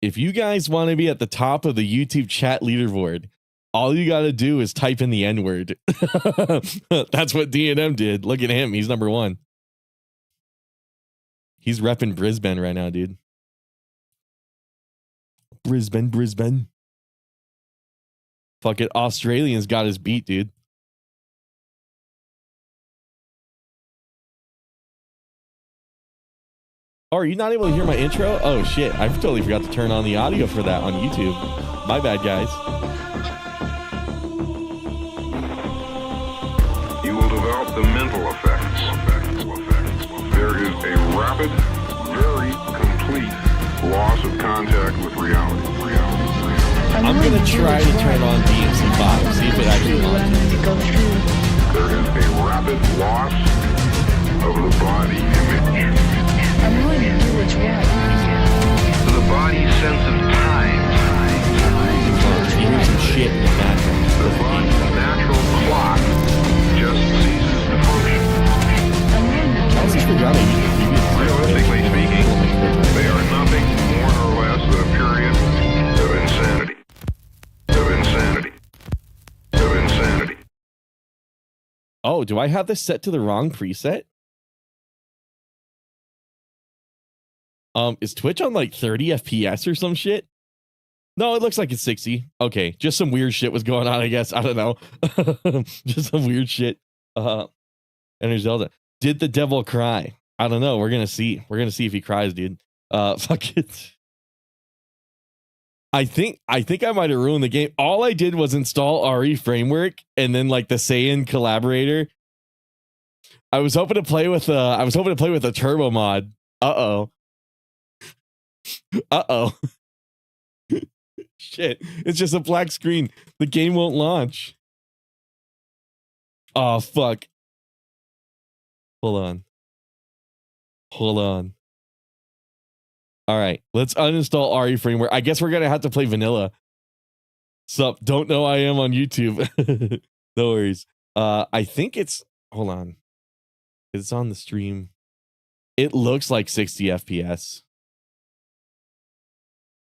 If you guys want to be at the top of the YouTube chat leaderboard, all you got to do is type in the N-word. That's what D&M did. Look at him. He's number 1. He's repping Brisbane right now, dude. Brisbane. Fuck it. Australians got his beat, dude. Oh, are you not able to hear my intro? Oh, shit. I totally forgot to turn on the audio for that on YouTube. My bad, guys. You will develop the mental effects. There is a rapid, very complete loss of contact with reality. I'm going to try to turn on DMC5, see if it actually launches. There is a rapid loss of the body image. I'm going to do what's right. The body's sense of time. You hear some shit in the background. The body's natural clock just ceases to function. I just forgot I used the Realistically speaking, they are nothing more or less than a period of insanity. Oh, do I have this set to the wrong preset? Is Twitch on like 30 FPS or some shit? No, it looks like it's 60. Okay, just some weird shit was going on, I guess. I don't know. Just some weird shit. Enter Zelda. Did the devil cry? I don't know. We're gonna see. We're gonna see if he cries, dude. Fuck it. I think I might have ruined the game. All I did was install RE framework and then like the Saiyan collaborator. I was hoping to play with a turbo mod. Uh-oh. Shit. It's just a black screen. The game won't launch. Oh, fuck. Hold on. All right, let's uninstall RE framework. I guess we're going to have to play vanilla. Sup, don't know I am on YouTube. No worries. I think it's, hold on. It's on the stream. It looks like 60 FPS.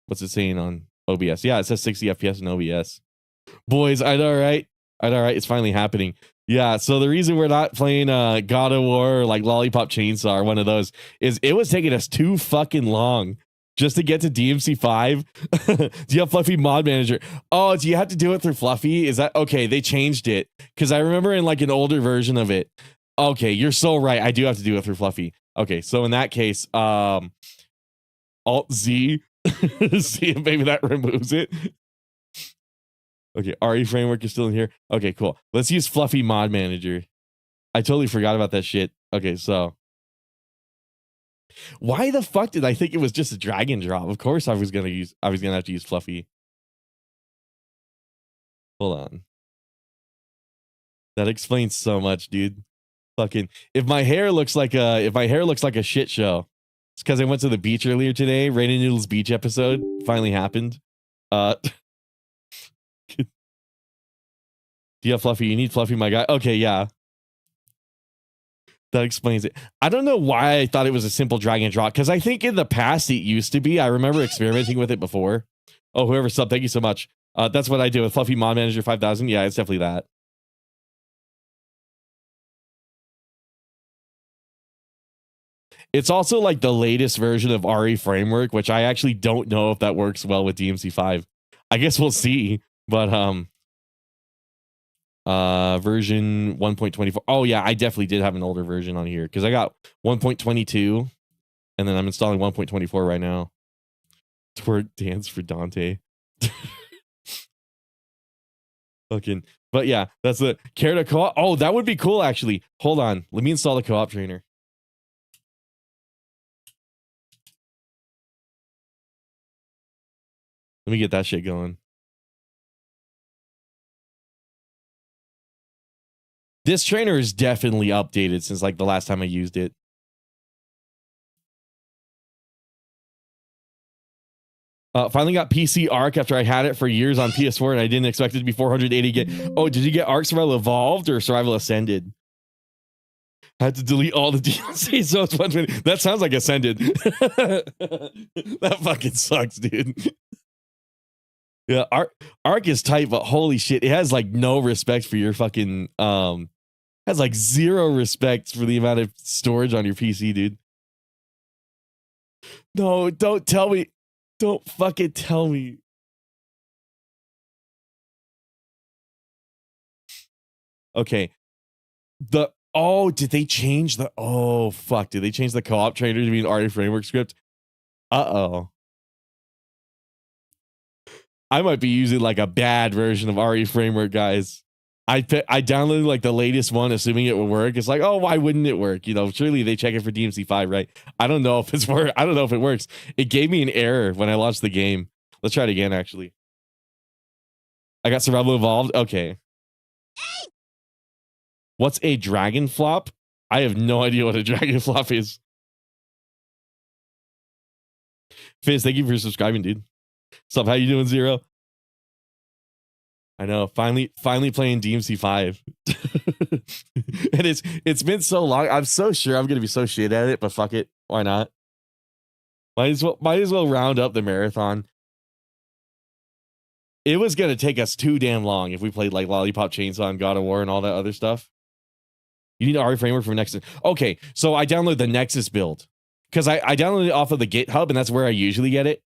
What's it saying on OBS? Yeah, it says 60 FPS in OBS. Boys, I know, right? It's finally happening. Yeah, so the reason we're not playing God of War or like Lollipop Chainsaw or one of those is it was taking us too fucking long just to get to DMC5. Do you have Fluffy Mod Manager? Oh, do you have to do it through Fluffy? Is that okay? They changed it because I remember in like an older version of it. Okay, you're so right. I do have to do it through Fluffy. Okay, so in that case, Alt Z, see if maybe that removes it. Okay, RE framework is still in here. Okay, cool. Let's use Fluffy Mod Manager. I totally forgot about that shit. Okay, so why the fuck did I think it was just a drag and drop? Of course I was gonna have to use Fluffy. Hold on. That explains so much, dude. Fucking if my hair looks like a shit show, it's because I went to the beach earlier today. Rain and Noodles beach episode finally happened. Do you have Fluffy? You need Fluffy, my guy. Okay, yeah. That explains it. I don't know why I thought it was a simple drag and drop, because I think in the past it used to be. I remember experimenting with it before. Oh, whoever subbed, thank you so much. That's what I did with Fluffy Mod Manager 5000. Yeah, it's definitely that. It's also like the latest version of RE framework, which I actually don't know if that works well with DMC5. I guess we'll see, but version 1.24. Oh yeah, I definitely did have an older version on here because I got 1.22 and then I'm installing 1.24 right now. Twerk dance for Dante. Fucking, but yeah, that's the care to co-op. Oh, that would be cool actually. Hold on, let me install the co-op trainer. Let me get that shit going. This trainer is definitely updated since like the last time I used it. Finally got PC Arc after I had it for years on PS4 and I didn't expect it to be 480 gig. Oh, did you get Arc Survival Evolved or Survival Ascended? I had to delete all the DLC, so it's 120. That sounds like Ascended. That fucking sucks, dude. Yeah, Arc is tight, but holy shit, it has like no respect for your fucking has like zero respect for the amount of storage on your PC, dude. No, don't tell me. Don't fucking tell me. Okay. Did they change the fuck, did they change the co-op trainer to be an RE framework script? Uh-oh. I might be using like a bad version of RE framework, guys. I downloaded like the latest one, assuming it would work. It's like, oh, why wouldn't it work? You know, surely they check it for DMC5, right? I don't know if it's work. I don't know if it works. It gave me an error when I launched the game. Let's try it again, actually. I got Survival Evolved. Okay. What's a dragon flop? I have no idea what a dragon flop is. Fizz, thank you for subscribing, dude. What's up? How you doing, Zero? I know. Finally playing DMC5. And it's been so long. I'm so sure I'm gonna be so shit at it, but fuck it. Why not? Might as well round up the marathon. It was gonna take us too damn long if we played like Lollipop Chainsaw and God of War and all that other stuff. You need RE framework for Nexus. Okay, so I download the Nexus build because I downloaded it off of the GitHub, and that's where I usually get it.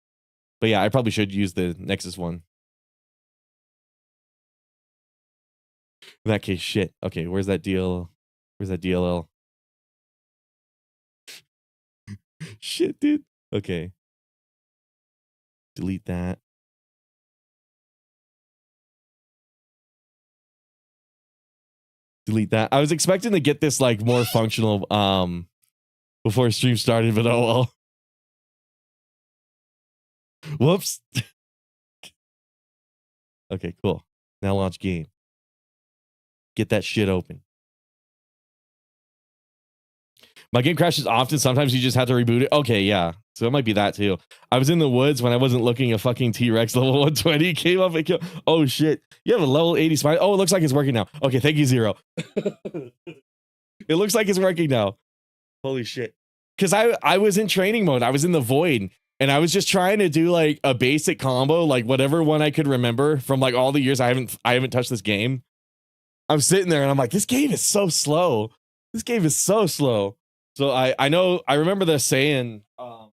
But yeah, I probably should use the Nexus one. In that case, shit. Okay, where's that DLL? Where's that DLL? Shit, dude. Okay. Delete that. Delete that. I was expecting to get this like more functional before stream started, but oh well. Whoops. Okay, cool. Now launch game. Get that shit open. My game crashes often. Sometimes you just have to reboot it. Okay, yeah. So it might be that too. I was in the woods when I wasn't looking. A fucking T-Rex level 120 came up and killed. Oh shit. You have a level 80 spine. Oh, it looks like it's working now. Okay, thank you, Zero. It looks like it's working now. Holy shit. Because I was in training mode. I was in the void. And I was just trying to do like a basic combo, like whatever one I could remember from like all the years I haven't touched this game. I'm sitting there and I'm like, this game is so slow. This game is so slow. So I know I remember the Saiyan. I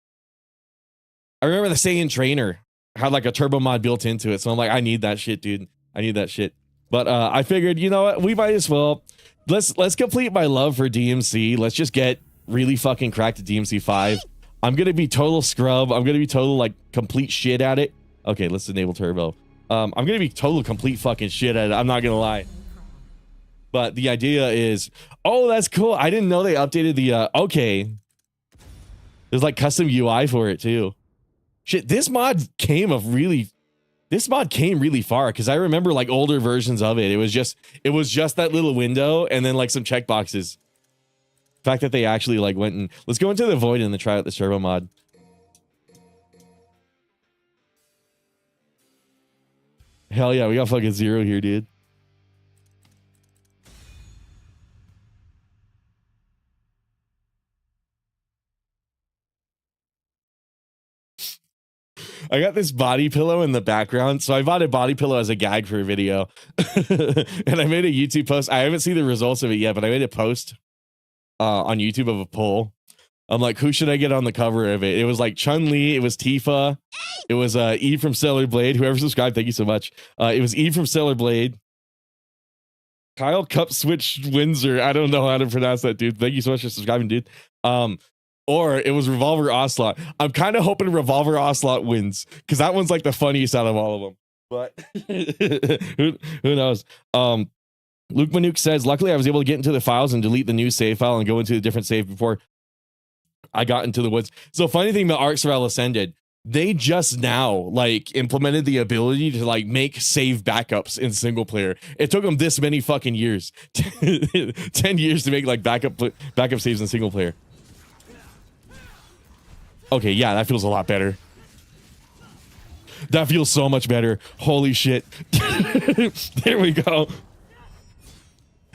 remember the Saiyan trainer had like a turbo mod built into it. So I'm like, I need that shit, dude. I need that shit. But I figured, you know what? We might as well let's complete my love for DMC. Let's just get really fucking cracked at DMC 5. I'm gonna be total scrub. I'm gonna be total like complete shit at it. Okay, let's enable turbo. I'm gonna be total complete fucking shit at it. I'm not gonna lie. But the idea is, oh, that's cool. I didn't know they updated the okay. There's like custom UI for it too. Shit, this mod came really far because I remember like older versions of it. It was just that little window and then like some checkboxes. The fact that they actually like went and let's go into the void and then try out the turbo mod. Hell yeah, we got fucking Zero here, dude. I got this body pillow in the background. So I bought a body pillow as a gag for a video. And I made a YouTube post. I haven't seen the results of it yet, but I made a post on YouTube of a poll. I'm like, who should I get on the cover of it? It was like Chun-Li, it was Tifa, it was Eve from Stellar Blade. Whoever subscribed, thank you so much. It was Eve from Stellar Blade. Kyle Cup Switch Windsor. I don't know how to pronounce that, dude. Thank you so much for subscribing, dude. Or it was Revolver Ocelot. I'm kind of hoping Revolver Ocelot wins because that one's like the funniest out of all of them. But who knows? Luke Manuk says, luckily I was able to get into the files and delete the new save file and go into a different save before I got into the woods. So funny thing about Arc Survival Ascended, they just now like implemented the ability to like make save backups in single player. It took them this many fucking years, 10 years to make like backup saves in single player. Okay, yeah, that feels a lot better. That feels so much better. Holy shit. There we go.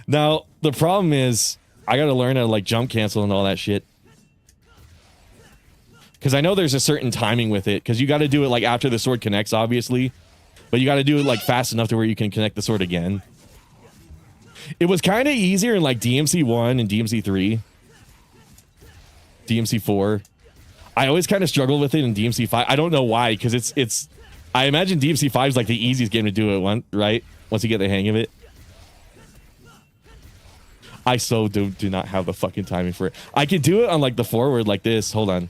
Now, the problem is, I gotta learn how to like jump cancel and all that shit. Because I know there's a certain timing with it. Because you got to do it like after the sword connects, obviously. But you got to do it like fast enough to where you can connect the sword again. It was kind of easier in like DMC 1 and DMC 3. DMC 4. I always kind of struggled with it in DMC 5. I don't know why. Because it's I imagine DMC 5 is like the easiest game to do it, right? Once you get the hang of it. I so do not have the fucking timing for it. I could do it on like the forward like this. Hold on.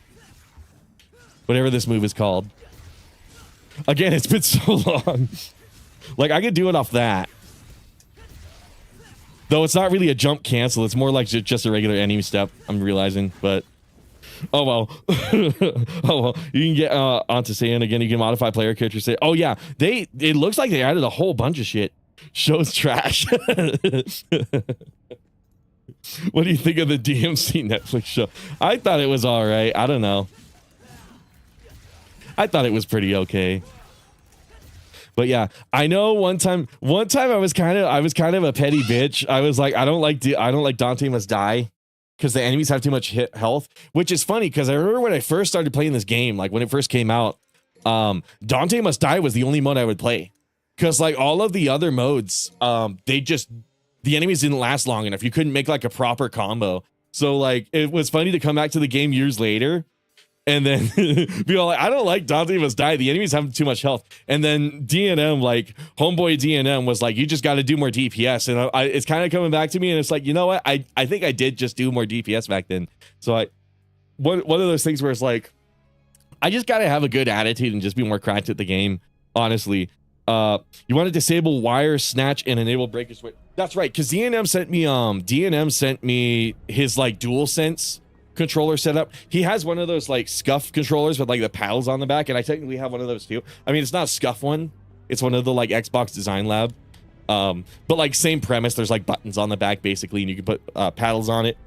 Whatever this move is called. Again, it's been so long. Like, I could do it off that. Though it's not really a jump cancel. It's more like just a regular enemy step, I'm realizing. But, oh well. Oh well. You can get onto Saiyan again. You can modify player characters. Say, oh yeah. It looks like they added a whole bunch of shit. Show's trash. What do you think of the DMC Netflix show? I thought it was all right. I don't know. I thought it was pretty okay. But yeah, I know one time I was kind of a petty bitch. I was like, I don't like Dante Must Die because the enemies have too much health, which is funny because I remember when I first started playing this game, like when it first came out, Dante Must Die was the only mode I would play because like all of the other modes, the enemies didn't last long enough. You couldn't make like a proper combo. So like it was funny to come back to the game years later and then be all like, I don't like Dante Must Die. The enemies have too much health. And then DNM, like homeboy DNM was like, you just got to do more DPS. And it's kind of coming back to me. And it's like, you know what? I think I did just do more DPS back then. So one of those things where it's like, I just got to have a good attitude and just be more cracked at the game. Honestly, you want to disable wire snatch and enable breaker switch. That's right. Cause DNM sent me his like dual sense controller setup. He has one of those like scuff controllers with like the paddles on the back, and I technically have one of those too. I mean, it's not a scuff one, it's one of the like Xbox Design Lab, but like same premise. There's like buttons on the back basically, and you can put paddles on it.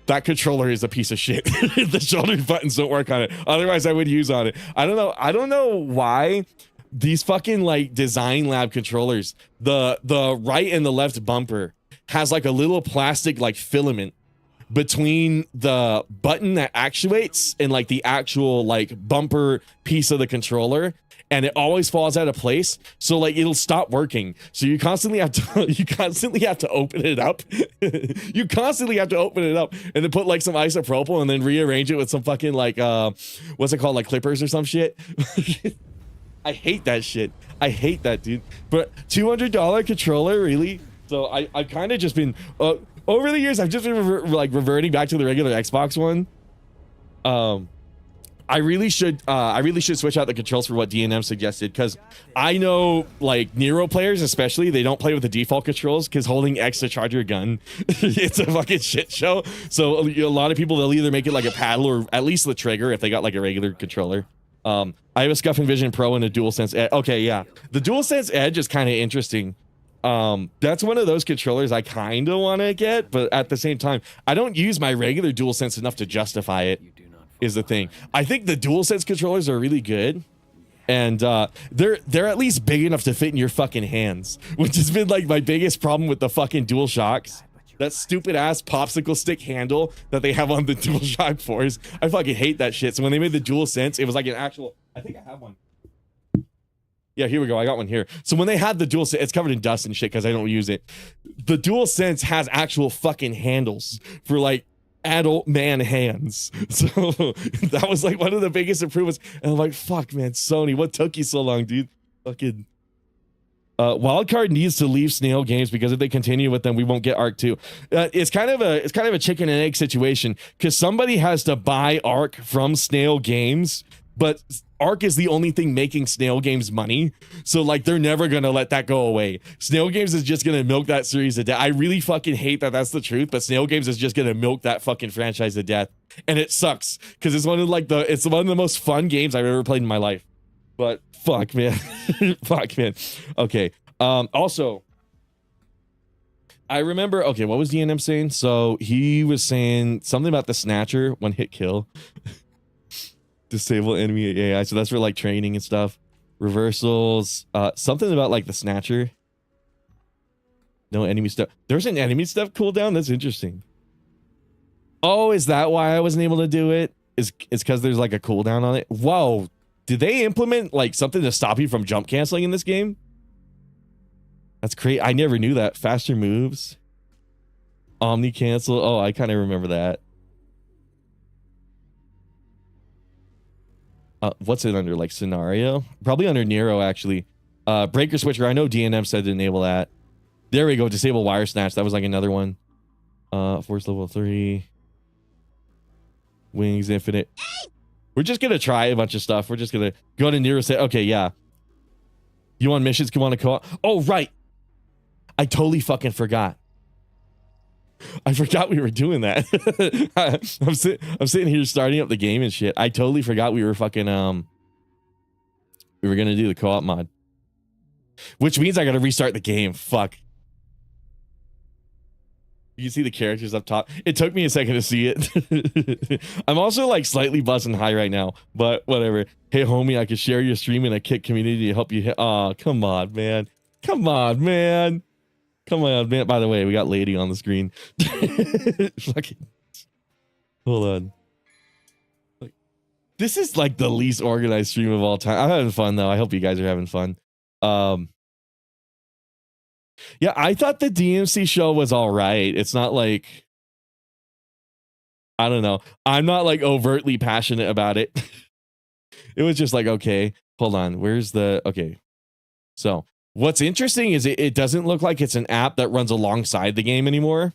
That controller is a piece of shit. The shoulder buttons don't work on it, otherwise I would use on it. I don't know why these fucking like Design Lab controllers, the right and the left bumper has like a little plastic like filament between the button that actuates and like the actual like bumper piece of the controller, and it always falls out of place, so like it'll stop working. So you constantly have to open it up. You constantly have to open it up and then put like some isopropyl and then rearrange it with some fucking like what's it called, like clippers or some shit. I hate that shit. I hate that, dude. But $200 controller, really? So I've kind of just been over the years, I've just been reverting back to the regular Xbox one. I really should switch out the controls for what DNM suggested, because I know like Nero players especially, they don't play with the default controls because holding X to charge your gun, it's a fucking shit show. So a lot of people, they'll either make it like a paddle or at least the trigger if they got like a regular controller. I have a Scuff Envision Pro and a DualSense Edge. Okay, yeah, the DualSense Edge is kind of interesting. That's one of those controllers I kind of want to get, but at the same time, I don't use my regular DualSense enough to justify it, is the thing. I think the DualSense controllers are really good, and they're at least big enough to fit in your fucking hands, which has been like my biggest problem with the fucking DualShocks. That stupid ass popsicle stick handle that they have on the DualShock 4s. I fucking hate that shit. So when they made the DualSense, it was like an actual, I think I have one. Yeah, here we go. I got one here. So when they had the DualSense, it's covered in dust and shit because I don't use it. The DualSense has actual fucking handles for like adult man hands. So that was like one of the biggest improvements. And I'm like, fuck, man, Sony, what took you so long, dude? Fucking. Wildcard needs to leave Snail Games because if they continue with them, we won't get Arc 2. It's kind of a chicken and egg situation because somebody has to buy Arc from Snail Games, but Arc is the only thing making Snail Games money. So like they're never gonna let that go away. Snail Games is just gonna milk that series to death. I really fucking hate that that's the truth, but Snail Games is just gonna milk that fucking franchise to death, and it sucks because it's one of the most fun games I've ever played in my life. But fuck, man. Fuck, man. Okay. Also, I remember, okay, what was DNM saying? So he was saying something about the Snatcher, one hit kill. Disable enemy AI. So that's for like training and stuff. Reversals. Something about like the Snatcher. No enemy stuff. There's an enemy stuff cooldown? That's interesting. Oh, is that why I wasn't able to do it? It's because there's like a cooldown on it? Whoa. Did they implement like something to stop you from jump canceling in this game? That's great. I never knew that. Faster moves. Omni cancel. Oh, I kind of remember that. What's it under? Like scenario? Probably under Nero, actually. Breaker switcher. I know DNM said to enable that. There we go. Disable wire snatch. That was like another one. Force level 3. Wings infinite. We're just gonna try a bunch of stuff. We're just gonna go to Nero. Say, okay, yeah. You want missions? Come on to co-op. Oh, right. I totally fucking forgot. I forgot we were doing that. I'm sitting here starting up the game and shit. I totally forgot we were fucking we were gonna do the co-op mod. Which means I gotta restart the game. Fuck. You can see the characters up top. It took me a second to see it. I'm also like slightly buzzing high right now, but whatever. Hey homie, I can share your stream in a Kit community to help you hit. Oh, come on, man. Come on, man. Come on, man. By the way, we got Lady on the screen. Fucking. Hold on. This is like the least organized stream of all time. I'm having fun though. I hope you guys are having fun. Yeah, I thought the DMC show was all right. It's not like, I don't know. I'm not like overtly passionate about it. It was just like, okay, hold on. Where's the, okay. So what's interesting is it doesn't look like it's an app that runs alongside the game anymore.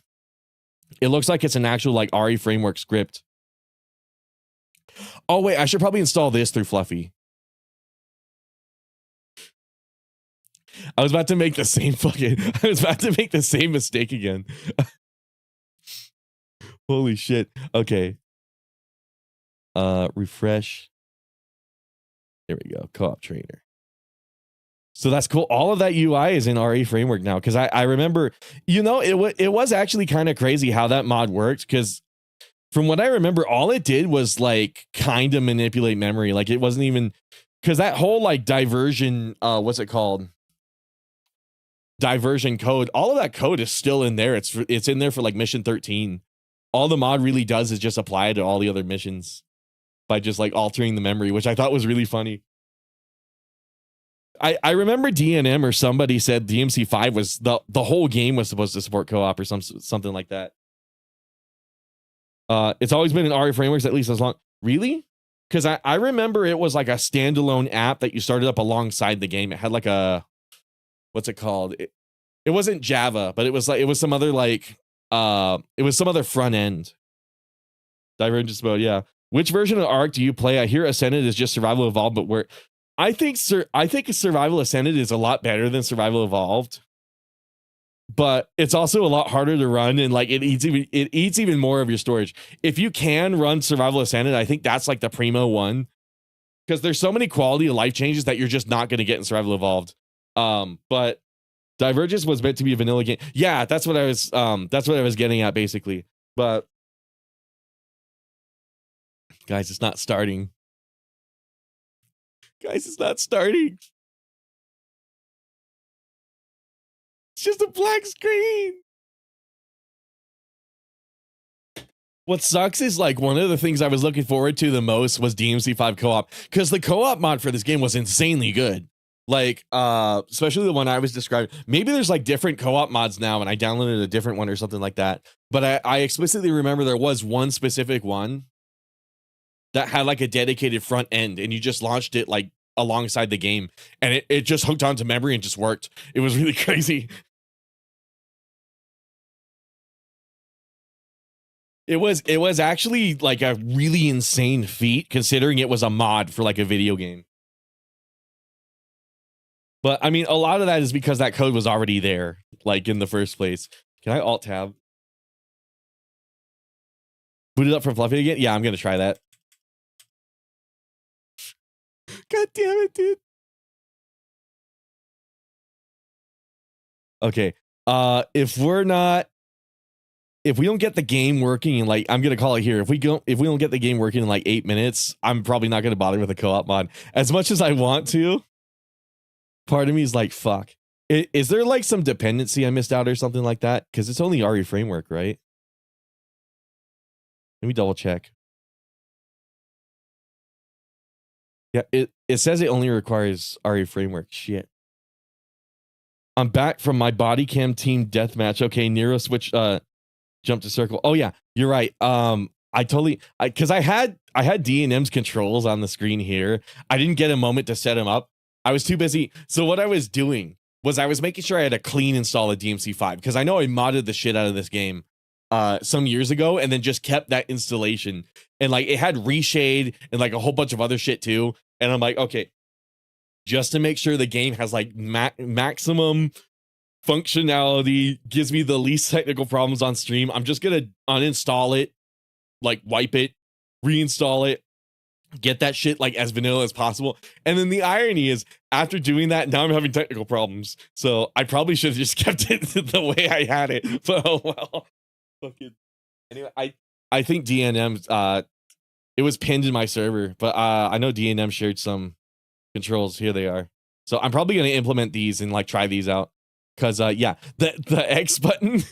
It looks like it's an actual like RE framework script. Oh wait, I should probably install this through Fluffy. I was about to make the same mistake again. Holy shit. Okay. Refresh. There we go. Co-op trainer. So that's cool. All of that UI is in RE framework now. Cause I remember, you know, it was actually kind of crazy how that mod worked. Cause from what I remember, all it did was like kind of manipulate memory. Like it wasn't even, cause that whole like diversion, what's it called? Diversion code, all of that code is still in there. It's in there for like mission 13. All the mod really does is just apply it to all the other missions by just like altering the memory, which I thought was really funny. I remember DNM or somebody said DMC5 was the whole game was supposed to support co-op or something like that. It's always been in RE frameworks at least as long. Really? Because I remember it was like a standalone app that you started up alongside the game. It had like a, what's it called? It wasn't Java, but it was some other like it was some other front end. Divergence mode, yeah. Which version of Ark do you play? I hear Ascended is just Survival Evolved, but where I think Survival Ascended is a lot better than Survival Evolved. But it's also a lot harder to run, and like it eats even more of your storage. If you can run Survival Ascended, I think that's like the primo one. Because there's so many quality of life changes that you're just not going to get in Survival Evolved. But Divergence was meant to be a vanilla game. Yeah, that's what I was getting at basically. But guys, it's not starting. Guys, it's not starting. It's just a black screen. What sucks is like one of the things I was looking forward to the most was DMC5 co-op, because the co-op mod for this game was insanely good. Like, especially the one I was describing. Maybe there's like different co-op mods now, and I downloaded a different one or something like that. But I explicitly remember there was one specific one that had like a dedicated front end, and you just launched it like alongside the game, and it just hooked onto memory and just worked. It was really crazy. It was actually like a really insane feat considering it was a mod for like a video game. But I mean, a lot of that is because that code was already there, like in the first place. Can I alt tab? Boot it up from Fluffy again? Yeah, I'm gonna try that. God damn it, dude. Okay. If we don't get the game working in like, I'm gonna call it here. If we don't get the game working in like 8 minutes, I'm probably not gonna bother with a co-op mod. As much as I want to, part of me is like, fuck. Is there like some dependency I missed out or something like that? Because it's only RE framework, right? Let me double check. Yeah, it says it only requires RE framework. Shit. I'm back from my body cam team deathmatch. Okay, Nero switch jump to circle. Oh yeah, you're right. Because I had D&M's controls on the screen here. I didn't get a moment to set them up. I was too busy. So what I was doing was I was making sure I had a clean install of DMC5 because I know I modded the shit out of this game some years ago and then just kept that installation. And like it had reshade and like a whole bunch of other shit too. And I'm like, okay, just to make sure the game has like maximum functionality, gives me the least technical problems on stream, I'm just gonna uninstall it, like wipe it, reinstall it, get that shit like as vanilla as possible. And then the irony is after doing that, now I'm having technical problems. So I probably should have just kept it the way I had it. But oh well. Fucking anyway, I think DNM it was pinned in my server, but I know DNM shared some controls. Here they are. So I'm probably gonna implement these and like try these out. Cause yeah, the X button,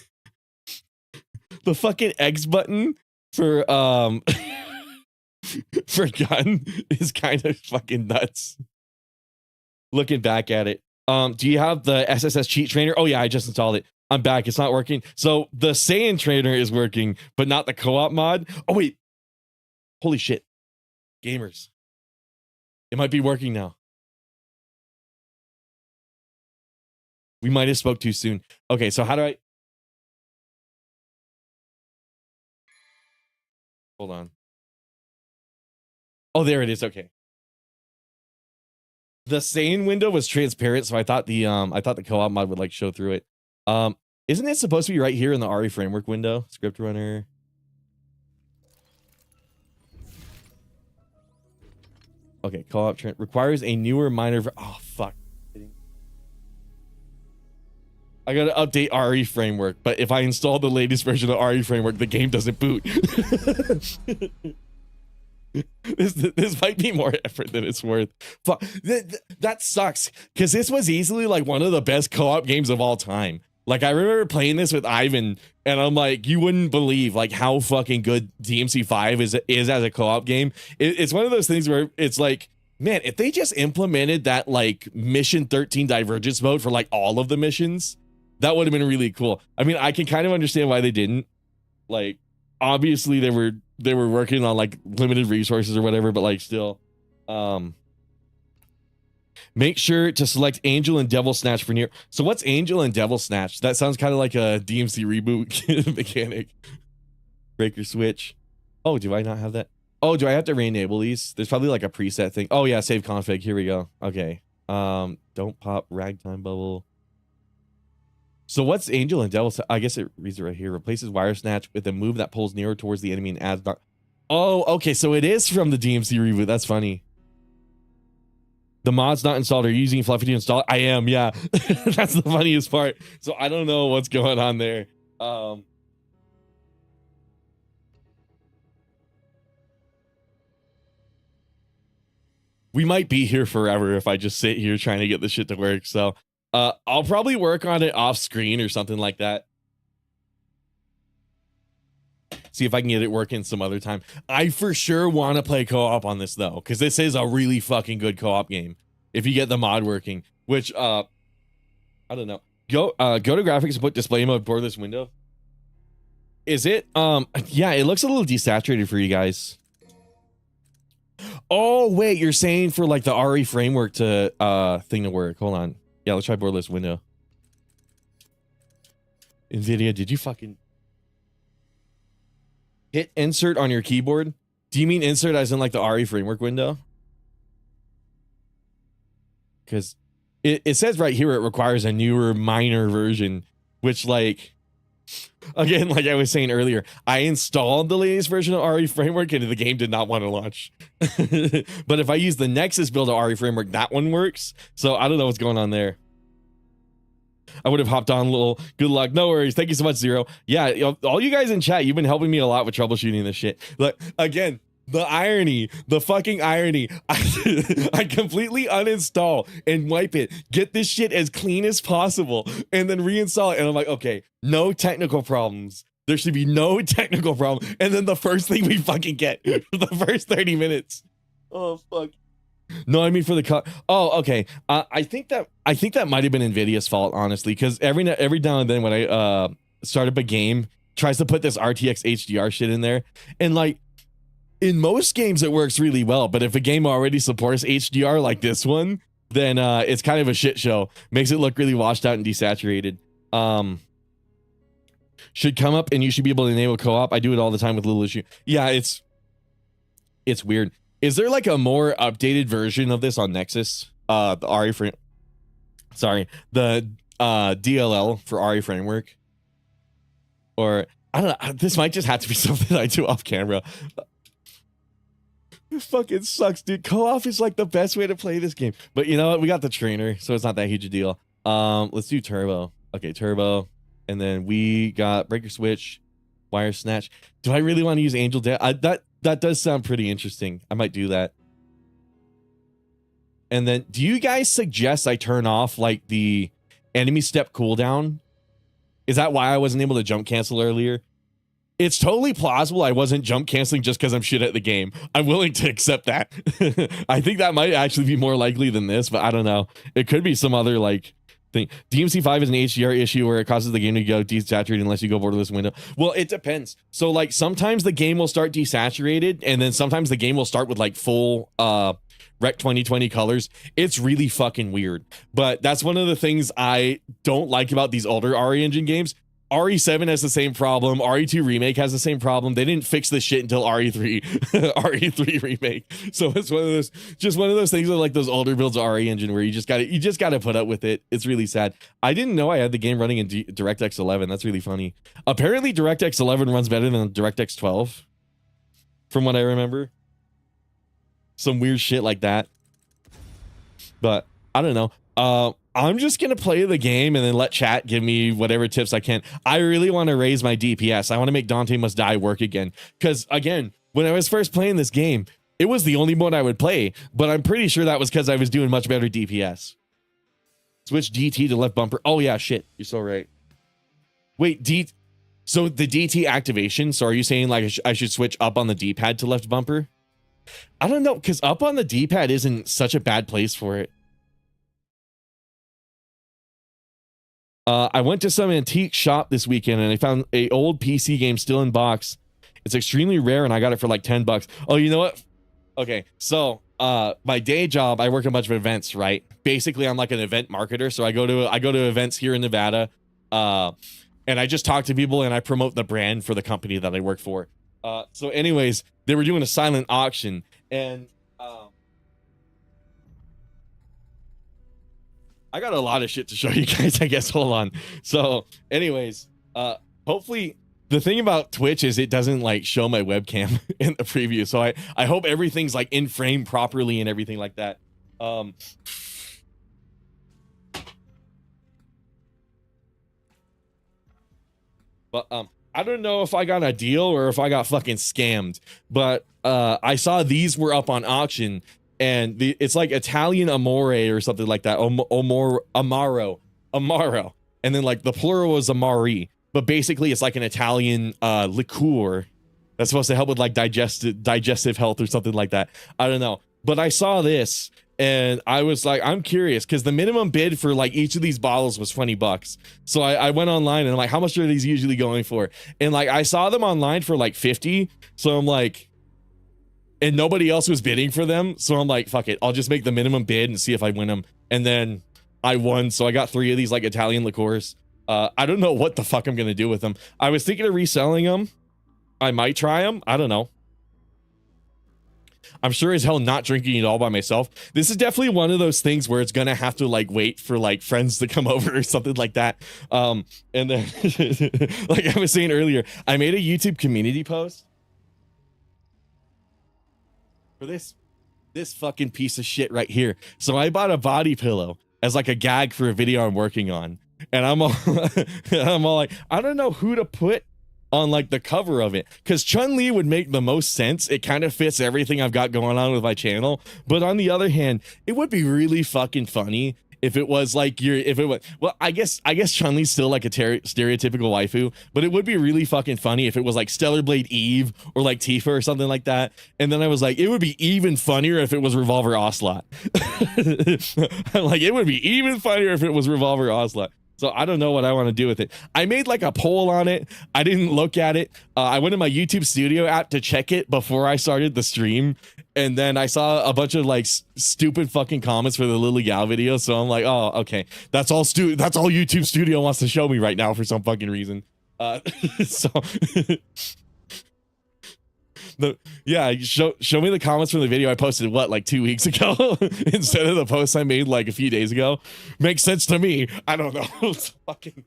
the fucking X button for for gun is kind of fucking nuts. Looking back at it. Do you have the SSS cheat trainer? Oh yeah, I just installed it. I'm back. It's not working. So the Saiyan trainer is working, but not the co-op mod. Oh wait. Holy shit. Gamers. It might be working now. We might have spoke too soon. Okay, so how do I... Hold on. Oh, there it is. Okay. The Sane window was transparent, so I thought the co-op mod would like show through it. Isn't it supposed to be right here in the RE framework window? Script runner. Okay, co-op requires a newer minor. Oh fuck. I gotta update RE framework, but if I install the latest version of RE framework, the game doesn't boot. This might be more effort than it's worth. Fuck, that sucks because this was easily like one of the best co-op games of all time. Like I remember playing this with Ivan, and I'm like, you wouldn't believe like how fucking good DMC5 is as a co-op game. It's one of those things where it's like, man, if they just implemented that like mission 13 divergence mode for like all of the missions, that would have been really cool. I mean, I can kind of understand why they didn't. Like, obviously they were working on like limited resources or whatever, but like still, make sure to select Angel and Devil Snatch for near. So what's Angel and Devil Snatch? That sounds kind of like a DMC reboot mechanic. Breaker switch. Oh, do I not have that? Oh, do I have to re-enable these? There's probably like a preset thing. Oh yeah, save config. Here we go. Okay. Don't pop ragtime bubble. So what's Angel and Devil? I guess it reads it right here. Replaces Wire Snatch with a move that pulls nearer towards the enemy and adds dark. Oh, okay. So it is from the DMC reboot. That's funny. The mod's not installed. Are you using Fluffy to install it? I am, yeah. That's the funniest part. So I don't know what's going on there. We might be here forever if I just sit here trying to get this shit to work. So I'll probably work on it off screen or something like that. See if I can get it working some other time. I for sure want to play co-op on this though, because this is a really fucking good co-op game. If you get the mod working, which I don't know. Go to graphics and put display mode for this window. Is it? Yeah, it looks a little desaturated for you guys. Oh wait, you're saying for like the RE framework to thing to work. Hold on. Yeah, let's try borderless window. NVIDIA, did you fucking hit insert on your keyboard? Do you mean insert as in like the RE framework window? Because it says right here it requires a newer minor version, which like, again, like I was saying earlier, I installed the latest version of RE framework and the game did not want to launch. But if I use the Nexus build of RE framework, that one works. So I don't know what's going on there. I would have hopped on a little. Good luck. No worries. Thank you so much, Zero. Yeah, all you guys in chat, you've been helping me a lot with troubleshooting this shit. Look, again, The irony, the fucking irony. I completely uninstall and wipe it, get this shit as clean as possible, and then reinstall it. And I'm like, okay, no technical problems. There should be no technical problem. And then the first thing we fucking get for the first 30 minutes. Oh, fuck. No, I mean for the cut. Oh, okay. I think that might have been Nvidia's fault, honestly, because every now and then when I start up a game, tries to put this RTX HDR shit in there, and like in most games it works really well, but if a game already supports HDR like this one, then it's kind of a shit show. Makes it look really washed out and desaturated. Should come up and you should be able to enable co-op. I do it all the time with little issue. Yeah, it's weird. Is there like a more updated version of this on Nexus? The RE frame. Sorry, the DLL for RE framework. Or I don't know. This might just have to be something I do off camera. This fucking sucks, dude. Co-op is like the best way to play this game. But you know what? We got the trainer, so it's not that huge a deal. Let's do turbo. Okay, turbo. And then we got breaker switch, wire snatch. Do I really want to use angel death? That does sound pretty interesting. I might do that. And then do you guys suggest I turn off like the enemy step cooldown? Is that why I wasn't able to jump cancel earlier? It's totally plausible I wasn't jump canceling just because I'm shit at the game. I'm willing to accept that. I think that might actually be more likely than this, but I don't know. It could be some other like thing. DMC5 is an HDR issue where it causes the game to go desaturated unless you go borderless window. Well, it depends. So like sometimes the game will start desaturated, and then sometimes the game will start with like full Rec 2020 colors. It's really fucking weird. But that's one of the things I don't like about these older RE Engine games. RE7 has the same problem. RE2 Remake has the same problem. They didn't fix this shit until RE3 RE3 Remake. So it's one of those things with like those older builds of RE Engine where you just gotta put up with it. It's really sad. I didn't know I had the game running in DirectX 11. That's really funny. Apparently DirectX 11 runs better than DirectX 12 from what I remember. Some weird shit like that. But I don't know. I'm just going to play the game and then let chat give me whatever tips I can. I really want to raise my DPS. I want to make Dante Must Die work again. Because, again, when I was first playing this game, it was the only mode I would play. But I'm pretty sure that was because I was doing much better DPS. Switch DT to left bumper. Oh, yeah, shit. You're so right. Wait, so the DT activation, so are you saying like I should switch up on the D-pad to left bumper? I don't know, because up on the D-pad isn't such a bad place for it. I went to some antique shop this weekend and I found a old PC game still in box. It's extremely rare and I got it for like $10. Oh, you know what? Okay, so my day job, I work a bunch of events, right? Basically, I'm like an event marketer, so I go to events here in Nevada, and I just talk to people and I promote the brand for the company that I work for. So anyways, they were doing a silent auction and I got a lot of shit to show you guys, I guess. Hold on. So anyways, hopefully the thing about Twitch is it doesn't like show my webcam in the preview. So I hope everything's like in frame properly and everything like that. But I don't know if I got a deal or if I got fucking scammed, but I saw these were up on auction. And it's like Italian amore or something like that. Amaro. And then like the plural is amari. But basically it's like an Italian liqueur that's supposed to help with like digestive health or something like that. I don't know. But I saw this and I was like, I'm curious because the minimum bid for like each of these bottles was $20. So I went online and I'm like, how much are these usually going for? And like I saw them online for like 50. So I'm like, and nobody else was bidding for them. So I'm like, fuck it. I'll just make the minimum bid and see if I win them. And then I won. So I got 3 of these like Italian liqueurs. I don't know what the fuck I'm going to do with them. I was thinking of reselling them. I might try them. I don't know. I'm sure as hell not drinking it all by myself. This is definitely one of those things where it's going to have to like wait for like friends to come over or something like that. And then like I was saying earlier, I made a YouTube community post. For this fucking piece of shit right here. So I bought a body pillow as like a gag for a video I'm working on. And I'm all like, I don't know who to put on like the cover of it, because Chun-Li would make the most sense. It kind of fits everything I've got going on with my channel. But on the other hand, it would be really fucking funny if it was like well, I guess Chun-Li's still like a stereotypical waifu, but it would be really fucking funny if it was like Stellar Blade Eve or like Tifa or something like that. And then I was like, it would be even funnier if it was Revolver Ocelot. Like, it would be even funnier if it was Revolver Ocelot. So I don't know what I want to do with it. I made like a poll on it. I didn't look at it. I went to my YouTube Studio app to check it before I started the stream. And then I saw a bunch of like stupid fucking comments for the Lily Gal video. So I'm like, oh, okay. That's all YouTube Studio wants to show me right now for some fucking reason. So show me the comments from the video I posted, what, like 2 weeks ago instead of the post I made like a few days ago. Makes sense to me. I don't know. It's fucking...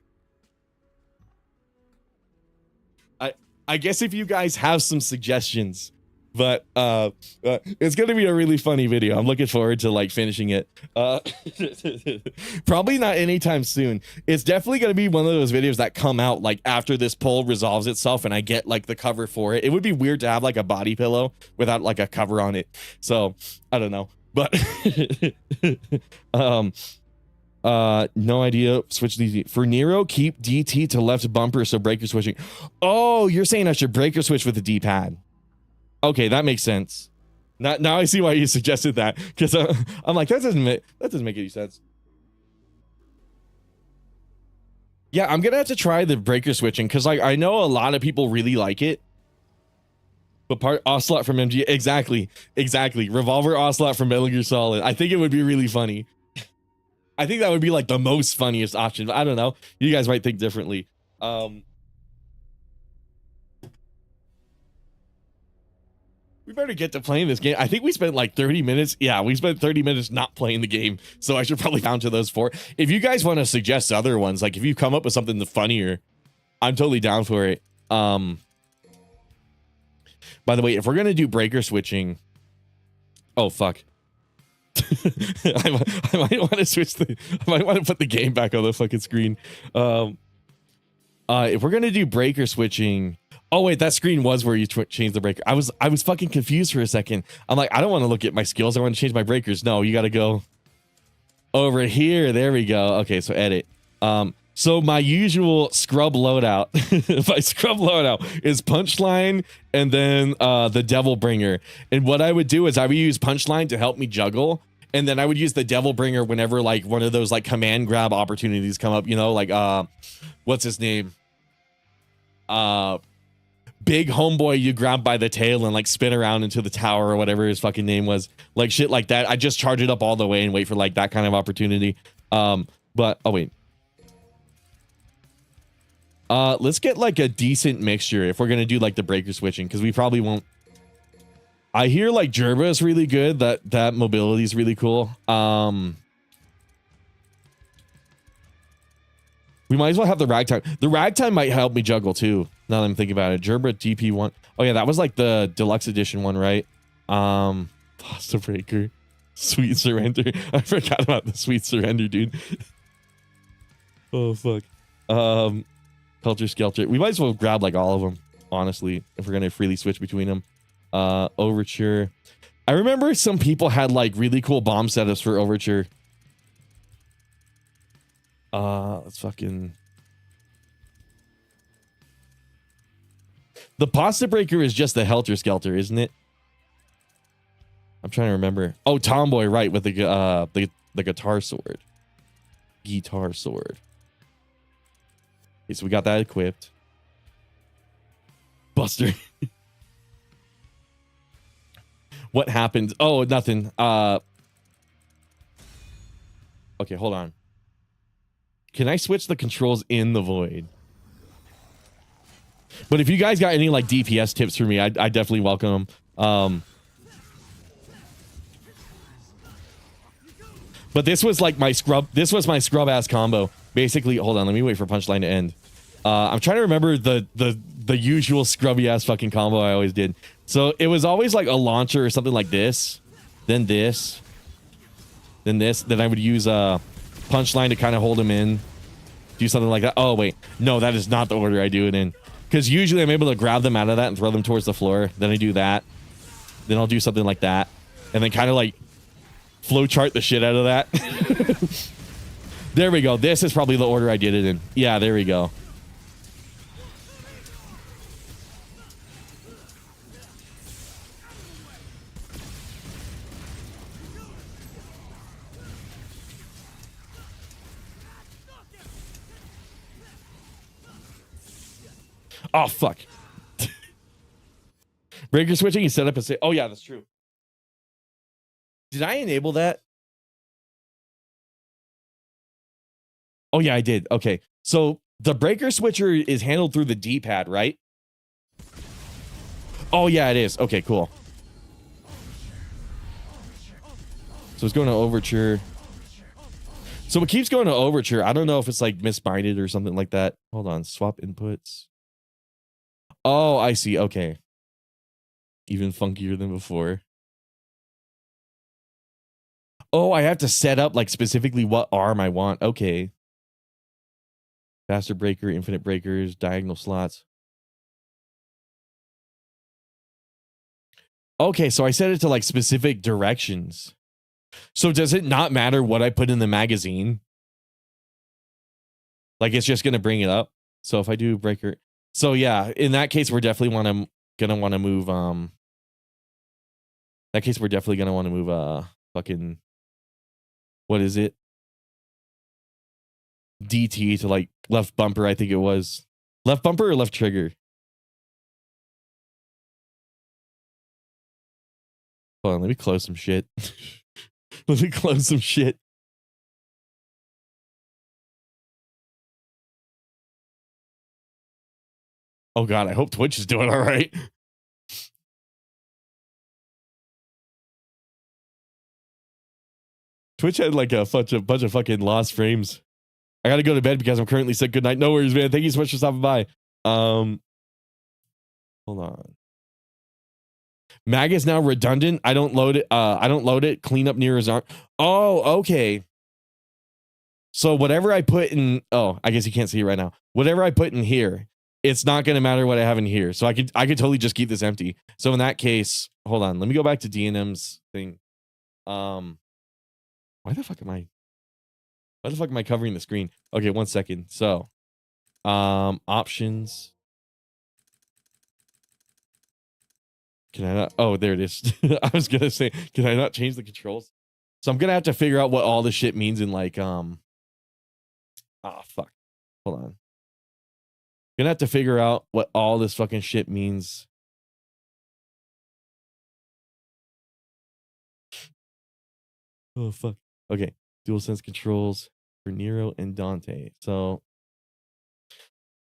I guess if you guys have some suggestions, but it's gonna be a really funny video. I'm looking forward to like finishing it. Probably not anytime soon. It's definitely gonna be one of those videos that come out like after this poll resolves itself and I get like the cover for it. It would be weird to have like a body pillow without like a cover on it. So I don't know, but no idea. Switch DT for Nero. Keep DT to left bumper so breaker switching. Oh, you're saying I should breaker switch with the D-pad. Okay, that makes sense. Now I see why you suggested that, because I'm like, that doesn't make any sense. Yeah, I'm gonna have to try the breaker switching, because like I know a lot of people really like it. But part Ocelot from MG, exactly. Revolver Ocelot from Metal Gear Solid. I think it would be really funny. I think that would be like the most funniest option. But I don't know. You guys might think differently. We better get to playing this game. I think we spent like 30 minutes. Yeah, we spent 30 minutes not playing the game. So I should probably count to those 4. If you guys want to suggest other ones, like if you come up with something funnier, I'm totally down for it. By the way, if we're going to do breaker switching. Oh, fuck. I might want to switch I might want to put the game back on the fucking screen. If we're going to do breaker switching. Oh wait, that screen was where you change the breaker. I was fucking confused for a second. I'm like, I don't want to look at my skills. I want to change my breakers. No, you got to go over here. There we go. Okay, so edit. So my usual scrub loadout, my scrub loadout is Punchline and then the Devil Bringer. And what I would do is I would use Punchline to help me juggle, and then I would use the Devil Bringer whenever like one of those like command grab opportunities come up. You know, like what's his name? Big homeboy you grab by the tail and like spin around into the tower or whatever his fucking name was, like shit like that. I just charge it up all the way and wait for like that kind of opportunity. But oh wait, let's get like a decent mixture if we're gonna do like the breaker switching, because we probably won't. I hear like Jerba is really good. That mobility is really cool. We might as well have the ragtime. The ragtime might help me juggle too. Now that I'm thinking about it, Jerba DP1. Oh yeah, that was like the deluxe edition one, right? Pasta Breaker, Sweet Surrender. I forgot about the Sweet Surrender, dude. Oh fuck. Helter Skelter. We might as well grab like all of them, honestly, if we're gonna freely switch between them. Overture. I remember some people had like really cool bomb setups for Overture. Let's fucking. The Pasta Breaker is just the Helter Skelter, isn't it? I'm trying to remember. Oh, Tomboy, right, with the guitar sword. Guitar sword. Okay, so we got that equipped. Buster. What happened? Oh, nothing. Okay, hold on. Can I switch the controls in the void? But if you guys got any like DPS tips for me, I definitely welcome them. But this was like my scrub. This was my scrub ass combo. Basically, hold on. Let me wait for Punchline to end. I'm trying to remember the usual scrubby ass fucking combo I always did. So it was always like a launcher or something like this, then this, then this. Then I would use a Punchline to kind of hold him in. Do something like that. Oh wait, no, that is not the order I do it in. Because usually I'm able to grab them out of that and throw them towards the floor. Then I do that. Then I'll do something like that. And then kind of like flowchart the shit out of that. There we go. This is probably the order I did it in. Yeah, there we go. Oh, fuck. Breaker switching, you set up and say, oh, yeah, that's true. Did I enable that? Oh, yeah, I did. Okay. So the breaker switcher is handled through the D-pad, right? Oh, yeah, it is. Okay, cool. So it's going to overture. So it keeps going to overture. I don't know if it's like misbinded or something like that. Hold on. Swap inputs. Oh, I see. Okay. Even funkier than before. Oh, I have to set up like specifically what arm I want. Okay. Faster breaker, infinite breakers, diagonal slots. Okay, so I set it to like specific directions. So does it not matter what I put in the magazine? Like it's just gonna bring it up. So if I do breaker, so yeah, in that case we're definitely gonna want to move. That case we're definitely gonna want to move. Fucking, what is it? DT to like left bumper. I think it was left bumper or left trigger. Hold on, let me close some shit. Let me close some shit. Oh god, I hope Twitch is doing all right. Twitch had like a bunch of fucking lost frames. I gotta go to bed because I'm currently sick. Good night. No worries, man. Thank you so much for stopping by. Hold on. Mag is now redundant. I don't load it. I don't load it. Clean up near his arm. Oh, okay. So whatever I put in, oh, I guess you can't see it right now. Whatever I put in here, it's not gonna matter what I have in here. So I could totally just keep this empty. So in that case, hold on. Let me go back to DNM's thing. Why the fuck am I covering the screen? Okay, 1 second. So, options. Can I not? Oh, there it is. I was gonna say, can I not change the controls? So I'm gonna have to figure out what all this shit means in like, oh fuck. Hold on. Gonna have to figure out what all this fucking shit means. Oh fuck. Okay. DualSense controls for Nero and Dante. So,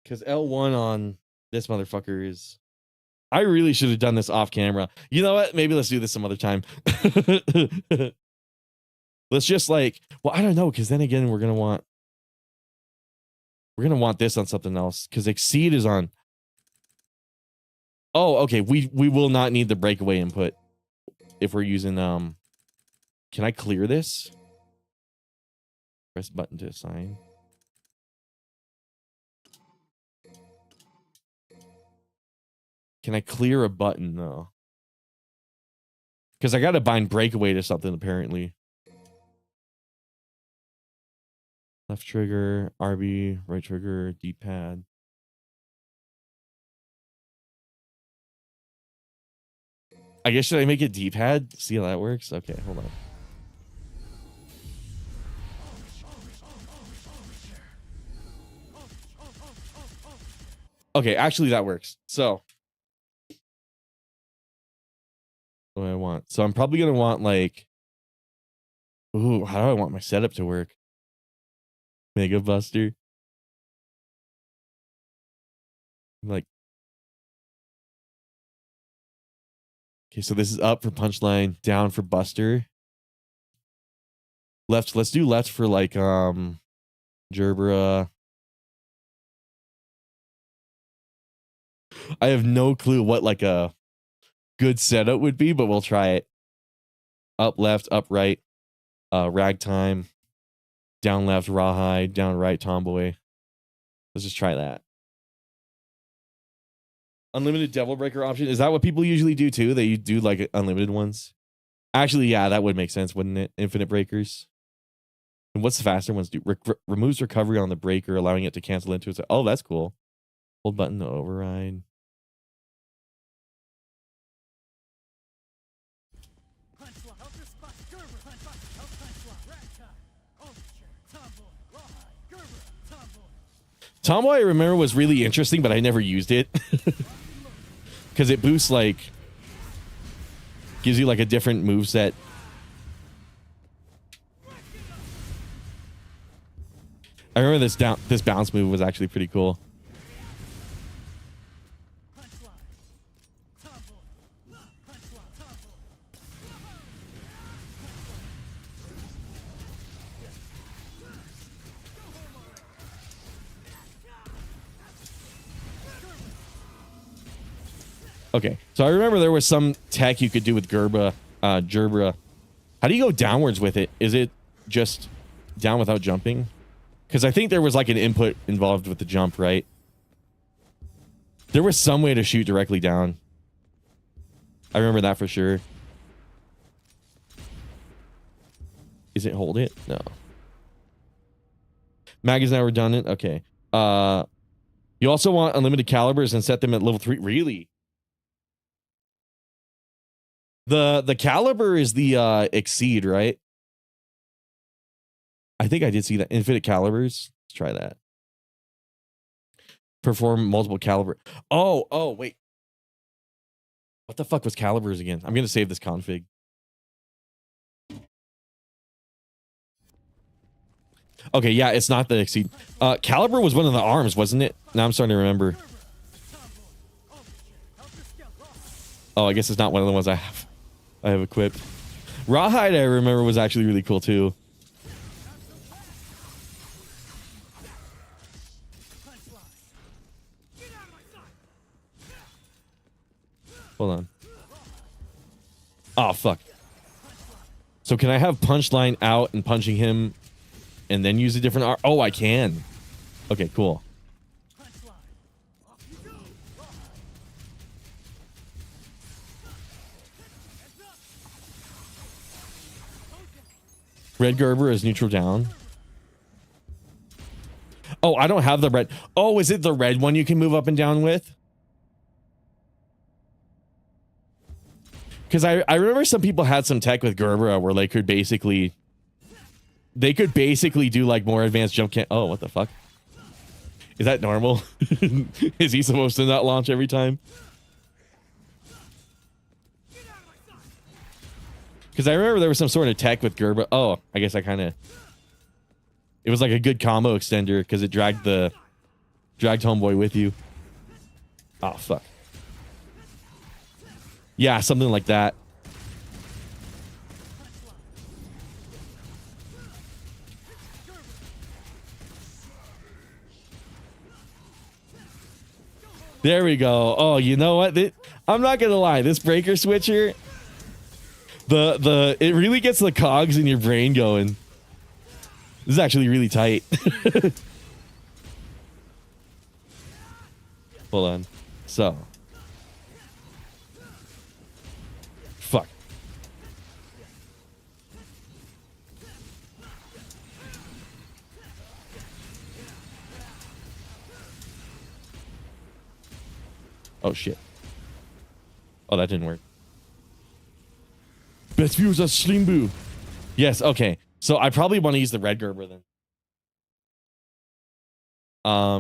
because L1 on this motherfucker is. I really should have done this off camera. You know what? Maybe let's do this some other time. Let's just like, well, I don't know, because then again, we're gonna want this on something else, because Exceed is on. Oh, okay. We will not need the breakaway input if we're using Can I clear this? Press button to assign. Can I clear a button though? Because I got to bind breakaway to something apparently. Left trigger, RB, right trigger, D-pad. I guess should I make it D-pad? See how that works? Okay, hold on. Okay, actually that works. So what do I want? So I'm probably gonna want like, ooh, how do I want my setup to work? Mega Buster. Like, okay, so this is up for punchline, down for Buster. Left, let's do left for like Gerbera. I have no clue what like a good setup would be, but we'll try it. Up left, up right, ragtime, down left, rawhide, down right, tomboy. Let's just try that. Unlimited Devil Breaker option. Is that what people usually do too? They do like unlimited ones? Actually, yeah, that would make sense, wouldn't it? Infinite breakers. And what's the faster ones do? Removes recovery on the breaker, allowing it to cancel into it. Oh, that's cool. Hold button to override. Tomboy, I remember, was really interesting, but I never used it. Because it boosts, like, gives you, like, a different moveset. I remember this bounce move was actually pretty cool. Okay, so I remember there was some tech you could do with Gerbera. How do you go downwards with it? Is it just down without jumping? Because I think there was like an input involved with the jump, right? There was some way to shoot directly down. I remember that for sure. Is it hold it? No. Mag is now redundant. Okay. You also want unlimited calibers and set them at level 3. Really? The caliber is the exceed, right? I think I did see that. Infinite calibers. Let's try that. Perform multiple caliber. Oh, wait. What the fuck was calibers again? I'm going to save this config. Okay, yeah, it's not the exceed. Caliber was one of the arms, wasn't it? Now I'm starting to remember. Oh, I guess it's not one of the ones I have equipped. Rawhide, I remember, was actually really cool too. Hold on. Oh, fuck. So can I have punchline out and punching him and then use a different R? Oh, I can. Okay, cool. Red Gerber is neutral down. Oh, I don't have the red. Oh, is it the red one you can move up and down with? Because I remember some people had some tech with Gerbera where they could basically do like more advanced jump can. Oh, what the fuck? Is that normal? Is he supposed to not launch every time? Because I remember there was some sort of tech with Gerbera. Oh, I guess I kind of... It was like a good combo extender because it dragged Homeboy with you. Oh, fuck. Yeah, something like that. There we go. Oh, you know what? I'm not gonna lie. This breaker switcher, it really gets the cogs in your brain going. This is actually really tight. Hold on. So. Fuck. Oh, shit. Oh, that didn't work. Best views of Slimbu. Yes, okay. So I probably want to use the red Gerber then.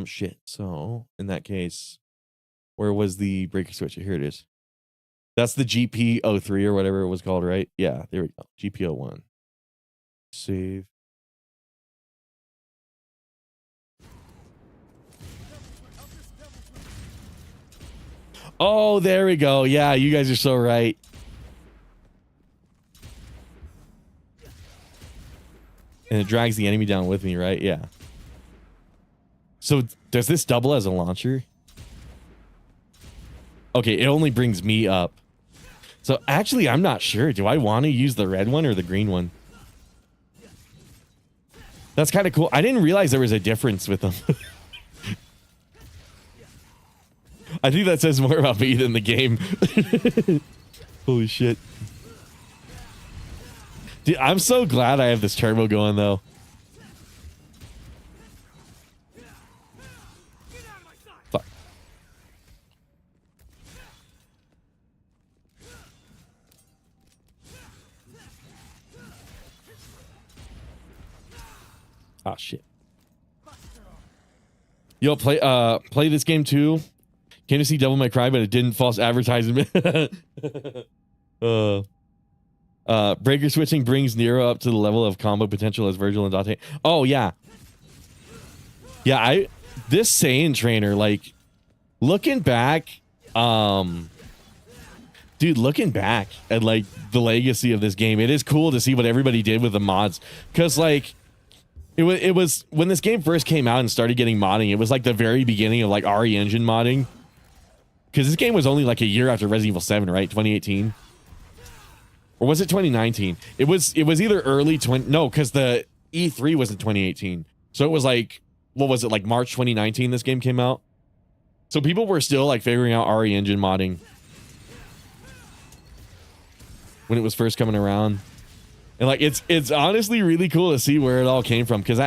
Shit. So in that case, where was the breaker switch? Here it is. That's the GP03 or whatever it was called, right? Yeah, there we go. GP01. Save. Oh, there we go. Yeah, you guys are so right. And it drags the enemy down with me, right? Yeah. So does this double as a launcher? Okay, it only brings me up. So actually, I'm not sure. Do I want to use the red one or the green one? That's kind of cool. I didn't realize there was a difference with them. I think that says more about me than the game. Holy shit. Dude, I'm so glad I have this turbo going though. Fuck. Oh shit. Yo, play this game too. Came to see Devil May Cry, but it didn't. False advertisement. Breaker switching brings Nero up to the level of combo potential as Virgil and Dante. Oh yeah. Yeah, this Saiyan trainer, like looking back, dude, looking back at like the legacy of this game, it is cool to see what everybody did with the mods. Cause like it was when this game first came out and started getting modding, it was like the very beginning of like RE Engine modding. Because this game was only like a year after Resident Evil 7, right? 2018. Or was it 2019? It was either early 20. No, because the E3 was in 2018. So it was like, what was it, like March 2019 this game came out? So people were still like figuring out RE Engine modding when it was first coming around. And like it's honestly really cool to see where it all came from, because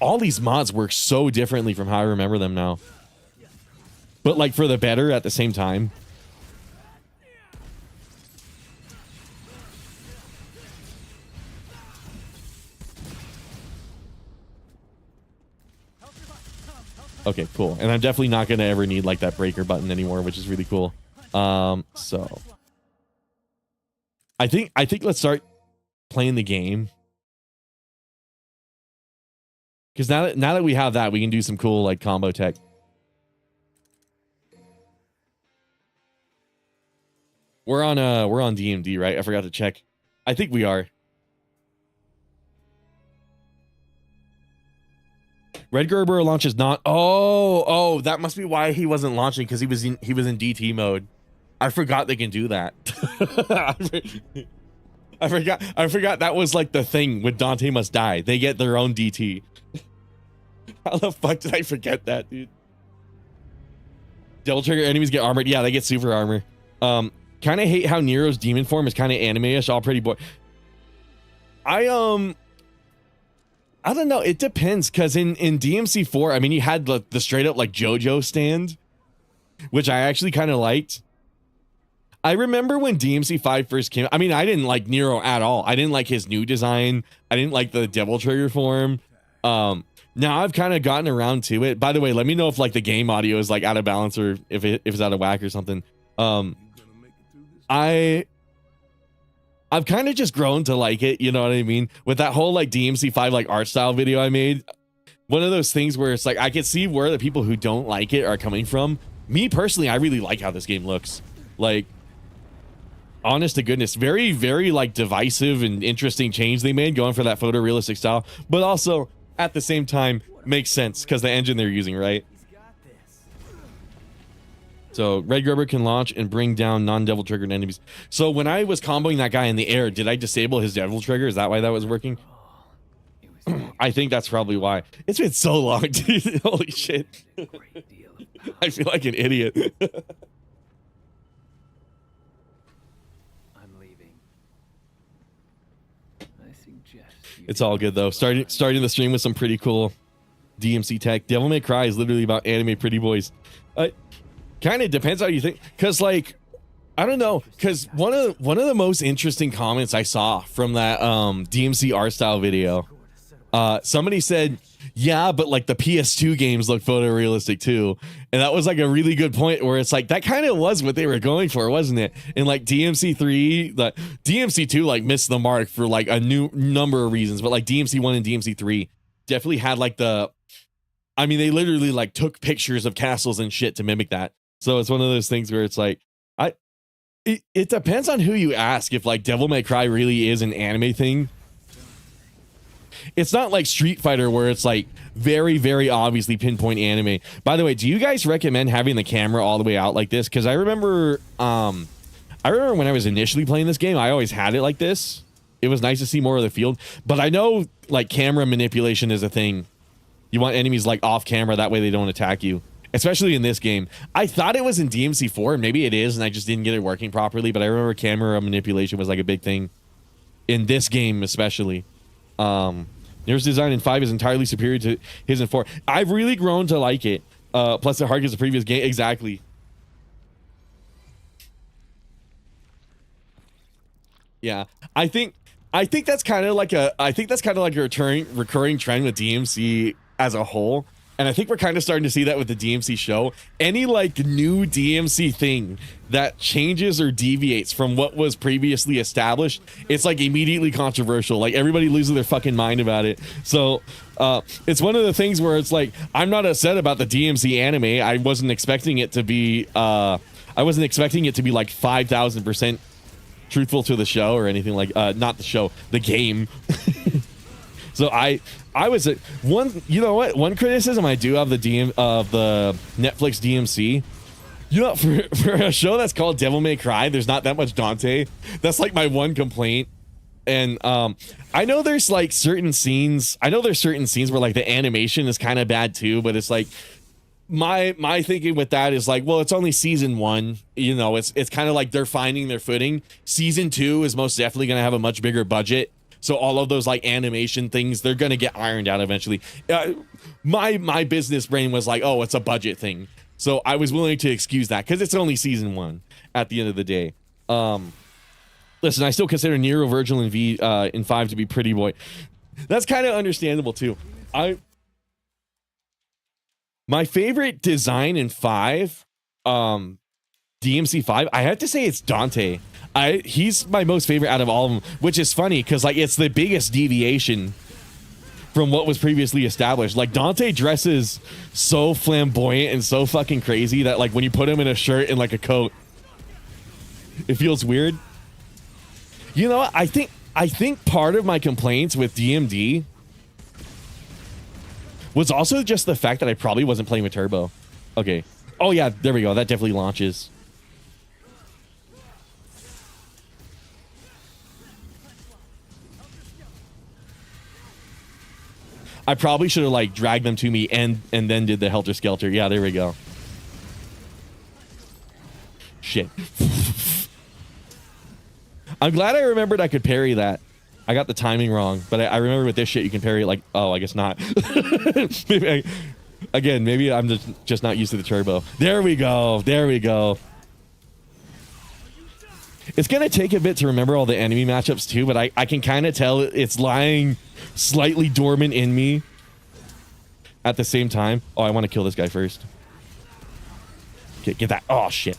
all these mods work so differently from how I remember them now. But like for the better at the same time. Okay, cool. And I'm definitely not going to ever need like that breaker button anymore, which is really cool. So I think let's start playing the game. Because now that we have that, we can do some cool like combo tech. We're on DMD, right? I forgot to check. I think we are. Red Gerber launches not. Oh, that must be why he wasn't launching, because he was in DT mode. I forgot they can do that. I forgot that was like the thing with Dante Must Die. They get their own DT. How the fuck did I forget that, dude? Devil Trigger enemies get armored. Yeah, they get super armor. Kind of hate how Nero's demon form is kind of anime-ish, all pretty boy. I don't know. It depends, because in DMC4, I mean, you had the straight up like JoJo stand, which I actually kind of liked. I remember when DMC5 first came. I mean, I didn't like Nero at all. I didn't like his new design. I didn't like the Devil Trigger form. Now I've kind of gotten around to it. By the way, let me know if like the game audio is like out of balance, or if it's out of whack or something. I've kind of just grown to like it, you know what I mean? With that whole like DMC5 like art style video I made, one of those things where it's like I can see where the people who don't like it are coming from. Me personally, I really like how this game looks. Like, honest to goodness, very, very like divisive and interesting change they made going for that photorealistic style, but also at the same time makes sense because the engine they're using, right? So Red Gerber can launch and bring down non-devil triggered enemies. So when I was comboing that guy in the air, did I disable his devil trigger? Is that why that was working? I think that's probably why. It's been so long, dude. Holy shit. I feel like an idiot. I'm leaving. I suggest It's all good though. Starting the stream with some pretty cool DMC tech. Devil May Cry is literally about anime pretty boys. Kind of depends how you think, because like I don't know, because one of the most interesting comments I saw from that DMC art style video, somebody said, yeah, but like the PS2 games look photorealistic too, and that was like a really good point where it's like that kind of was what they were going for, wasn't it? And like DMC3, the DMC2 like missed the mark for like a new number of reasons, but like DMC1 and DMC3 definitely had like I mean, they literally like took pictures of castles and shit to mimic that. So it's one of those things where it's like, it depends on who you ask if like Devil May Cry really is an anime thing. It's not like Street Fighter where it's like very, very obviously pinpoint anime. By the way, do you guys recommend having the camera all the way out like this? Because I remember when I was initially playing this game, I always had it like this. It was nice to see more of the field, but I know like camera manipulation is a thing. You want enemies like off camera, that way they don't attack you. especially in this game. I thought it was in DMC4, and maybe it is, and I just didn't get it working properly. But I remember camera manipulation was like a big thing in this game, especially. Near's design in 5 is entirely superior to his in 4. I've really grown to like it. Plus, it harkens the previous game. Exactly. Yeah, I think that's kind of like a recurring trend with DMC as a whole. And I think we're kind of starting to see that with the DMC show. Any like new DMC thing that changes or deviates from what was previously established, it's like immediately controversial. Like everybody loses their fucking mind about it. So it's one of the things where it's like, I'm not upset about the DMC anime. I wasn't expecting it to be like 5,000% truthful to the show or anything like not the show, the game. So I was one criticism I do of the Netflix DMC, for a show that's called Devil May Cry, there's not that much Dante. That's like my one complaint. And I know there's like certain scenes where like the animation is kind of bad too, but it's like my thinking with that is like, well, it's only season 1, it's kind of like they're finding their footing. Season 2 is most definitely going to have a much bigger budget. So all of those like animation things, they're going to get ironed out eventually. My business brain was like, oh, it's a budget thing. So I was willing to excuse that because it's only season 1 at the end of the day. Listen, I still consider Nero, Virgil, and V in 5 to be pretty boy. That's kind of understandable too. My favorite design in 5, DMC 5, I have to say it's Dante. He's my most favorite out of all of them, which is funny because like it's the biggest deviation from what was previously established. Like Dante dresses so flamboyant and so fucking crazy that like when you put him in a shirt and like a coat, it feels weird. You know what? I think part of my complaints with DMD was also just the fact that I probably wasn't playing with Turbo. Okay. Oh yeah, there we go. That definitely launches. I probably should have like dragged them to me and then did the Helter Skelter. Yeah, there we go. Shit. I'm glad I remembered I could parry that. I got the timing wrong, but I remember with this shit you can parry it like, oh, I guess not. Maybe I'm just not used to the turbo. There we go. There we go. It's going to take a bit to remember all the enemy matchups too, but I can kind of tell it's lying slightly dormant in me at the same time. Oh, I want to kill this guy first. Okay, get that. Oh, shit.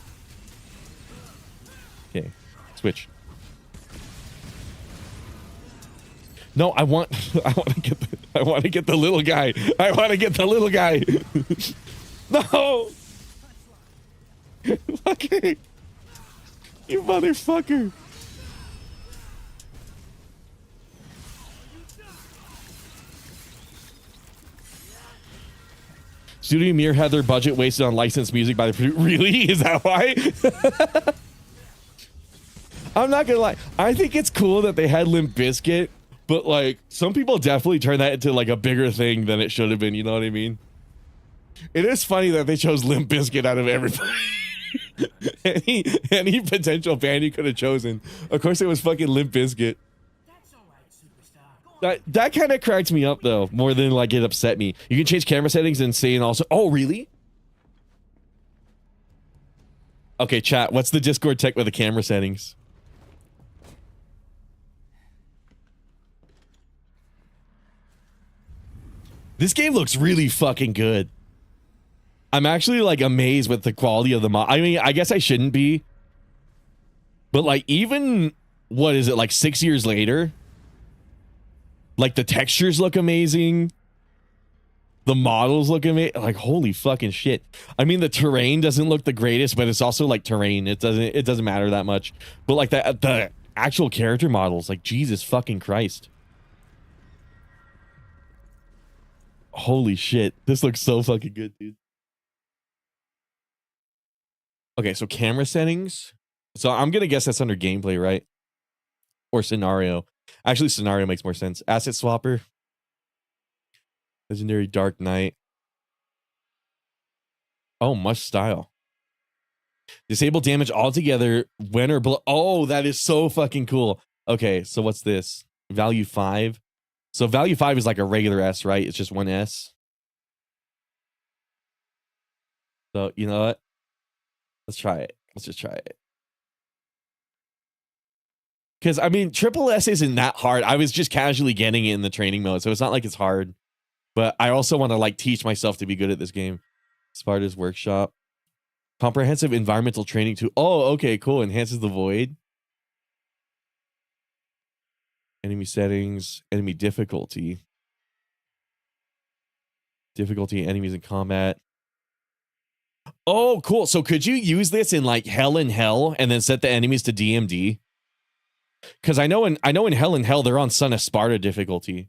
Okay, switch. No, I want to get the little guy. I want to get the little guy. No. Okay. You motherfucker. Studio Mir had their budget wasted on licensed music by the really? Is that why? I'm not gonna lie. I think it's cool that they had Limp Bizkit, but like some people definitely turned that into like a bigger thing than it should have been. You know what I mean? It is funny that they chose Limp Bizkit out of everybody. any potential band you could have chosen. Of course, it was fucking Limp Bizkit. That kind of cracked me up though, more than like it upset me. You can change camera settings and say, and also, oh really? Okay, chat. What's the Discord tech with the camera settings? This game looks really fucking good. I'm actually like amazed with the quality of the mod. I mean, I guess I shouldn't be, but like even what is it like 6 years later? Like the textures look amazing. The models look amazing. Like holy fucking shit. I mean, the terrain doesn't look the greatest, but it's also like terrain. It doesn't matter that much. But like the actual character models, like Jesus fucking Christ. Holy shit. This looks so fucking good, dude. Okay, so camera settings. So I'm gonna guess that's under gameplay, right? Or scenario. Actually, scenario makes more sense. Asset swapper. Legendary Dark Knight. Oh, mush style. Disable damage altogether when or below. Oh, that is so fucking cool. Okay, so what's this? Value 5. So value 5 is like a regular S, right? It's just one S. So you know what? Let's try it. Let's just try it. Because I mean, triple S isn't that hard. I was just casually getting it in the training mode, so it's not like it's hard. But I also want to like teach myself to be good at this game. Sparta's Workshop. Comprehensive environmental training tool. Oh, okay, cool. Enhances the void. Enemy settings. Enemy difficulty. Difficulty enemies in combat. Oh, cool. So could you use this in like Hell in Hell and then set the enemies to DMD? Because I know in Hell in Hell they're on Son of Sparta difficulty.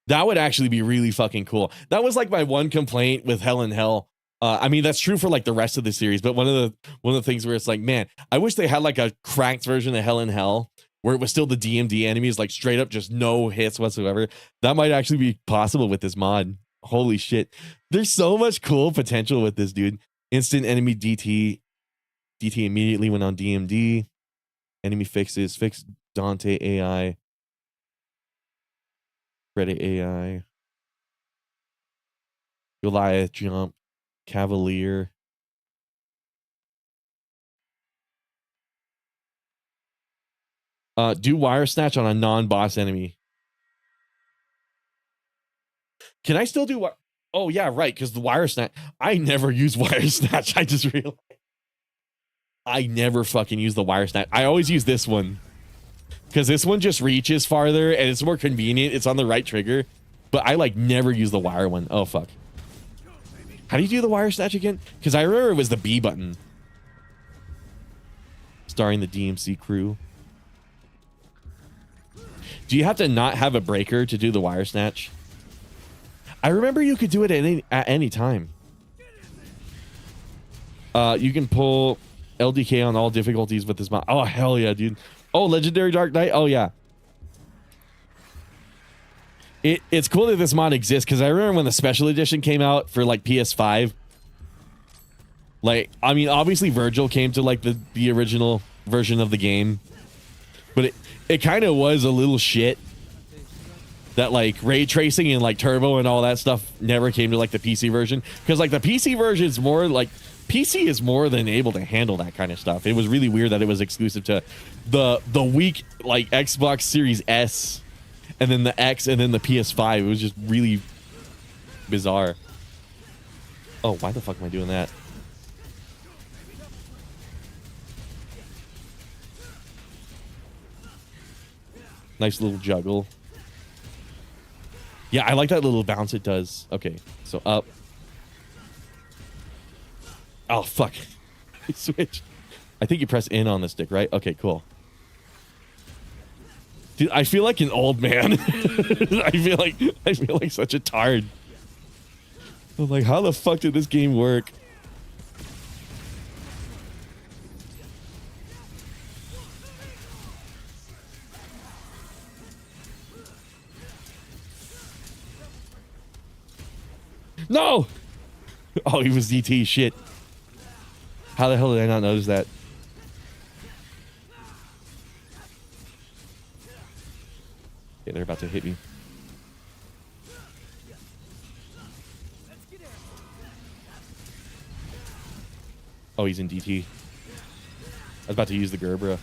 That would actually be really fucking cool. That was like my one complaint with Hell in Hell. I mean, that's true for like the rest of the series, but one of the things where it's like, man, I wish they had like a cracked version of Hell in Hell where it was still the DMD enemies, like straight up just no hits whatsoever. That might actually be possible with this mod. Holy shit. There's so much cool potential with this, dude. Instant enemy DT. DT immediately went on DMD. Enemy fixes. Fix Dante AI. Reddit AI. Goliath jump. Cavalier. Do wire snatch on a non-boss enemy. Can I still do Oh yeah, right, because the wire snatch. I never use wire snatch. I just realized. I never fucking use the wire snatch. I always use this one. Because this one just reaches farther and it's more convenient. It's on the right trigger. But I like never use the wire one. Oh fuck. How do you do the wire snatch again? Because I remember it was the B button. Starring the DMC crew. Do you have to not have a breaker to do the wire snatch? I remember you could do it at any time. You can pull LDK on all difficulties with this mod. Oh, hell yeah, dude. Oh, Legendary Dark Knight. Oh, yeah. It's cool that this mod exists because I remember when the special edition came out for like PS5. Like, I mean, obviously Virgil came to like the original version of the game, but it kind of was a little shit that like ray tracing and like turbo and all that stuff never came to like the PC version, because like the PC version is more like PC is more than able to handle that kind of stuff. It was really weird that it was exclusive to the weak like Xbox Series S and then the X and then the PS5. It was just really bizarre. Oh, why the fuck am I doing that? Nice little juggle. Yeah, I like that little bounce it does. Okay, so up. Oh, fuck. I switched. I think you press in on the stick, right? Okay, cool. Dude, I feel like an old man. I feel like such a tard. I'm like, how the fuck did this game work? No! Oh, he was DT. Shit. How the hell did I not notice that? Yeah, they're about to hit me. Oh, he's in DT. I was about to use the Gerbera.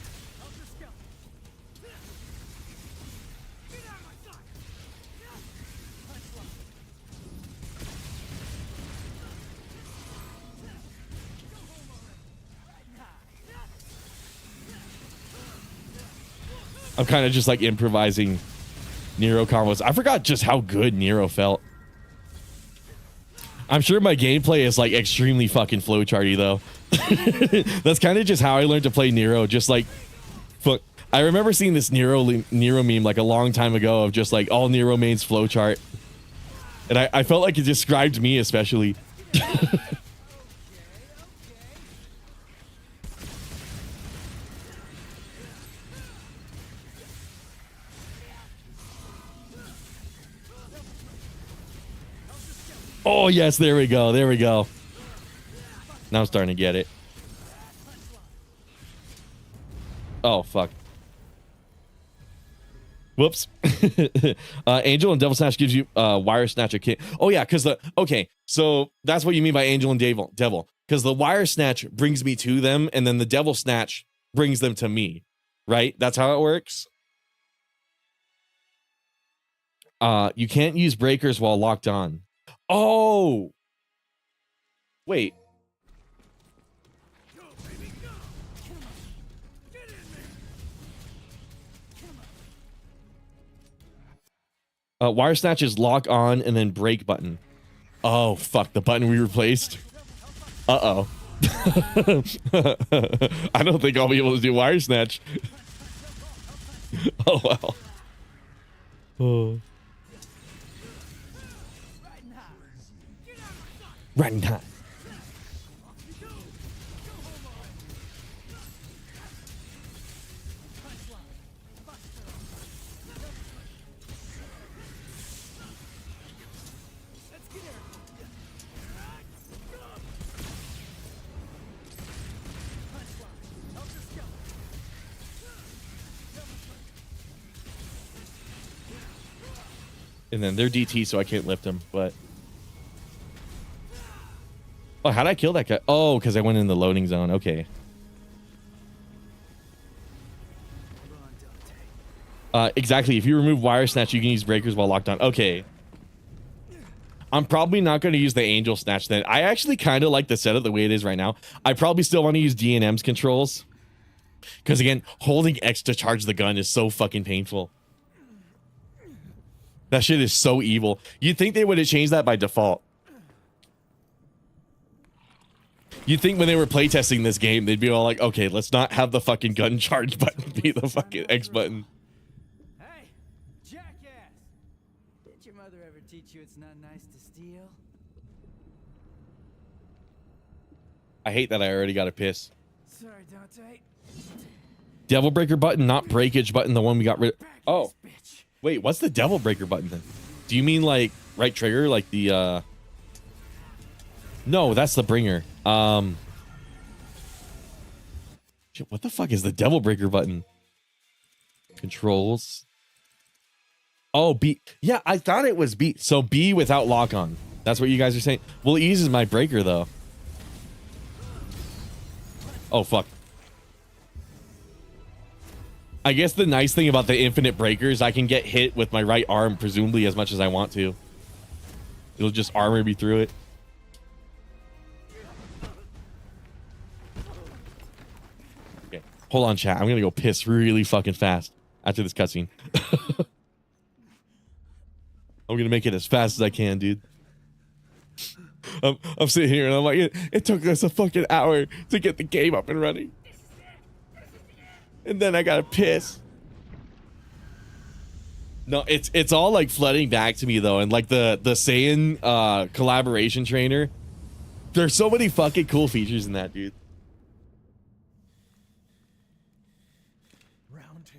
I'm kind of just like improvising Nero combos. I forgot just how good Nero felt. I'm sure my gameplay is like extremely fucking flowcharty though. That's kind of just how I learned to play Nero. Just like, fuck. I remember seeing this Nero meme like a long time ago of just like all Nero mains flowchart, and I felt like it described me especially. Oh, yes. There we go. There we go. Now I'm starting to get it. Oh, fuck. Whoops. Angel and Devil Snatch gives you Wire Snatcher kit. Oh, yeah, because the... Okay, so that's what you mean by Angel and Devil. Because the Wire Snatch brings me to them, and then the Devil Snatch brings them to me. Right? That's how it works? You can't use breakers while locked on. Oh! Wait. Wire Snatch is lock on and then break button. Oh, fuck. The button we replaced. Uh-oh. I don't think I'll be able to do Wire Snatch. Oh, well. Oh. Riding high. And then they're DT, so I can't lift them, but... Oh, how'd I kill that guy? Oh, because I went in the loading zone. Okay. Exactly. If you remove Wire Snatch, you can use breakers while locked on. Okay. I'm probably not going to use the Angel Snatch then. I actually kind of like the setup the way it is right now. I probably still want to use D&M's controls. Because again, holding X to charge the gun is so fucking painful. That shit is so evil. You'd think they would have changed that by default. You'd think when they were playtesting this game, they'd be all like, okay, let's not have the fucking gun charge button be the fucking X button. Hey, jackass! Did your mother ever teach you it's not nice to steal? I hate that I already got a piss. Sorry, Dante. Devil Breaker button, not breakage button, the one we got rid of. Oh. Wait, what's the Devil Breaker button then? Do you mean like right trigger, like the No, that's the bringer. Shit, what the fuck is the Devil Breaker button? Controls. Oh, B. Yeah, I thought it was B. So B without lock on. That's what you guys are saying. Well, it uses my breaker though. Oh fuck. I guess the nice thing about the infinite breakers, I can get hit with my right arm, presumably as much as I want to. It'll just armor me through it. Okay, hold on, chat. I'm gonna go piss really fucking fast after this cutscene. I'm gonna make it as fast as I can, dude. I'm sitting here and I'm like, it took us a fucking hour to get the game up and running. And then I gotta piss. No, it's all like flooding back to me though, and like the Saiyan collaboration trainer. There's so many fucking cool features in that, dude. Round two.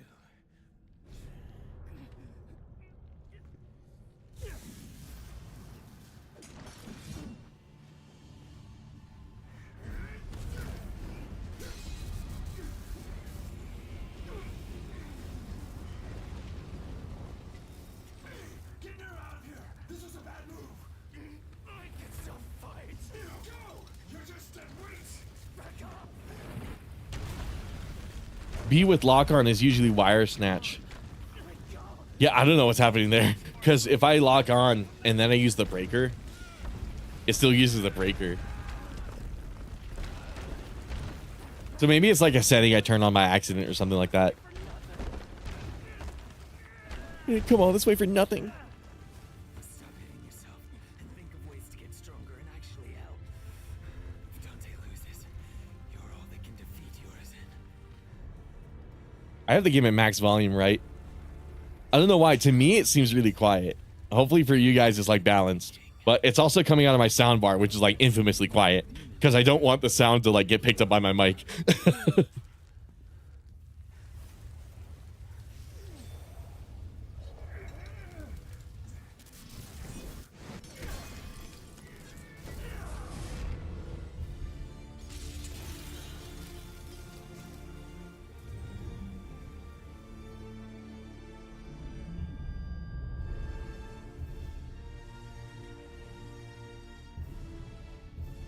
B with lock on is usually Wire Snatch. Yeah, I don't know what's happening there. Because if I lock on and then I use the breaker, it still uses the breaker. So maybe it's like a setting I turned on by accident or something like that. Come on, let's wait for nothing. Stop hitting yourself and think of ways to get stronger and actually help. If Dante loses, you're all that can defeat Urizen. I have the game at max volume, right? I don't know why. To me, it seems really quiet. Hopefully for you guys, it's like balanced. But it's also coming out of my sound bar, which is like infamously quiet. Because I don't want the sound to like get picked up by my mic.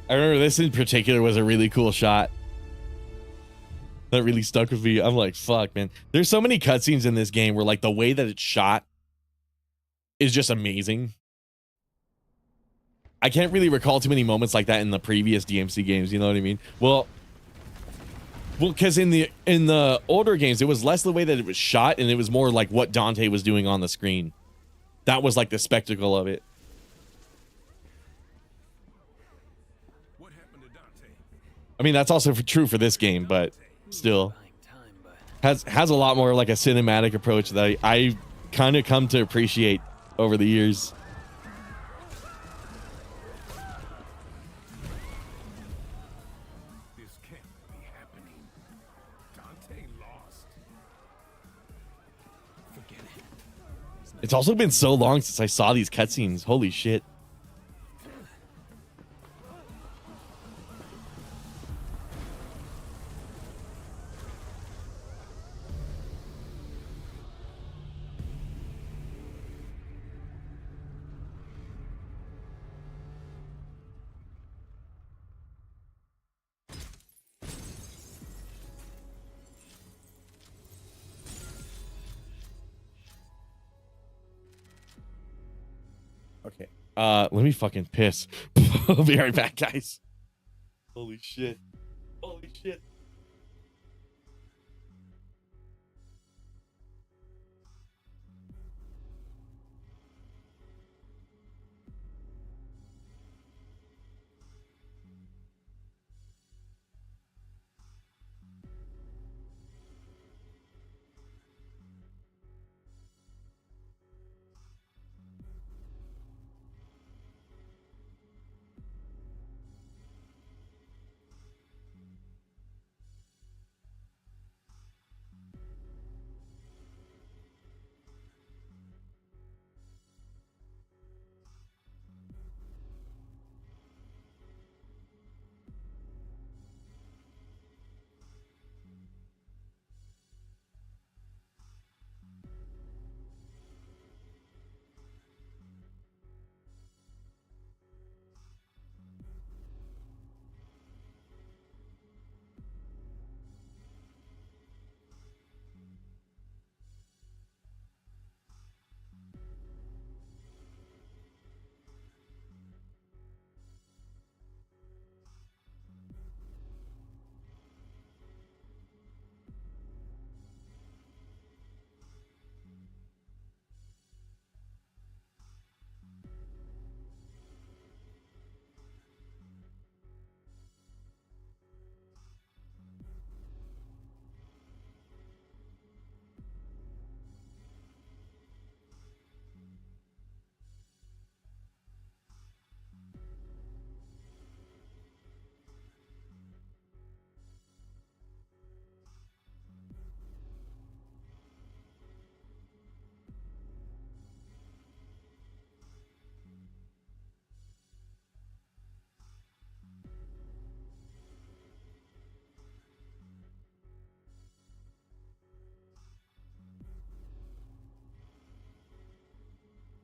I remember this in particular was a really cool shot that really stuck with me. I'm like, fuck, man. There's so many cutscenes in this game where like the way that it's shot is just amazing. I can't really recall too many moments like that in the previous DMC games. You know what I mean? Well, because in the older games, it was less the way that it was shot, and it was more like what Dante was doing on the screen. That was like the spectacle of it. What happened to Dante? I mean, that's also true for this game, but still Buying time, but has a lot more like a cinematic approach that I kind of come to appreciate over the years. This can't be happening. Dante lost. forget it. It's also been so long since I saw these cutscenes. Holy shit. Okay. Let me fucking piss. I'll be right back, guys. Holy shit. Holy shit.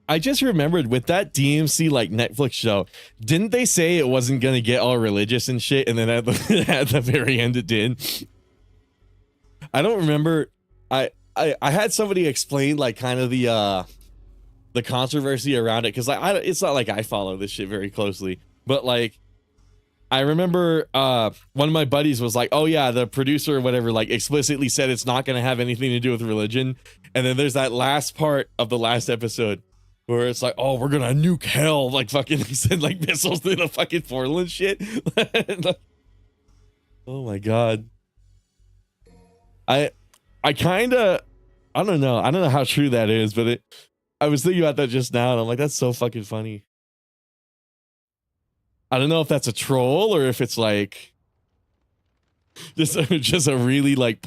I just remembered with that DMC like Netflix show, didn't they say it wasn't gonna get all religious and shit, and then at the at the very end it did? I don't remember. I had somebody explain like kind of the controversy around it, because like it's not like I follow this shit very closely, but like I remember one of my buddies was like, oh yeah, the producer or whatever like explicitly said it's not gonna have anything to do with religion, and then there's that last part of the last episode where it's like, oh, we're gonna nuke hell, like fucking send like missiles through the fucking portal and shit. Oh my god. I kind of, I don't know how true that is, but I was thinking about that just now, and I'm like, that's so fucking funny. I don't know if that's a troll or if it's like just a really like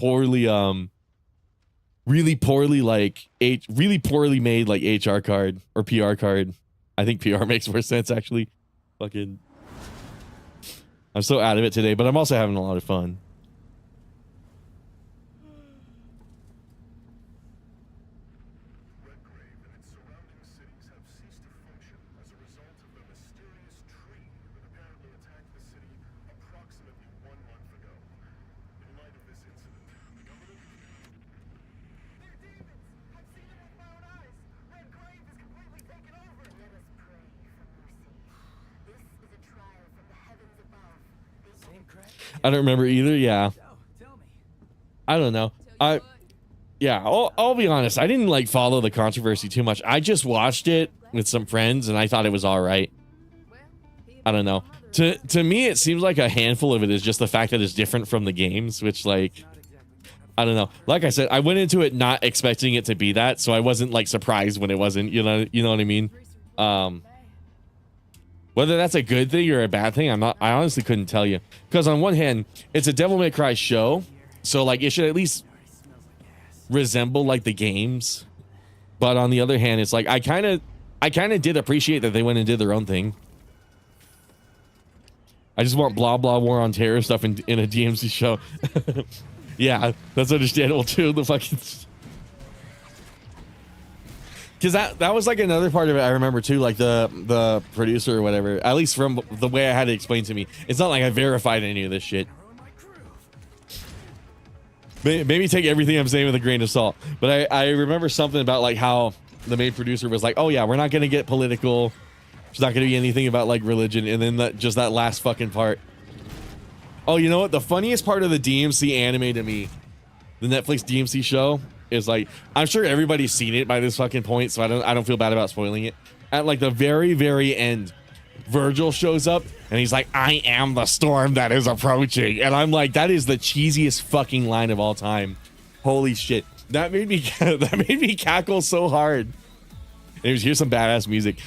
really poorly like really poorly made like HR card or PR card. I think PR makes more sense actually. Fucking, I'm so out of it today, but I'm also having a lot of fun. I don't remember either. Yeah. So, tell me. I don't know. Yeah, I'll be honest. I didn't like follow the controversy too much. I just watched it with some friends and I thought it was all right. I don't know. To me, it seems like a handful of it is just the fact that it's different from the games, which like, I don't know. Like I said, I went into it not expecting it to be that, so I wasn't like surprised when it wasn't. You know what I mean? Whether that's a good thing or a bad thing, I honestly couldn't tell you. Because on one hand, it's a Devil May Cry show, so like it should at least resemble like the games. But on the other hand, it's like I kind of did appreciate that they went and did their own thing. I just want blah blah war on terror stuff in a DMC show. Yeah, that's understandable too. The fucking, because that was like another part of it I remember too, like the producer or whatever, at least from the way I had it explained to me. It's not like I verified any of this shit. Maybe take everything I'm saying with a grain of salt, but I remember something about like how the main producer was like, oh yeah, we're not gonna get political, there's not gonna be anything about like religion, and then just that last fucking part. Oh, you know what? The funniest part of the DMC anime to me, the Netflix DMC show, is like, I'm sure everybody's seen it by this fucking point, so I don't feel bad about spoiling it. At like the very end, Virgil shows up and he's like, I am the storm that is approaching. And I'm like, that is the cheesiest fucking line of all time. Holy shit. That made me cackle so hard. Anyways, here's some badass music.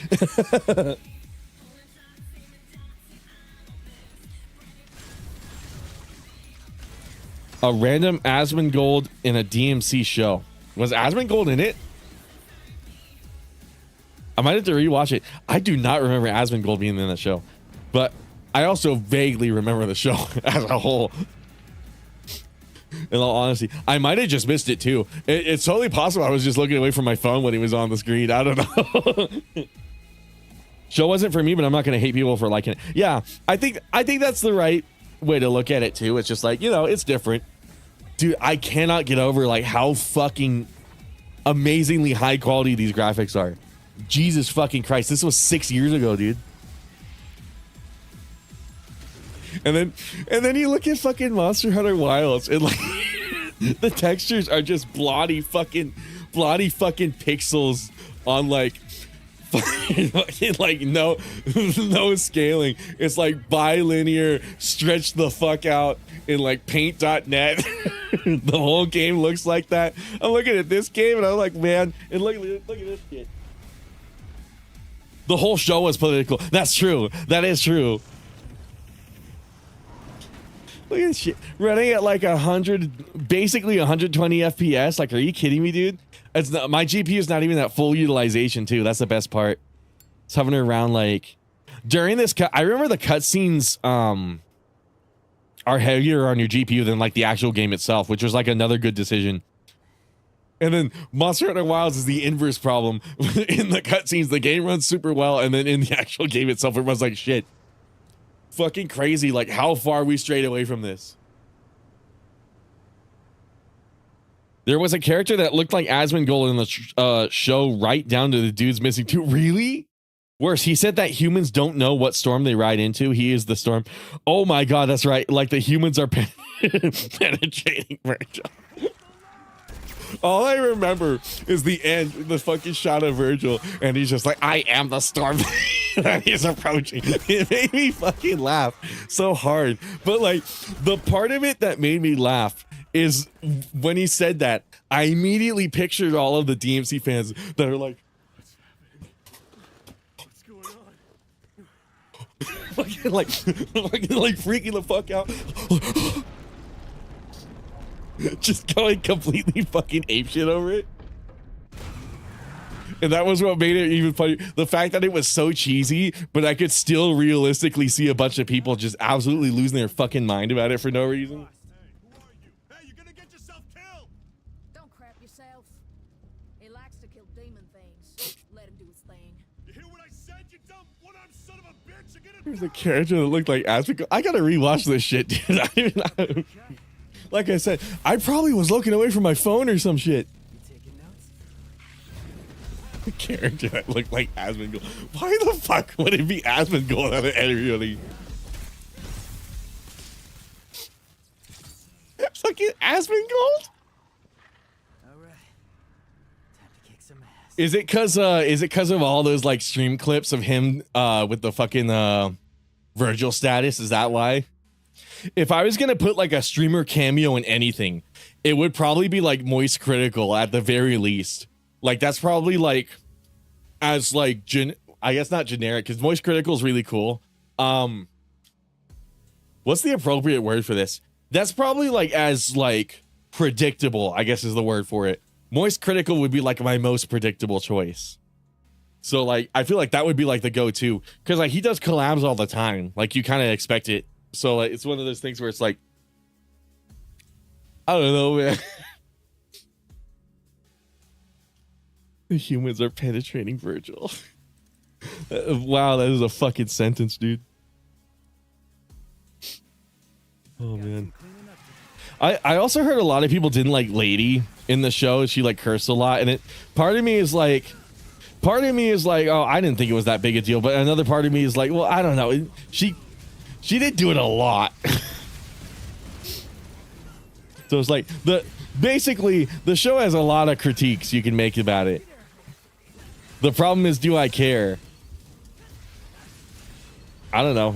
A random Asmongold in a DMC show. Was Asmongold in it? I might have to rewatch it. I do not remember Asmongold being in that show, but I also vaguely remember the show as a whole. In all honesty, I might have just missed it too. It's totally possible I was just looking away from my phone when he was on the screen. I don't know. Show wasn't for me, but I'm not going to hate people for liking it. Yeah, I think that's the right way to look at it too. It's just like, you know, it's different. Dude, I cannot get over like how fucking amazingly high quality these graphics are. Jesus fucking Christ, this was 6 years ago, dude. And then you look at fucking Monster Hunter Wilds and like the textures are just bloody fucking pixels on like like no scaling. It's like bilinear, stretched the fuck out in like paint.net. The whole game looks like that. I'm looking at this game and I'm like, man, and look at this shit. The whole show was political. That's true. That is true. Look at this shit. Running at like 100, basically 120 FPS. Like, are you kidding me, dude? It's not, my GPU is not even at full utilization too. That's the best part. It's hovering around like during this cut. I remember the cutscenes are heavier on your GPU than like the actual game itself, which was like another good decision. And then Monster Hunter Wilds is the inverse problem. In the cutscenes, the game runs super well, and then in the actual game itself, it runs like shit. Fucking crazy, like how far we strayed away from this. There was a character that looked like Asmongold in the show, right down to the dude's missing too. Really? Worse, he said that humans don't know what storm they ride into. He is the storm. Oh my god, that's right. Like the humans are penetrating Virgil. All I remember is the end, the fucking shot of Virgil, and he's just like, I am the storm that is approaching. It made me fucking laugh so hard. But like the part of it that made me laugh is when he said that, I immediately pictured all of the DMC fans that are like, what's going on? fucking like freaking the fuck out. Just going completely fucking apeshit over it. And that was what made it even funny. The fact that it was so cheesy, but I could still realistically see a bunch of people just absolutely losing their fucking mind about it for no reason. Hey, you're gonna get yourself killed! Don't crap yourself. He likes to kill demon things. Let him do his thing. You hear what I said, you dumb one-armed son of a bitch? You're gonna There's a character that looked like Asmongold. I gotta rewatch this shit, dude. Like I said, I probably was looking away from my phone or some shit. You taking notes? A character that looked like Asmongold. Why the fuck would it be Asmongold out of anybody? fucking Asmongold? All right. Time to kick some ass. Is it cause of all those like stream clips of him with the fucking Virgil status? Is that why? If I was gonna put like a streamer cameo in anything, it would probably be like Moist Critical at the very least. Like that's probably like as like I guess not generic because Moist Critical is really cool. What's the appropriate word for this? That's probably like as like predictable, I guess is the word for it. Moist Critical would be like my most predictable choice. So like I feel like that would be like the go-to because like he does collabs all the time. Like you kind of expect it. So like, it's one of those things where it's like, I don't know, man. The humans are penetrating Virgil. Wow, that is a fucking sentence, dude. Oh man. I also heard a lot of people didn't like Lady in the show. She like cursed a lot, and part of me is like, oh, I didn't think it was that big a deal, but another part of me is like, well, I don't know. She did do it a lot. So it's like basically the show has a lot of critiques you can make about it. The problem is, do I care? I don't know.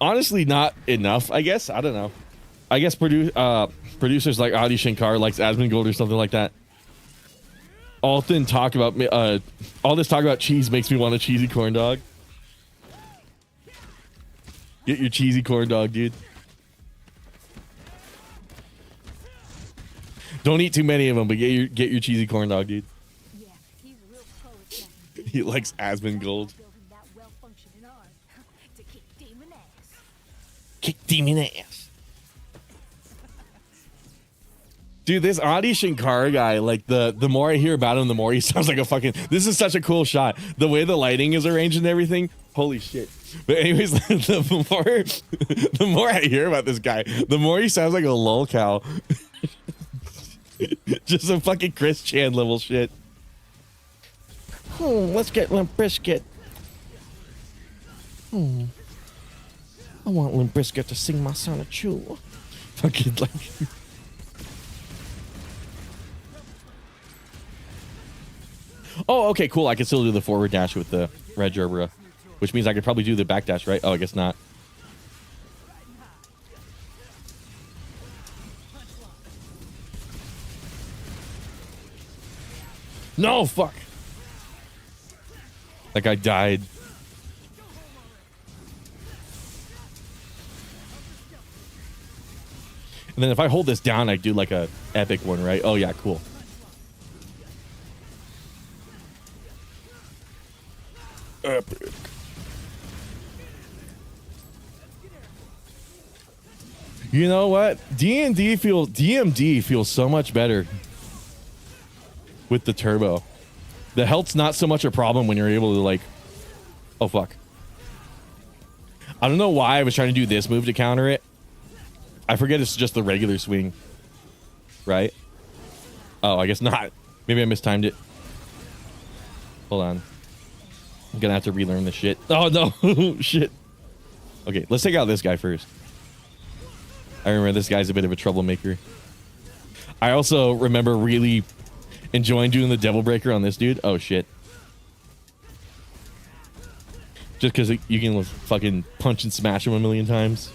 Honestly, not enough, I guess. I don't know. I guess producers like Adi Shankar likes Asmongold or something like that. All this talk about cheese makes me want a cheesy corn dog. Get your cheesy corn dog, dude. Don't eat too many of them, but get your cheesy corn dog, dude. Yeah, he's a real pro at that. He likes Asmongold. Building that well-functioning arm to kick demon ass. Kick demon ass. Dude, this Adi Shankar guy, like the more I hear about him, the more he sounds like a fucking. This is such a cool shot. The way the lighting is arranged and everything. Holy shit. But anyways, the more I hear about this guy, the more he sounds like a lol cow. Just some fucking Chris Chan level shit. Let's get Limp Bizkit. I want Limp Bizkit to sing my son a chew. Fucking like. Oh, okay, cool. I can still do the forward dash with the red Gerbera, which means I could probably do the back dash, right? Oh, I guess not. No, fuck. That guy died. And then if I hold this down, I do like a epic one, right? Oh, yeah, cool. Epic. You know what? DMD feels so much better with the turbo. The health's not so much a problem when you're able to like, oh fuck. I don't know why I was trying to do this move to counter it. I forget it's just the regular swing, right? Oh, I guess not. Maybe I mistimed it. Hold on. I'm gonna have to relearn this shit. Oh no, shit. Okay, let's take out this guy first. I remember this guy's a bit of a troublemaker. I also remember really enjoying doing the Devil Breaker on this dude. Oh shit. Just because you can fucking punch and smash him a million times.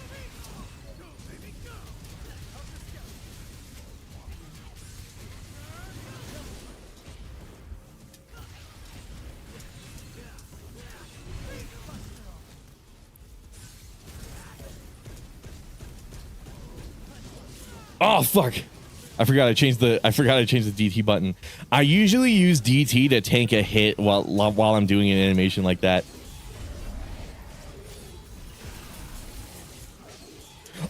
Oh fuck. I forgot I changed the DT button. I usually use DT to tank a hit while I'm doing an animation like that.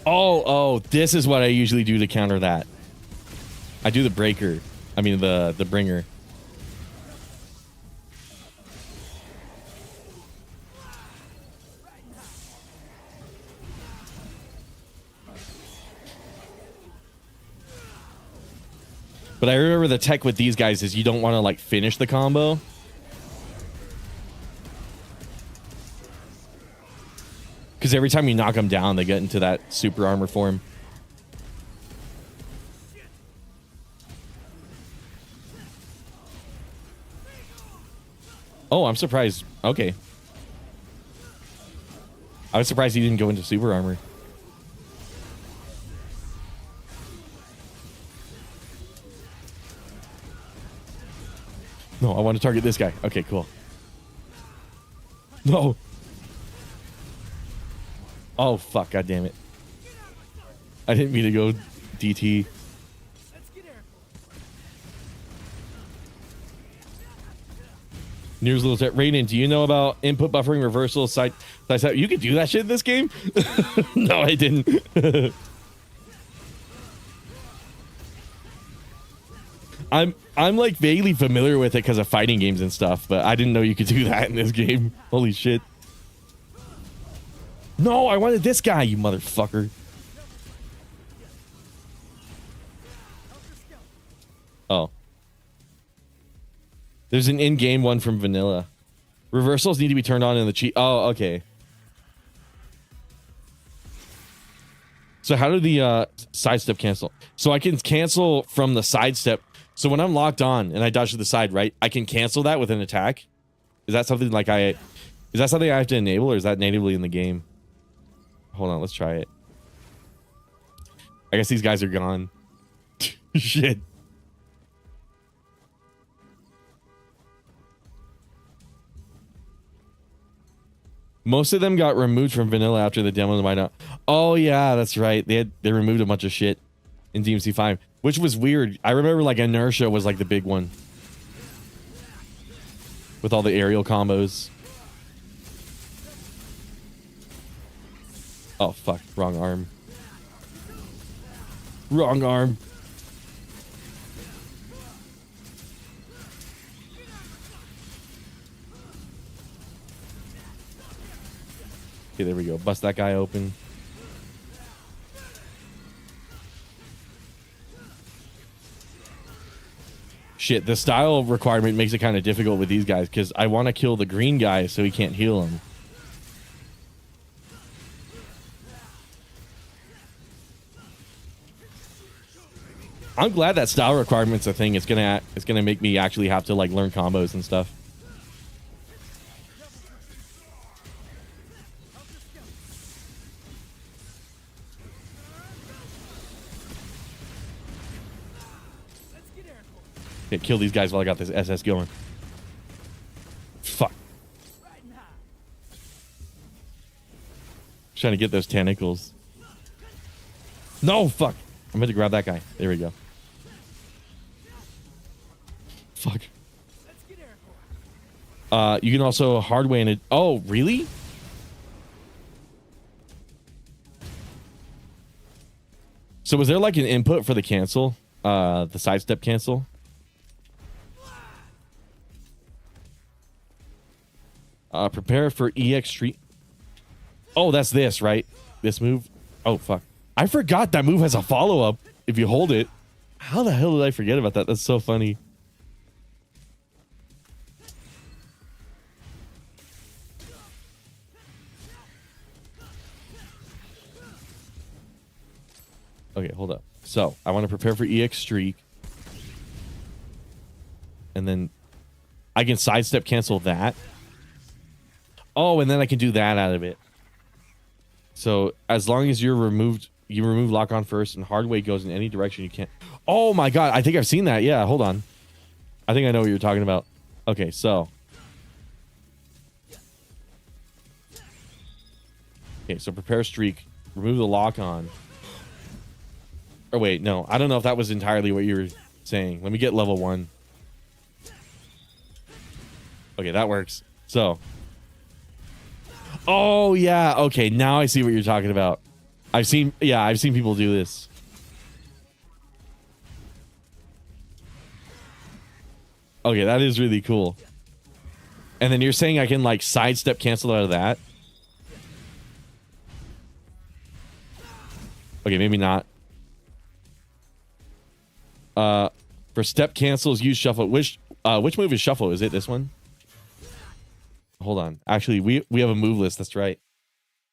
Oh, this is what I usually do to counter that. I do the breaker. I mean the bringer. But I remember the tech with these guys is you don't want to like finish the combo. Because every time you knock them down, they get into that super armor form. Oh, I'm surprised. Okay. I was surprised he didn't go into super armor. No, I want to target this guy. Okay, cool. No. Oh, fuck. God damn it. I didn't mean to go DT. Near's little Raiden, do you know about input buffering, reversal, side step? You could do that shit in this game? No, I didn't. I'm like vaguely familiar with it because of fighting games and stuff, but I didn't know you could do that in this game. Holy shit. No, I wanted this guy, you motherfucker. Oh. There's an in-game one from vanilla. Reversals need to be turned on in the cheat. Oh, okay. So how do the sidestep cancel? So I can cancel from the sidestep. So when I'm locked on and I dodge to the side, right? I can cancel that with an attack. Is that something like is that something I have to enable, or is that natively in the game? Hold on, let's try it. I guess these guys are gone. Shit. Most of them got removed from vanilla after the demo. Why not? Oh yeah, that's right. They removed a bunch of shit in DMC5, which was weird. I remember like inertia was like the big one with all the aerial combos. Oh fuck! Wrong arm. Wrong arm. Okay, there we go. Bust that guy open. Shit, the style requirement makes it kind of difficult with these guys because I want to kill the green guy so he can't heal him. I'm glad that style requirement's a thing. It's gonna make me actually have to like learn combos and stuff. Okay, kill these guys while I got this SS going. Fuck. Trying to get those tentacles. No, fuck. I'm meant to grab that guy. There we go. Fuck. You can also hardway in it. Oh, really? So was there like an input for the cancel? The sidestep cancel? Prepare for EX Street. Oh, that's this, right? This move? Oh, fuck. I forgot that move has a follow-up if you hold it. How the hell did I forget about that? That's so funny. Okay, hold up. So, I want to prepare for EX Streak. And then I can sidestep cancel that. Oh, and then I can do that out of it. So, as long as you're removed, you remove lock on first and hardway goes in any direction you can't. Oh my god, I think I've seen that. Yeah, hold on. I think I know what you're talking about. Okay, so. Okay, so prepare streak. Remove the lock on. Or wait, no. I don't know if that was entirely what you were saying. Let me get level 1. Okay, that works. So. Oh, yeah. Okay, now I see what you're talking about. I've seen people do this. Okay, that is really cool. And then you're saying I can like sidestep cancel out of that? Okay, maybe not. For step cancels, use shuffle. Which move is shuffle? Is it this one? Hold on. Actually, we have a move list. That's right.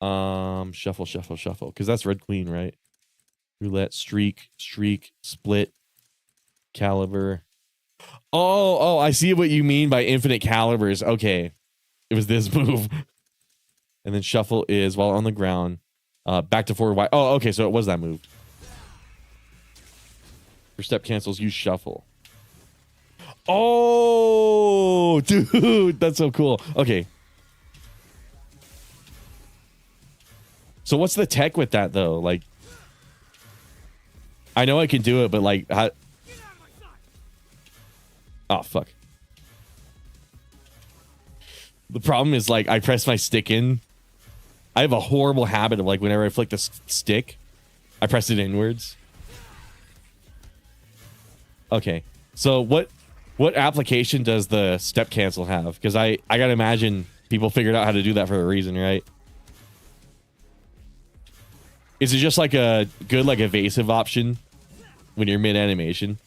Shuffle, shuffle, shuffle. Because that's red queen, right? Roulette, streak, split, caliber. Oh, I see what you mean by infinite calibers. Okay. It was this move. And then shuffle is while on the ground. Back to forward Y. Oh, okay, so it was that move. For step cancels, use shuffle. Oh, dude, that's so cool. Okay. So what's the tech with that though? Like, I know I can do it, but like, how... Oh, fuck. The problem is like, I press my stick in. I have a horrible habit of like, whenever I flick the stick, I press it inwards. Okay. So what application does the step cancel have? Because I gotta imagine people figured out how to do that for a reason, right? Is it just like a good like evasive option when you're mid animation?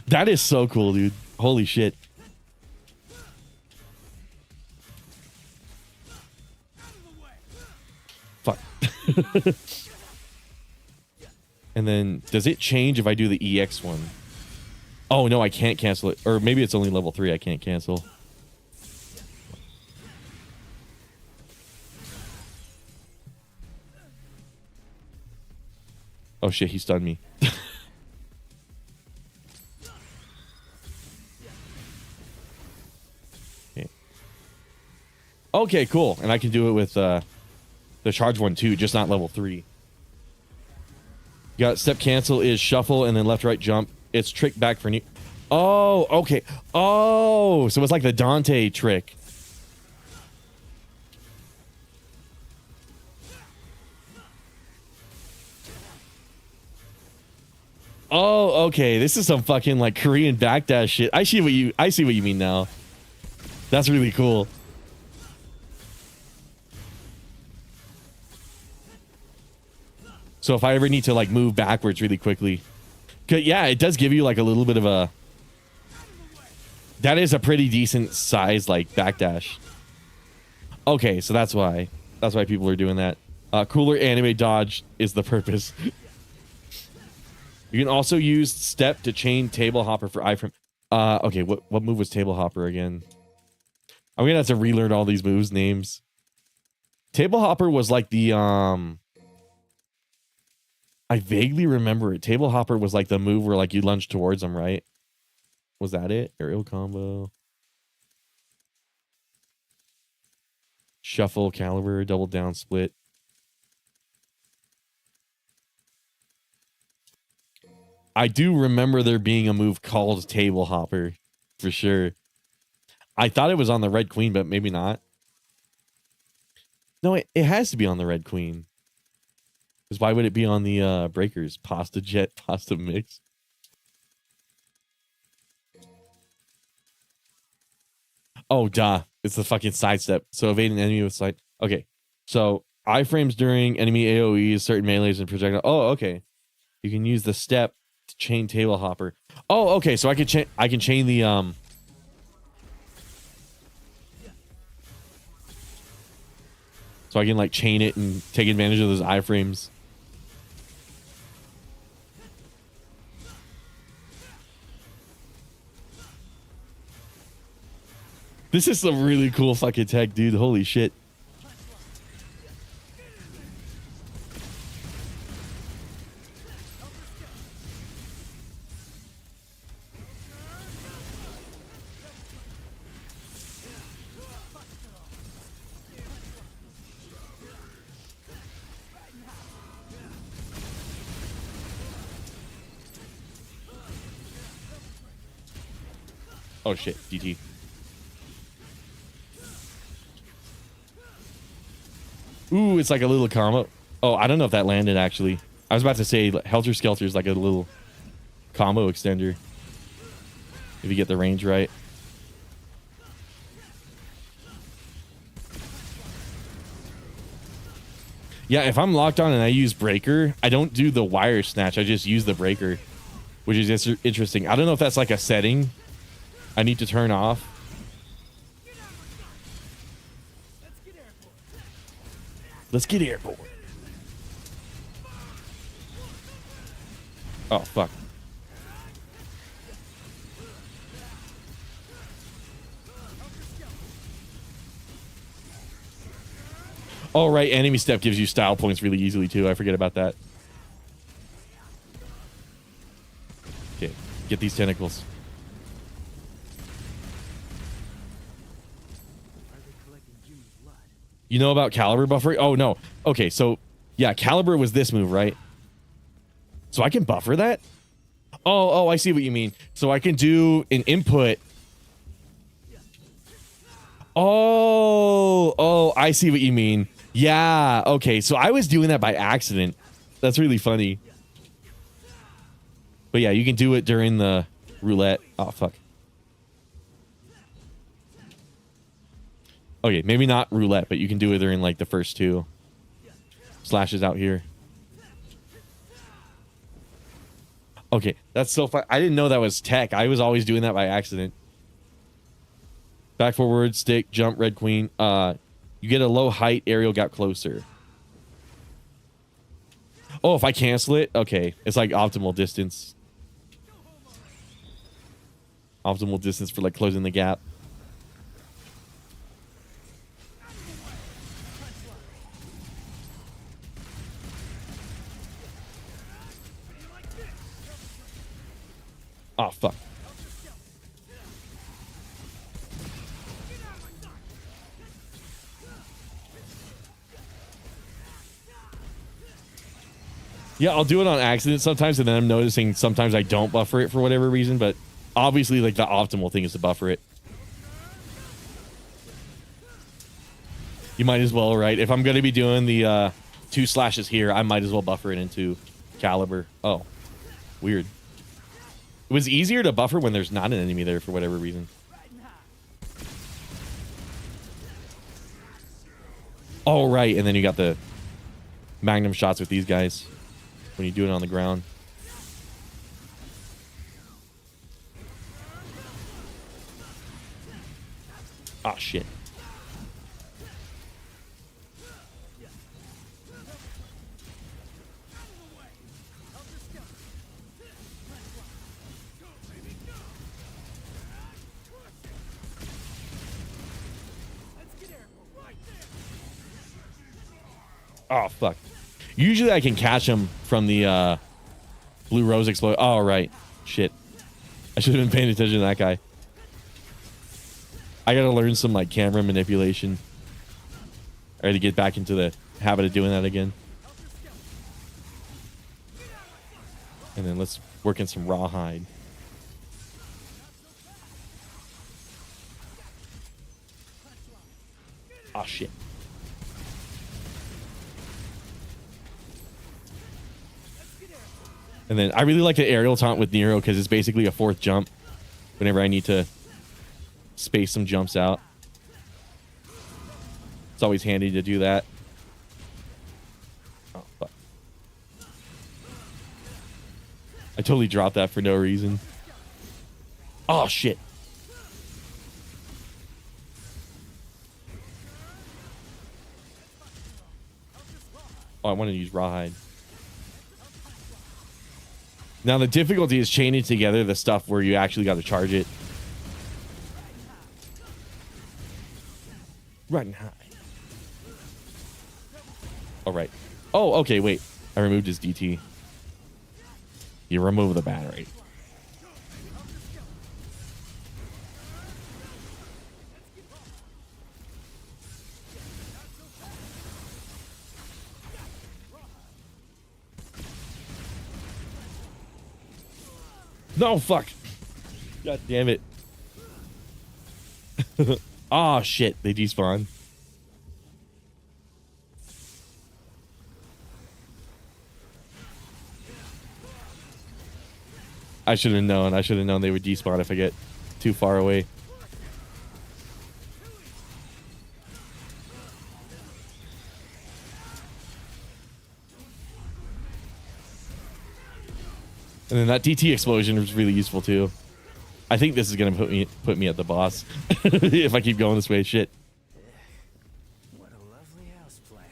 That is so cool, dude. Holy shit. Fuck. And then does it change if I do the EX one? Oh no, I can't cancel it. Or maybe it's only level 3 I can't cancel. Oh shit, he stunned me. Okay, cool. And I can do it with the charge one too, just not level 3. You got step cancel is shuffle and then left right jump. It's trick back for new. Oh, okay. Oh, so it's like the Dante trick. Oh, okay. This is some fucking like Korean backdash shit. I see what you mean now. That's really cool. So if I ever need to like move backwards really quickly. Yeah, it does give you like a little bit of a... That is a pretty decent size like backdash. Okay, so that's why. That's why people are doing that. Cooler anime dodge is the purpose. You can also use step to chain table hopper for iframe. Okay, what move was table hopper again? I'm gonna have to relearn all these moves names. Table hopper was like the I vaguely remember it. Table hopper was like the move where like you lunge towards them, right? Was that it? Aerial combo. Shuffle, caliber, double down split. I do remember there being a move called table hopper for sure. I thought it was on the Red Queen, but maybe not. No, it has to be on the Red Queen. Because why would it be on the breakers? Pasta jet, pasta mix. Oh, duh. It's the fucking sidestep. So evade an enemy with side. Okay. So iframes during enemy AoEs, certain melees, and projectile. Oh, okay. You can use the step to chain table hopper. Oh, okay. So I can chain the So I can like chain it and take advantage of those iframes. This is some really cool fucking tech, dude. Holy shit. Oh shit, DT. Ooh, it's like a little combo. Oh, I don't know if that landed actually. I was about to say Helter Skelter is like a little combo extender. If you get the range right. Yeah, if I'm locked on and I use breaker, I don't do the wire snatch. I just use the breaker, which is interesting. I don't know if that's like a setting I need to turn off. Let's get airborne. Oh, fuck. Oh, right. Enemy step gives you style points really easily, too. I forget about that. Okay. Get these tentacles. You know about caliber buffering? Oh, no. Okay, so, yeah, caliber was this move, right? So I can buffer that? Oh, I see what you mean. So I can do an input. Oh, I see what you mean. Yeah, okay. So I was doing that by accident. That's really funny. But yeah, you can do it during the roulette. Oh, fuck. Okay, maybe not roulette, but you can do it during like the first two slashes out here. Okay, that's so fun. I didn't know that was tech. I was always doing that by accident. Back forward, stick, jump, red queen. You get a low height aerial gap closer. Oh, if I cancel it, okay. It's like optimal distance. Optimal distance for like closing the gap. Oh, fuck. Yeah, I'll do it on accident sometimes, and then I'm noticing sometimes I don't buffer it for whatever reason, but obviously, like, the optimal thing is to buffer it. You might as well, right? If I'm going to be doing the 2 slashes here, I might as well buffer it into caliber. Oh, weird. It was easier to buffer when there's not an enemy there for whatever reason. Oh, right. And then you got the magnum shots with these guys when you do it on the ground. Oh, shit. Oh, fuck. Usually I can catch him from the blue rose explode. Oh, right. Shit. I should have been paying attention to that guy. I gotta learn some like camera manipulation. I gotta get back into the habit of doing that again. And then let's work in some rawhide. Oh, shit. And then I really like the aerial taunt with Nero because it's basically a 4th jump whenever I need to space some jumps out. It's always handy to do that. Oh, fuck. I totally dropped that for no reason. Oh, shit. Oh, I wanted to use rawhide. Now the difficulty is chaining together the stuff where you actually got to charge it. Riding high. All right. Oh, okay. Wait. I removed his DT. You remove the battery. No, fuck. God damn it. Oh, shit. They despawn. I should have known. I should have known they would despawn if I get too far away. And then that DT explosion was really useful too. I think this is gonna put me at the boss if I keep going this way. Shit. What a lovely house plant.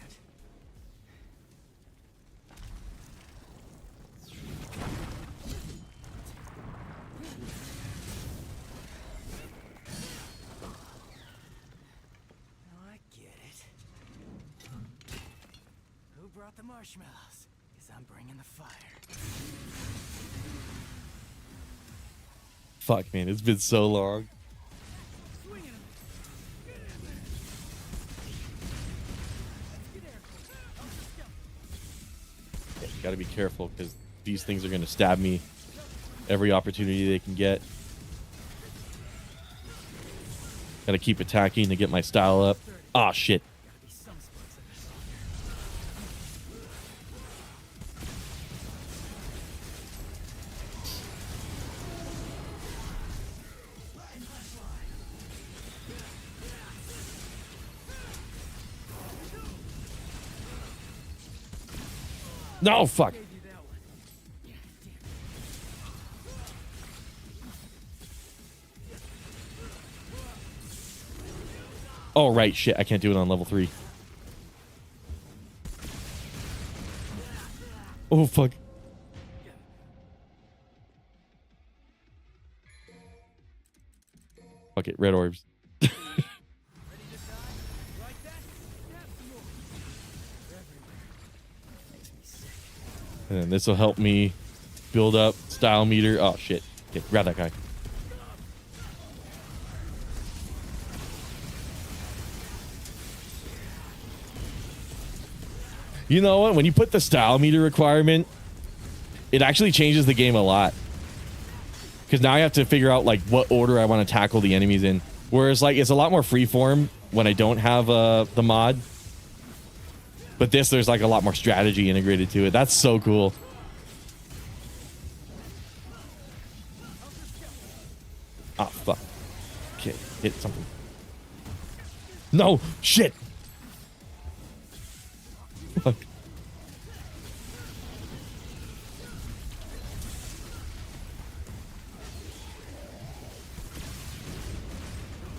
the marshmallows, because I'm bringing the fire. Fuck, man, it's been so long. Yeah, you gotta be careful because these things are gonna stab me every opportunity they can get. Gotta keep attacking to get my style up. Ah, shit. No, fuck. Oh, right. Shit. I can't do it on level 3. Oh, fuck. Fuck it. Red orbs. And this will help me build up style meter. Oh, shit. Okay, grab that guy. You know what? When you put the style meter requirement, it actually changes the game a lot. Because now I have to figure out like what order I want to tackle the enemies in. Whereas like it's a lot more freeform when I don't have the mod. But this, there's like a lot more strategy integrated to it. That's so cool. Ah, fuck. Okay, hit something. No, shit. Fuck.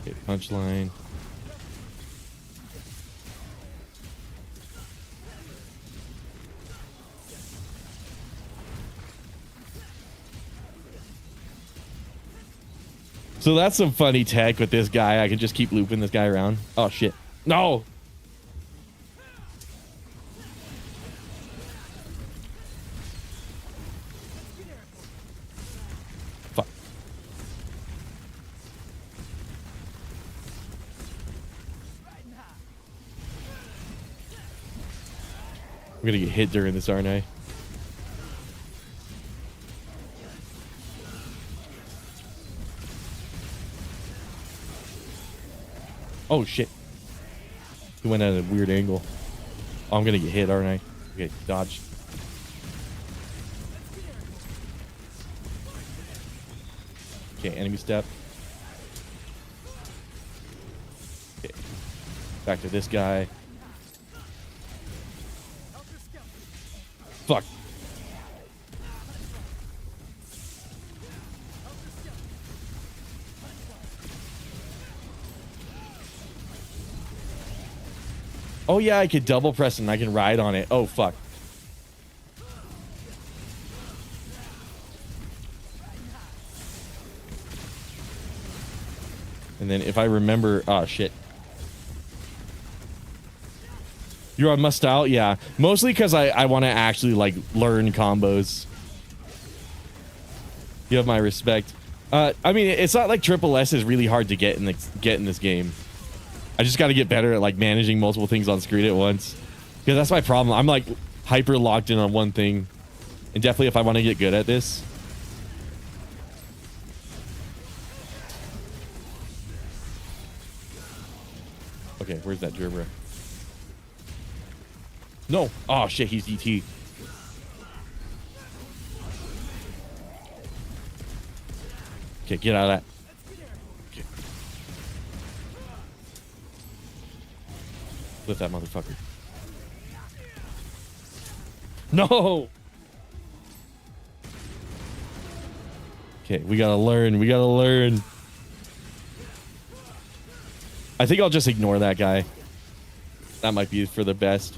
Okay, punchline. So that's some funny tech with this guy. I can just keep looping this guy around. Oh, shit. No. Fuck. I'm gonna get hit during this, aren't I? Oh, shit. He went at a weird angle. Oh, I'm gonna get hit, aren't I? Okay, dodge. Okay, enemy step. Okay. Back to this guy. Fuck. Oh yeah, I could double press and I can ride on it. Oh fuck. And then if I remember, oh shit. You're on must style? Yeah. Mostly because I want to actually like learn combos. You have my respect. I mean, it's not like Triple S is really hard to get in this game. I just got to get better at like managing multiple things on screen at once. Because that's my problem. I'm like hyper locked in on one thing. And definitely if I want to get good at this. Okay, where's that Gerber? No. Oh shit, he's DT. Okay, get out of that. Okay. Lift that motherfucker. No. Okay, we gotta learn. We gotta learn. I think I'll just ignore that guy. That might be for the best.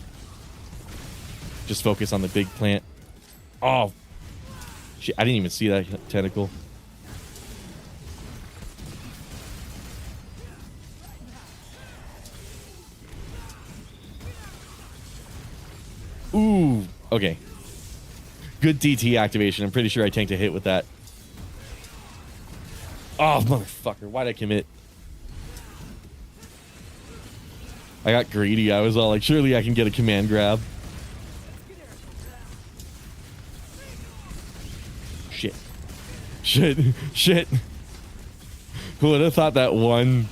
Just focus on the big plant. Oh. Shit, I didn't even see that tentacle. Ooh. Okay. Good DT activation. I'm pretty sure I tanked a hit with that. Oh, motherfucker. Why'd I commit? I got greedy. I was all like, surely I can get a command grab. Shit. Shit. Shit. Who would have thought that one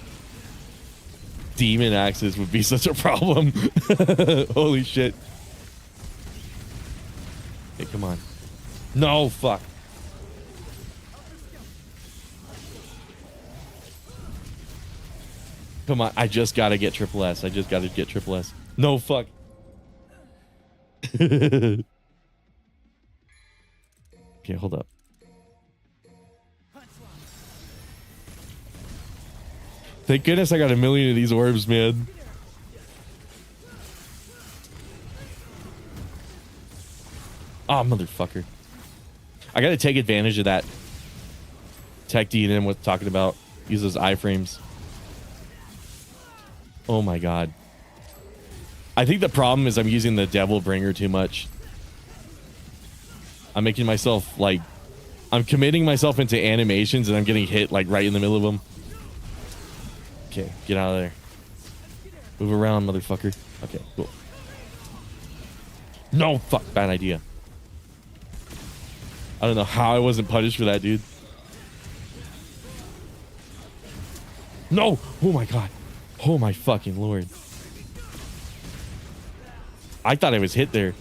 demon axis would be such a problem? Holy shit. Hey, come on. No, fuck. Come on, I just gotta get triple S. I just gotta get triple S. No, fuck. Okay, hold up. Thank goodness I got a million of these orbs, man. Oh, motherfucker. I gotta take advantage of that tech D&M was talking about. Use those iframes. Oh my god. I think the problem is I'm using the Devil Bringer too much. I'm making myself like... I'm committing myself into animations and I'm getting hit like right in the middle of them. Okay, get out of there. Move around, motherfucker. Okay, cool. No, fuck, bad idea. I don't know how I wasn't punished for that, dude. No! Oh my god. Oh my fucking lord. I thought I was hit there.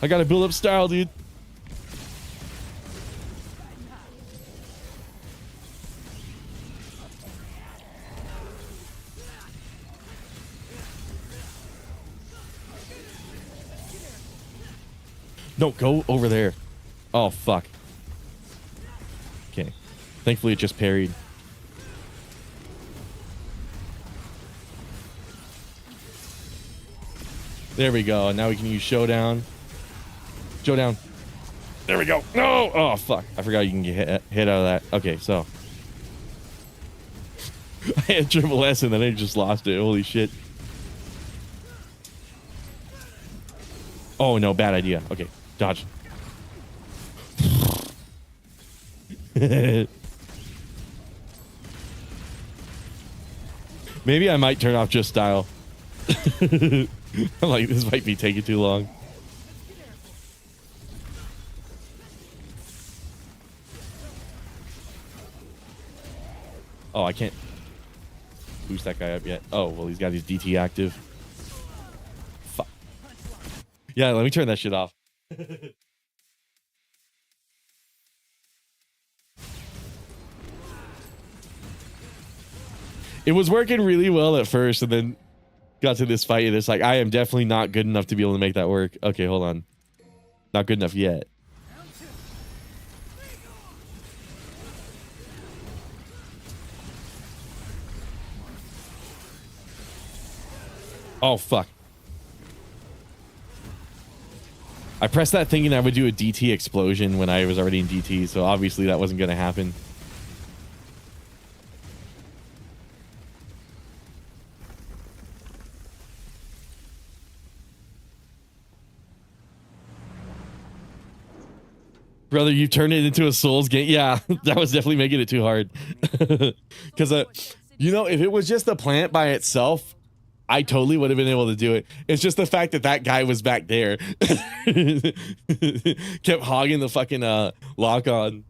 I gotta build up style, dude. No, go over there. Oh, fuck. Okay. Thankfully, it just parried. There we go. Now we can use Showdown. Showdown. There we go. No! Oh, fuck. I forgot you can get hit out of that. Okay, so. I had triple S and then I just lost it. Holy shit. Oh, no. Bad idea. Okay. Dodge. Maybe I might turn off just style. I'm like, this might be taking too long. Oh, I can't boost that guy up yet. Oh, well, he's got his DT active. Fuck. Yeah, let me turn that shit off. It was working really well at first, and then got to this fight, and it's like, I am definitely not good enough to be able to make that work. Okay, hold on. Not good enough yet. Oh, fuck. I pressed that thinking I would do a DT explosion when I was already in DT, so obviously that wasn't going to happen. Brother, you turned it into a Souls game. Yeah, that was definitely making it too hard. Because, you know, if it was just a plant by itself, I totally would have been able to do it. It's just the fact that that guy was back there. Kept hogging the fucking lock on.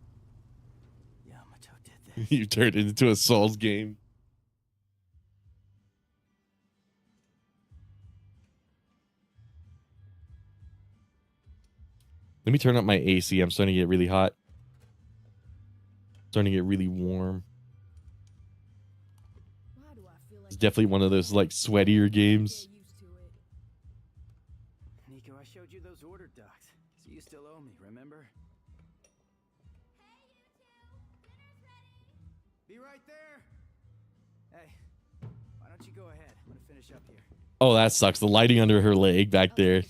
You turned it into a Souls game. Let me turn up my AC. I'm starting to get really hot. Starting to get really warm. It's definitely one of those like sweatier games. Nico, I showed you those order docs, so you still owe me, remember? Be right there. Hey, why don't you go ahead? I'm gonna finish up here. Oh, that sucks. The lighting under her leg back there.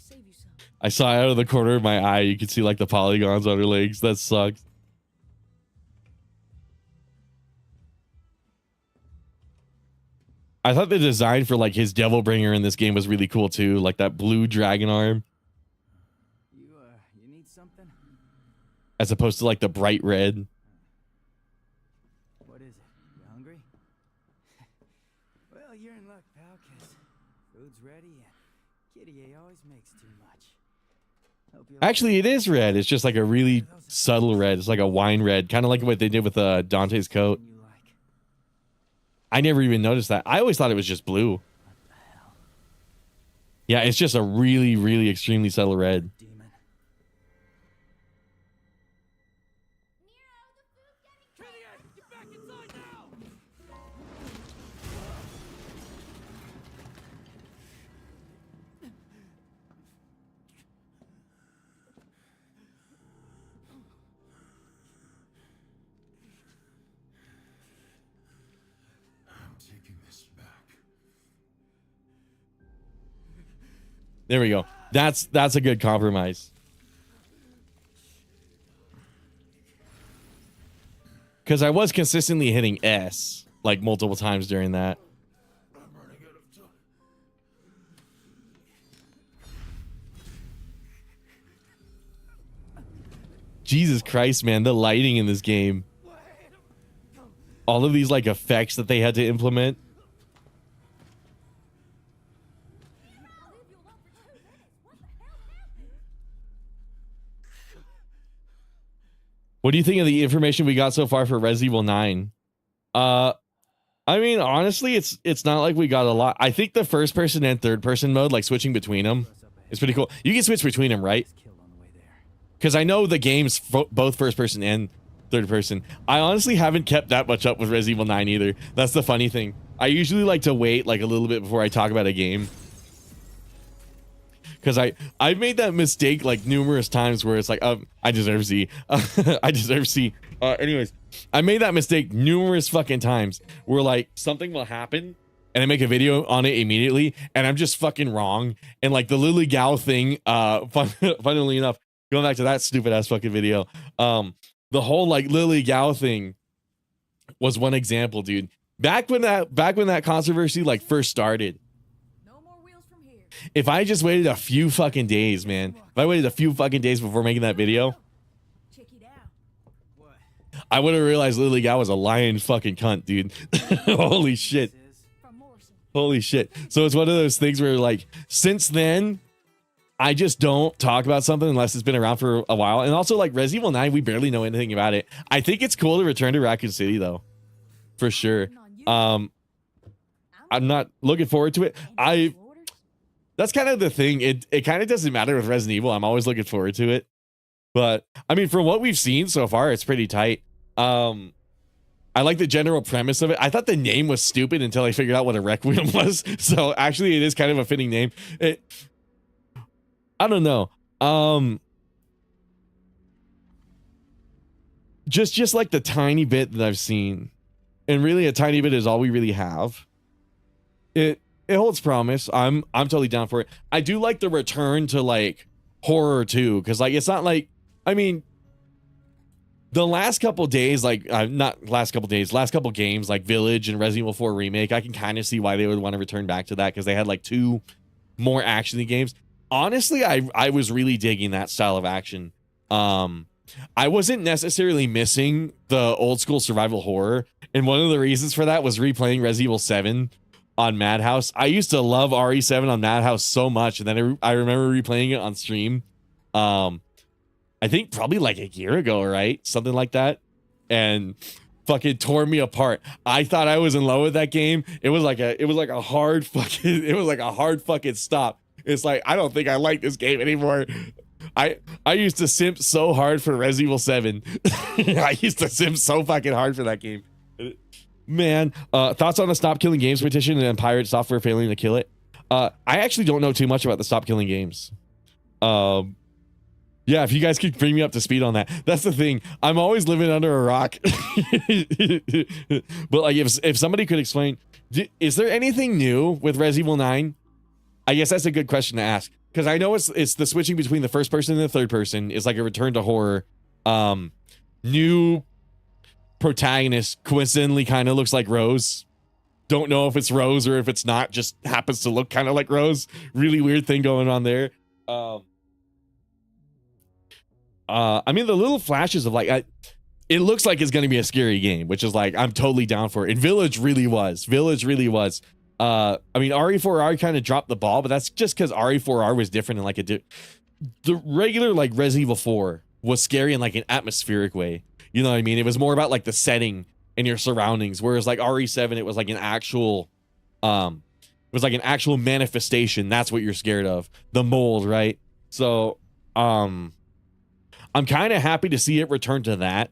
I saw out of the corner of my eye. You could see like the polygons on her legs. That sucks. I thought the design for like his Devil Bringer in this game was really cool too. Like that blue dragon arm. You need something? As opposed to like the bright red. What is it? You hungry? Well, you're in luck, pal, 'cause food's ready and Kitty A always makes too much. Hope you like Actually, it is red. It's just like a really subtle red. It's like a wine red. Kind of like what they did with Dante's coat. you like. I never even noticed that. I always thought it was just blue. What the hell? Yeah, it's just a really, really extremely subtle red. Demon. Get back inside now! I'm taking this back. There we go. That's a good compromise. Because I was consistently hitting S like multiple times during that. I'm running out of time. Jesus Christ, man, the lighting in this game. All of these like effects that they had to implement. I'll leave you alone for 2 minutes. What the hell happened? What do you think of the information we got so far for Resident Evil 9? I mean, honestly, it's not like we got a lot. I think the first person and third person mode, like switching between them, is pretty cool. You can switch between them, right? Killed on the way there. Because I know the game's both first person and third person. I honestly haven't kept that much up with Resident Evil 9 either. That's the funny thing. I usually like to wait like a little bit before I talk about a game. Because I've made that mistake like numerous times where it's like, I deserve Z. I deserve C. Anyways, I made that mistake numerous fucking times where like something will happen and I make a video on it immediately and I'm just fucking wrong. And like the Lily Gao thing, funnily enough, going back to that stupid ass fucking video, the whole like Lily Gao thing was one example, dude. Back when that controversy like first started. No more wheels from here. If I just waited a few fucking days, man. If I waited a few fucking days before making that video, Check it out. What? I would have realized Lily Gao was a lying fucking cunt, dude. Holy shit. This is From Morrison. Holy shit. So it's one of those things where like, since then, I just don't talk about something unless it's been around for a while. And also like Resident Evil 9, we barely know anything about it. I think it's cool to return to Raccoon City though. For sure. I'm not looking forward to it. That's kind of the thing. It kind of doesn't matter with Resident Evil. I'm always looking forward to it. But I mean, from what we've seen so far, it's pretty tight. I like the general premise of it. I thought the name was stupid until I figured out what a Requiem was. So actually it is kind of a fitting name. I don't know. Just like the tiny bit that I've seen, and really a tiny bit is all we really have. It holds promise. I'm totally down for it. I do like the return to like horror too, because like it's not like, I mean, the last couple days, like not last couple days, last couple games like Village and Resident Evil 4 Remake, I can kind of see why they would want to return back to that because they had like 2 more actiony games. Honestly, I was really digging that style of action. I wasn't necessarily missing the old school survival horror, and one of the reasons for that was replaying Resident Evil 7 on Madhouse. I used to love RE7 on Madhouse so much, and then I remember replaying it on stream. I think probably like a year ago, right? Something like that, and fucking tore me apart. I thought I was in love with that game. It was like a hard fucking stop. It's like, I don't think I like this game anymore. I used to simp so hard for Resident Evil 7. I used to simp so fucking hard for that game. Man, thoughts on the Stop Killing Games petition and Pirate Software failing to kill it? I actually don't know too much about the Stop Killing Games. Yeah, if you guys could bring me up to speed on that. That's the thing. I'm always living under a rock. But like, if somebody could explain, is there anything new with Resident Evil 9? I guess that's a good question to ask. because I know it's the switching between the first person and the third person is like a return to horror. New protagonist coincidentally kind of looks like Rose. Don't know if it's Rose or if it's not, just happens to look kind of like Rose. Really weird thing going on there. I mean, the little flashes of like, it looks like it's going to be a scary game, which is like, I'm totally down for it. And Village really was. I mean, RE4R kind of dropped the ball, but that's just because RE4R was different in like the regular like Resident Evil 4 was scary in like an atmospheric way. You know what I mean? It was more about like the setting and your surroundings, whereas like RE7, it was like an actual, manifestation. That's what you're scared of, the mold, right? So, I'm kind of happy to see it return to that.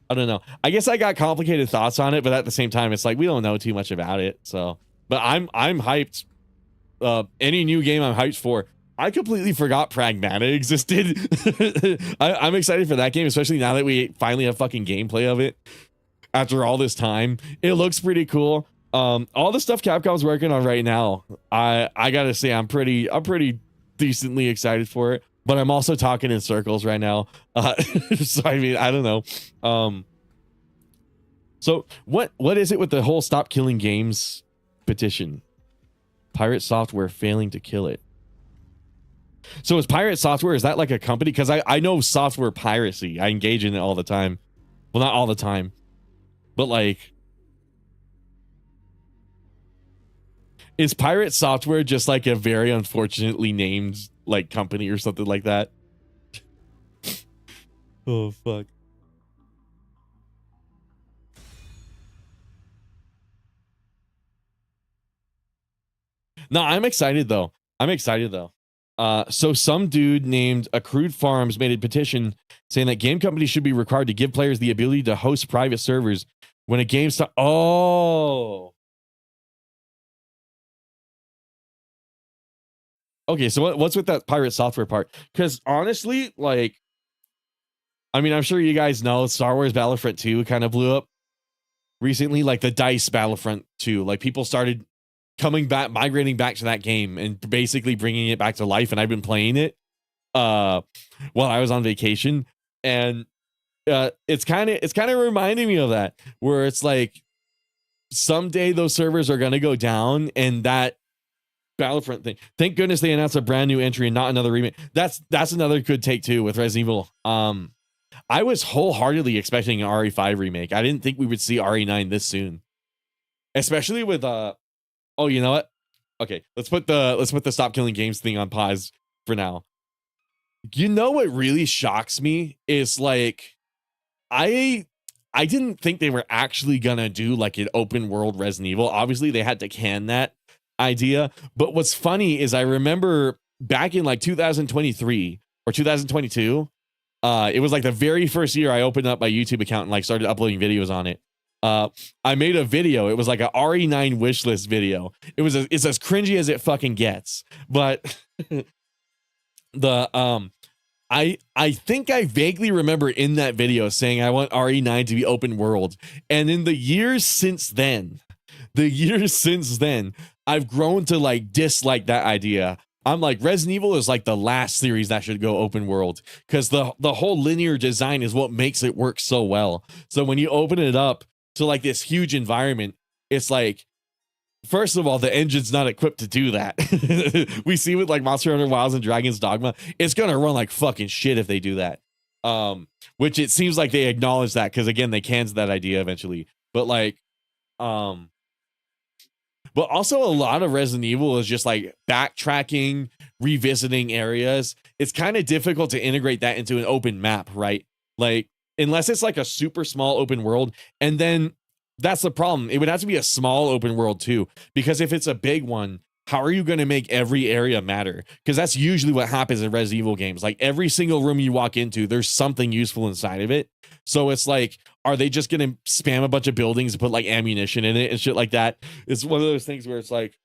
I don't know. I guess I got complicated thoughts on it, but at the same time, it's like we don't know too much about it. So, but I'm hyped. Any new game I'm hyped for. I completely forgot Pragmata existed. I'm excited for that game, especially now that we finally have fucking gameplay of it after all this time. It looks pretty cool. All the stuff Capcom's working on right now, I gotta say I'm pretty decently excited for it. But I'm also talking in circles right now. So I mean, I don't know. So what is it with the whole Stop Killing Games petition? Pirate Software failing to kill it. So is Pirate Software, is that like a company? Because I know software piracy. I engage in it all the time. Well, not all the time, but like, is Pirate Software just like a very unfortunately named like company or something like that? Oh, fuck. No, I'm excited though. So some dude named Accrued Farms made a petition saying that game companies should be required to give players the ability to host private servers when a game starts. Oh. Okay, so what's with that Pirate Software part? Because honestly, like, I mean, I'm sure you guys know Star Wars Battlefront 2 kind of blew up recently, like the DICE Battlefront 2. Like people started coming back, migrating back to that game and basically bringing it back to life. And I've been playing it while I was on vacation. And it's kind of reminding me of that, where it's like someday those servers are going to go down and that Battlefront thing. Thank goodness they announced a brand new entry and not another remake. That's another good take too with Resident Evil. I was wholeheartedly expecting an RE5 remake. I didn't think we would see RE9 this soon, especially with oh, you know what? Okay, let's put the Stop Killing Games thing on pause for now. You know what really shocks me is like I didn't think they were actually gonna do like an open world Resident Evil. Obviously, they had to can that idea. But what's funny is I remember back in like 2023 or 2022, it was like the very first year I opened up my YouTube account and like started uploading videos on it. I made a video. It was like a RE9 wishlist video. It's as cringy as it fucking gets. But I think I vaguely remember in that video saying I want RE9 to be open world. And in the years since then, I've grown to like dislike that idea. I'm like, Resident Evil is like the last series that should go open world, because the whole linear design is what makes it work so well. So when you open it up to like this huge environment, it's like, first of all, the engine's not equipped to do that. We see with like Monster Hunter Wilds and Dragon's Dogma, it's gonna run like fucking shit if they do that. Which it seems like they acknowledge that, because again, they canned that idea eventually. But like, but also a lot of Resident Evil is just like backtracking, revisiting areas. It's kind of difficult to integrate that into an open map, right? Like, unless it's like a super small open world, and then that's the problem. It would have to be a small open world too, because if it's a big one, how are you going to make every area matter? Because that's usually what happens in Resident Evil games. Like every single room you walk into, there's something useful inside of it. So it's like, are they just going to spam a bunch of buildings and put like ammunition in it and shit like that? It's one of those things where it's like,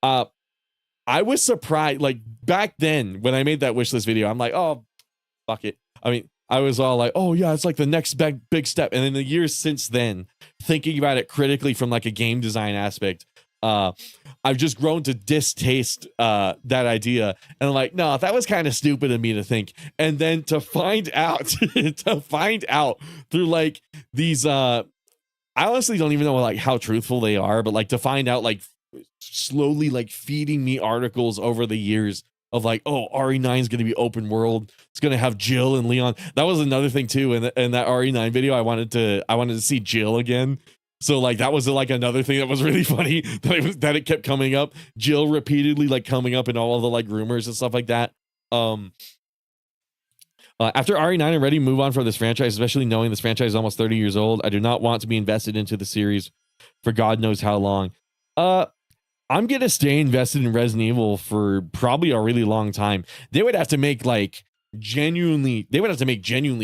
I was surprised. Like back then when I made that wishlist video, I'm like, oh, fuck it. I mean, I was all like, oh yeah, it's like the next big step. And in the years since then, thinking about it critically from like a game design aspect, I've just grown to distaste that idea. And I'm like, no, that was kind of stupid of me to think. And then to find out, through like these, I honestly don't even know like how truthful they are, but like to find out like slowly like feeding me articles over the years of like, oh, RE9 is going to be open world. It's going to have Jill and Leon. That was another thing too. In that RE9 video, I wanted to see Jill again. So like that was like another thing that was really funny that it kept coming up. Jill repeatedly like coming up in all of the like rumors and stuff like that. After RE9, I'm ready to move on from this franchise, especially knowing this franchise is almost 30 years old. I do not want to be invested into the series for God knows how long. I'm going to stay invested in Resident Evil for probably a really long time. They would have to make genuinely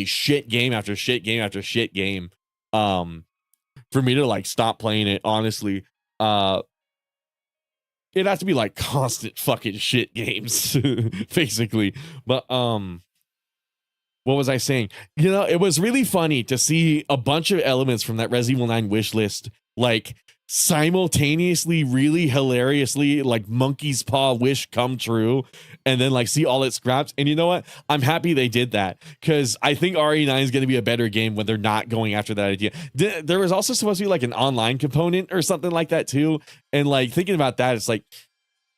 shit game after shit game after shit game for me to like stop playing it, honestly. It has to be like constant fucking shit games basically. But what was I saying? You know, it was really funny to see a bunch of elements from that Resident Evil 9 wish list like simultaneously really hilariously like monkey's paw wish come true, and then like see all its scraps. And you know what, I'm happy they did that, because I think RE9 is going to be a better game when they're not going after that idea. There was also supposed to be like an online component or something like that too, and like thinking about that, it's like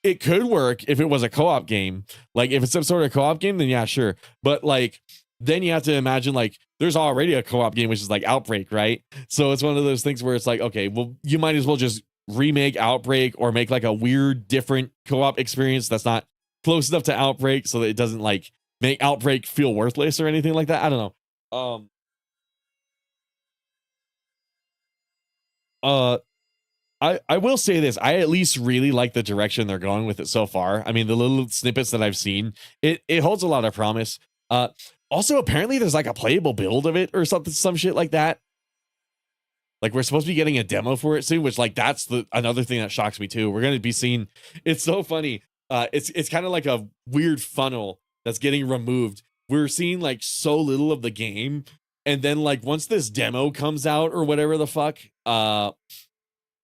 it could work if it was a co-op game. Like if it's some sort of co-op game, then yeah, sure. But like then you have to imagine like there's already a co-op game, which is like Outbreak, right? So it's one of those things where it's like, okay, well, you might as well just remake Outbreak or make like a weird, different co-op experience that's not close enough to Outbreak so that it doesn't like make Outbreak feel worthless or anything like that. I don't know. I will say this. I at least really like the direction they're going with it so far. I mean, the little snippets that I've seen, it holds a lot of promise. Also, apparently there's like a playable build of it or something, some shit like that. Like we're supposed to be getting a demo for it soon, which like that's another thing that shocks me too. We're going to be seeing, it's so funny. It's kind of like a weird funnel that's getting removed. We're seeing like so little of the game. And then like once this demo comes out or whatever the fuck,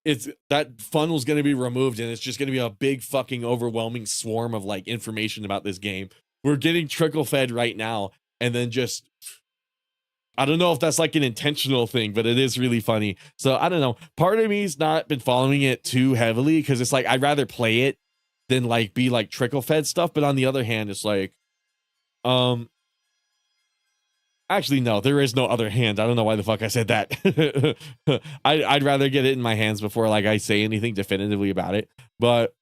it's that funnel's going to be removed, and it's just going to be a big fucking overwhelming swarm of like information about this game. We're getting trickle fed right now. And then just, I don't know if that's like an intentional thing, but it is really funny. So I don't know. Part of me's not been following it too heavily because it's like I'd rather play it than like be like trickle fed stuff. But on the other hand, it's like, actually, no, there is no other hand. I don't know why the fuck I said that. I'd rather get it in my hands before like I say anything definitively about it. But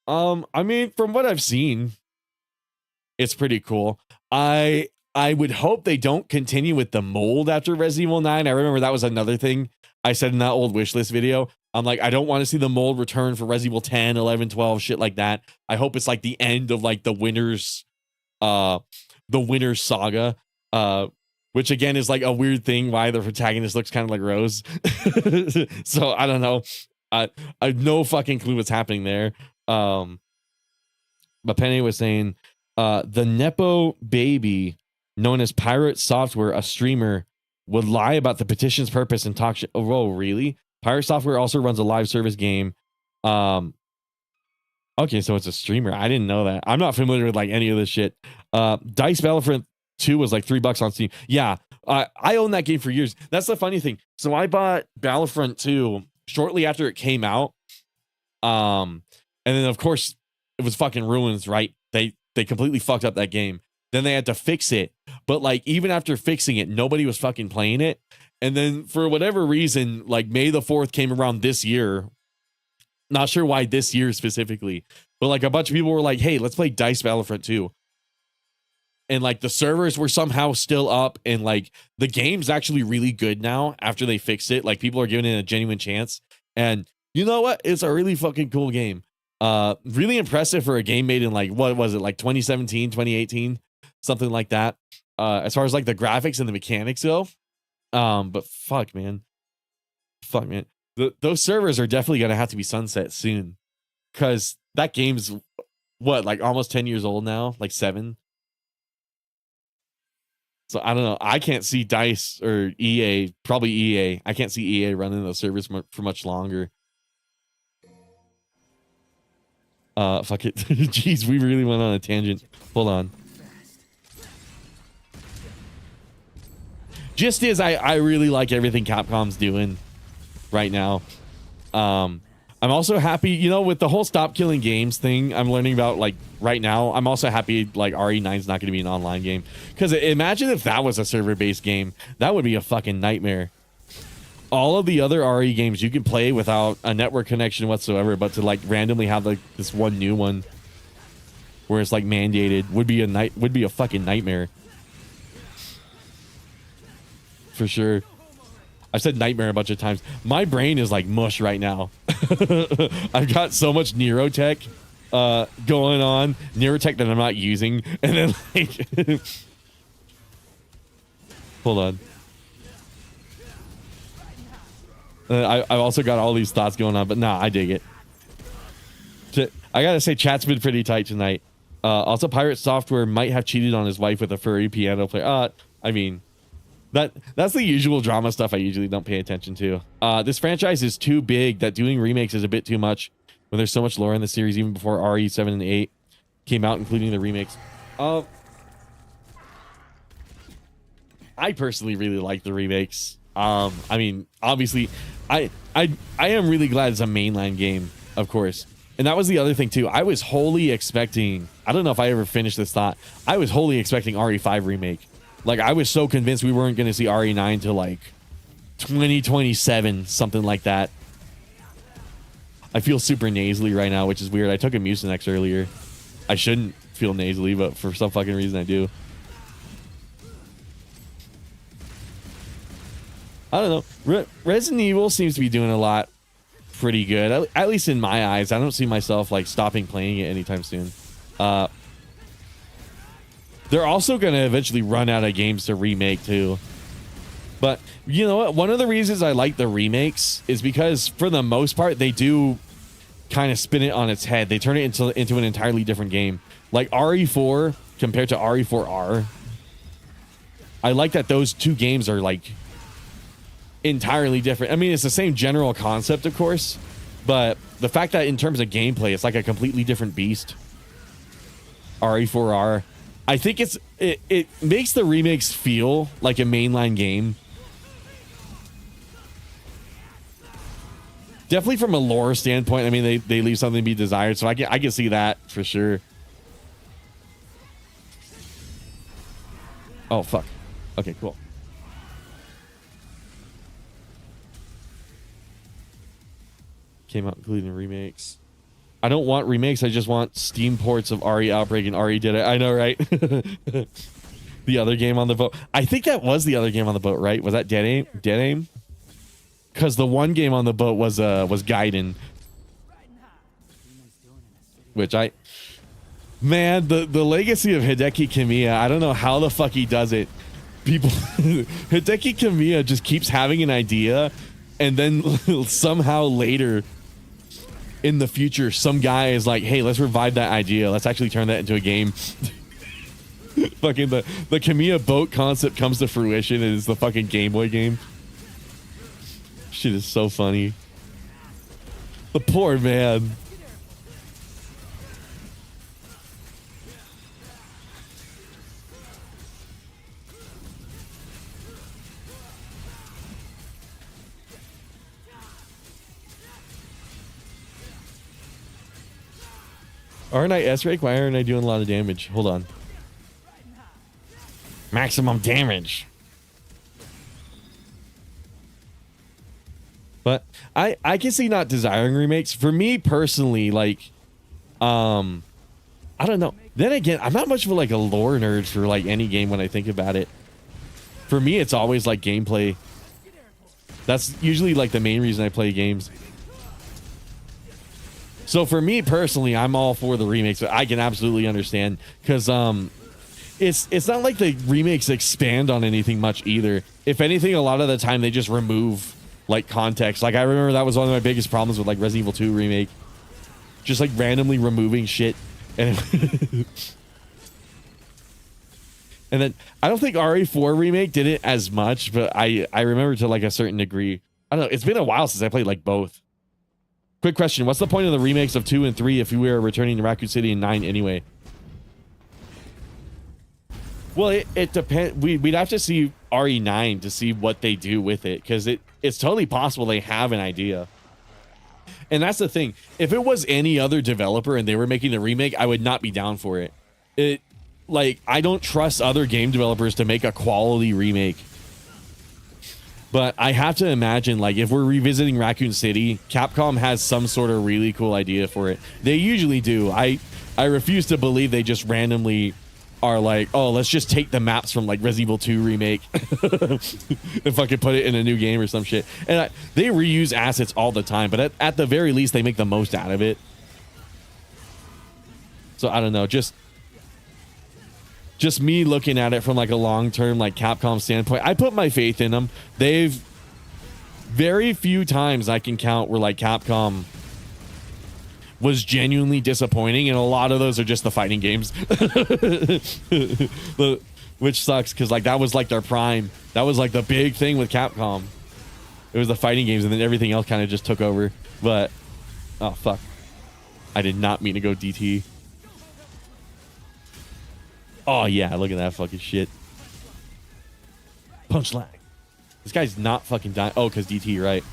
I mean, from what I've seen, it's pretty cool. I would hope they don't continue with the mold after Resident Evil 9. I remember that was another thing I said in that old wishlist video. I'm like, I don't want to see the mold return for Resident Evil 10, 11, 12, shit like that. I hope it's like the end of like the winner's saga, which again is like a weird thing why the protagonist looks kind of like Rose. So I don't know. I have no fucking clue what's happening there. But Penny was saying, the Nepo baby known as Pirate Software, a streamer, would lie about the petition's purpose and talk shit. Oh, really? Pirate Software also runs a live service game. Okay, so it's a streamer. I didn't know that. I'm not familiar with like any of this shit. Dice Battlefront 2 was like $3 on Steam. Yeah, I own that game for years. That's the funny thing. So I bought Battlefront 2 shortly after it came out. And then of course it was fucking ruins, right? They completely fucked up that game. Then they had to fix it. But like even after fixing it, nobody was fucking playing it. And then for whatever reason, like May the 4th came around this year. Not sure why this year specifically, but like a bunch of people were like, hey, let's play Dice Battlefront 2. And like the servers were somehow still up, and like the game's actually really good now after they fixed it. Like people are giving it a genuine chance. And you know what? It's a really fucking cool game. Really impressive for a game made in like, what was it? Like 2017, 2018, something like that. As far as like the graphics and the mechanics go. But fuck, man. Those servers are definitely going to have to be sunset soon, because that game's what, like almost 10 years old now, like 7. So I don't know. I can't see DICE or EA, probably EA. I can't see EA running those servers for much longer. Fuck it. Jeez, we really went on a tangent. Hold on. Just is I really like everything Capcom's doing right now. I'm also happy, you know, with the whole stop killing games thing I'm learning about like right now. I'm also happy like RE9 is not going to be an online game, because imagine if that was a server-based game. That would be a fucking nightmare. All of the other RE games you can play without a network connection whatsoever, but to like randomly have like this one new one where it's like mandated would be a fucking nightmare. For sure. I've said nightmare a bunch of times. My brain is like mush right now. I've got so much neurotech going on. Neurotech that I'm not using. And then like... Hold on. I've also got all these thoughts going on, but nah, I dig it. I gotta say, chat's been pretty tight tonight. Also, Pirate Software might have cheated on his wife with a furry piano player. I mean... That's the usual drama stuff I usually don't pay attention to. This franchise is too big that doing remakes is a bit too much when there's so much lore in the series even before RE7 and 8 came out, including the remakes. I personally really like the remakes. I mean, obviously, I am really glad it's a mainline game, of course. And that was the other thing too. I was wholly expecting, I don't know if I ever finished this thought, I was wholly expecting RE5 remake. Like, I was so convinced we weren't going to see RE9 till like 2027, something like that. I feel super nasally right now, which is weird. I took a Mucinex earlier. I shouldn't feel nasally, but for some fucking reason I do. I don't know. Resident Evil seems to be doing a lot pretty good, at least in my eyes. I don't see myself like stopping playing it anytime soon. They're also going to eventually run out of games to remake too. But you know what? One of the reasons I like the remakes is because for the most part, they do kind of spin it on its head. They turn it into an entirely different game. Like RE4 compared to RE4R. I like that those two games are like entirely different. I mean, it's the same general concept, of course, but the fact that in terms of gameplay, it's like a completely different beast. RE4R. I think it makes the remakes feel like a mainline game. Definitely from a lore standpoint. I mean, they leave something to be desired, so I can see that for sure. Oh fuck. Okay, cool. Came out including remakes. I don't want remakes. I just want Steam ports of RE Outbreak and RE Dead. I know, right? The other game on the boat. I think that was the other game on the boat, right? Was that Dead Aim? Dead Aim? Because the one game on the boat was Gaiden. Which man, the legacy of Hideki Kamiya. I don't know how the fuck he does it. People, Hideki Kamiya just keeps having an idea, and then somehow later in the future, some guy is like, hey, let's revive that idea. Let's actually turn that into a game. Fucking the Kamiya boat concept comes to fruition, and it's the fucking Game Boy game. Shit is so funny. The poor man. Aren't I S-rank? Why aren't I doing a lot of damage? Hold on. Maximum damage. But I can see not desiring remakes. For me personally, like, I don't know. Then again, I'm not much of like a lore nerd for like any game when I think about it. For me, it's always like gameplay. That's usually like the main reason I play games. So for me personally, I'm all for the remakes, but I can absolutely understand because it's not like the remakes expand on anything much either. If anything, a lot of the time they just remove like context. Like I remember that was one of my biggest problems with like Resident Evil 2 remake, just like randomly removing shit. And and then I don't think RE4 remake did it as much, but I remember to like a certain degree. I don't know. It's been a while since I played like both. Quick question. What's the point of the remakes of 2 and 3 if we were returning to Raccoon City in 9 anyway? Well, it depends. We'd have to see RE9 to see what they do with it, because it's totally possible they have an idea. And that's the thing. If it was any other developer and they were making a remake, I would not be down for it. Like, I don't trust other game developers to make a quality remake. But I have to imagine, like, if we're revisiting Raccoon City, Capcom has some sort of really cool idea for it. They usually do. I refuse to believe they just randomly are like, oh, let's just take the maps from like Resident Evil 2 remake if I could put it in a new game or some shit. And they reuse assets all the time, but at the very least, they make the most out of it. So I don't know, just me looking at it from like a long-term like Capcom standpoint, I put my faith in them. They've very few times I can count where like Capcom was genuinely disappointing, and a lot of those are just the fighting games. Which sucks, because like that was like their prime. That was like the big thing with Capcom. It was the fighting games, and then everything else kind of just took over. But oh fuck, I did not mean to go DT. Oh yeah, look at that fucking shit. Punch lag. This guy's not fucking dying. Oh, because DT, right?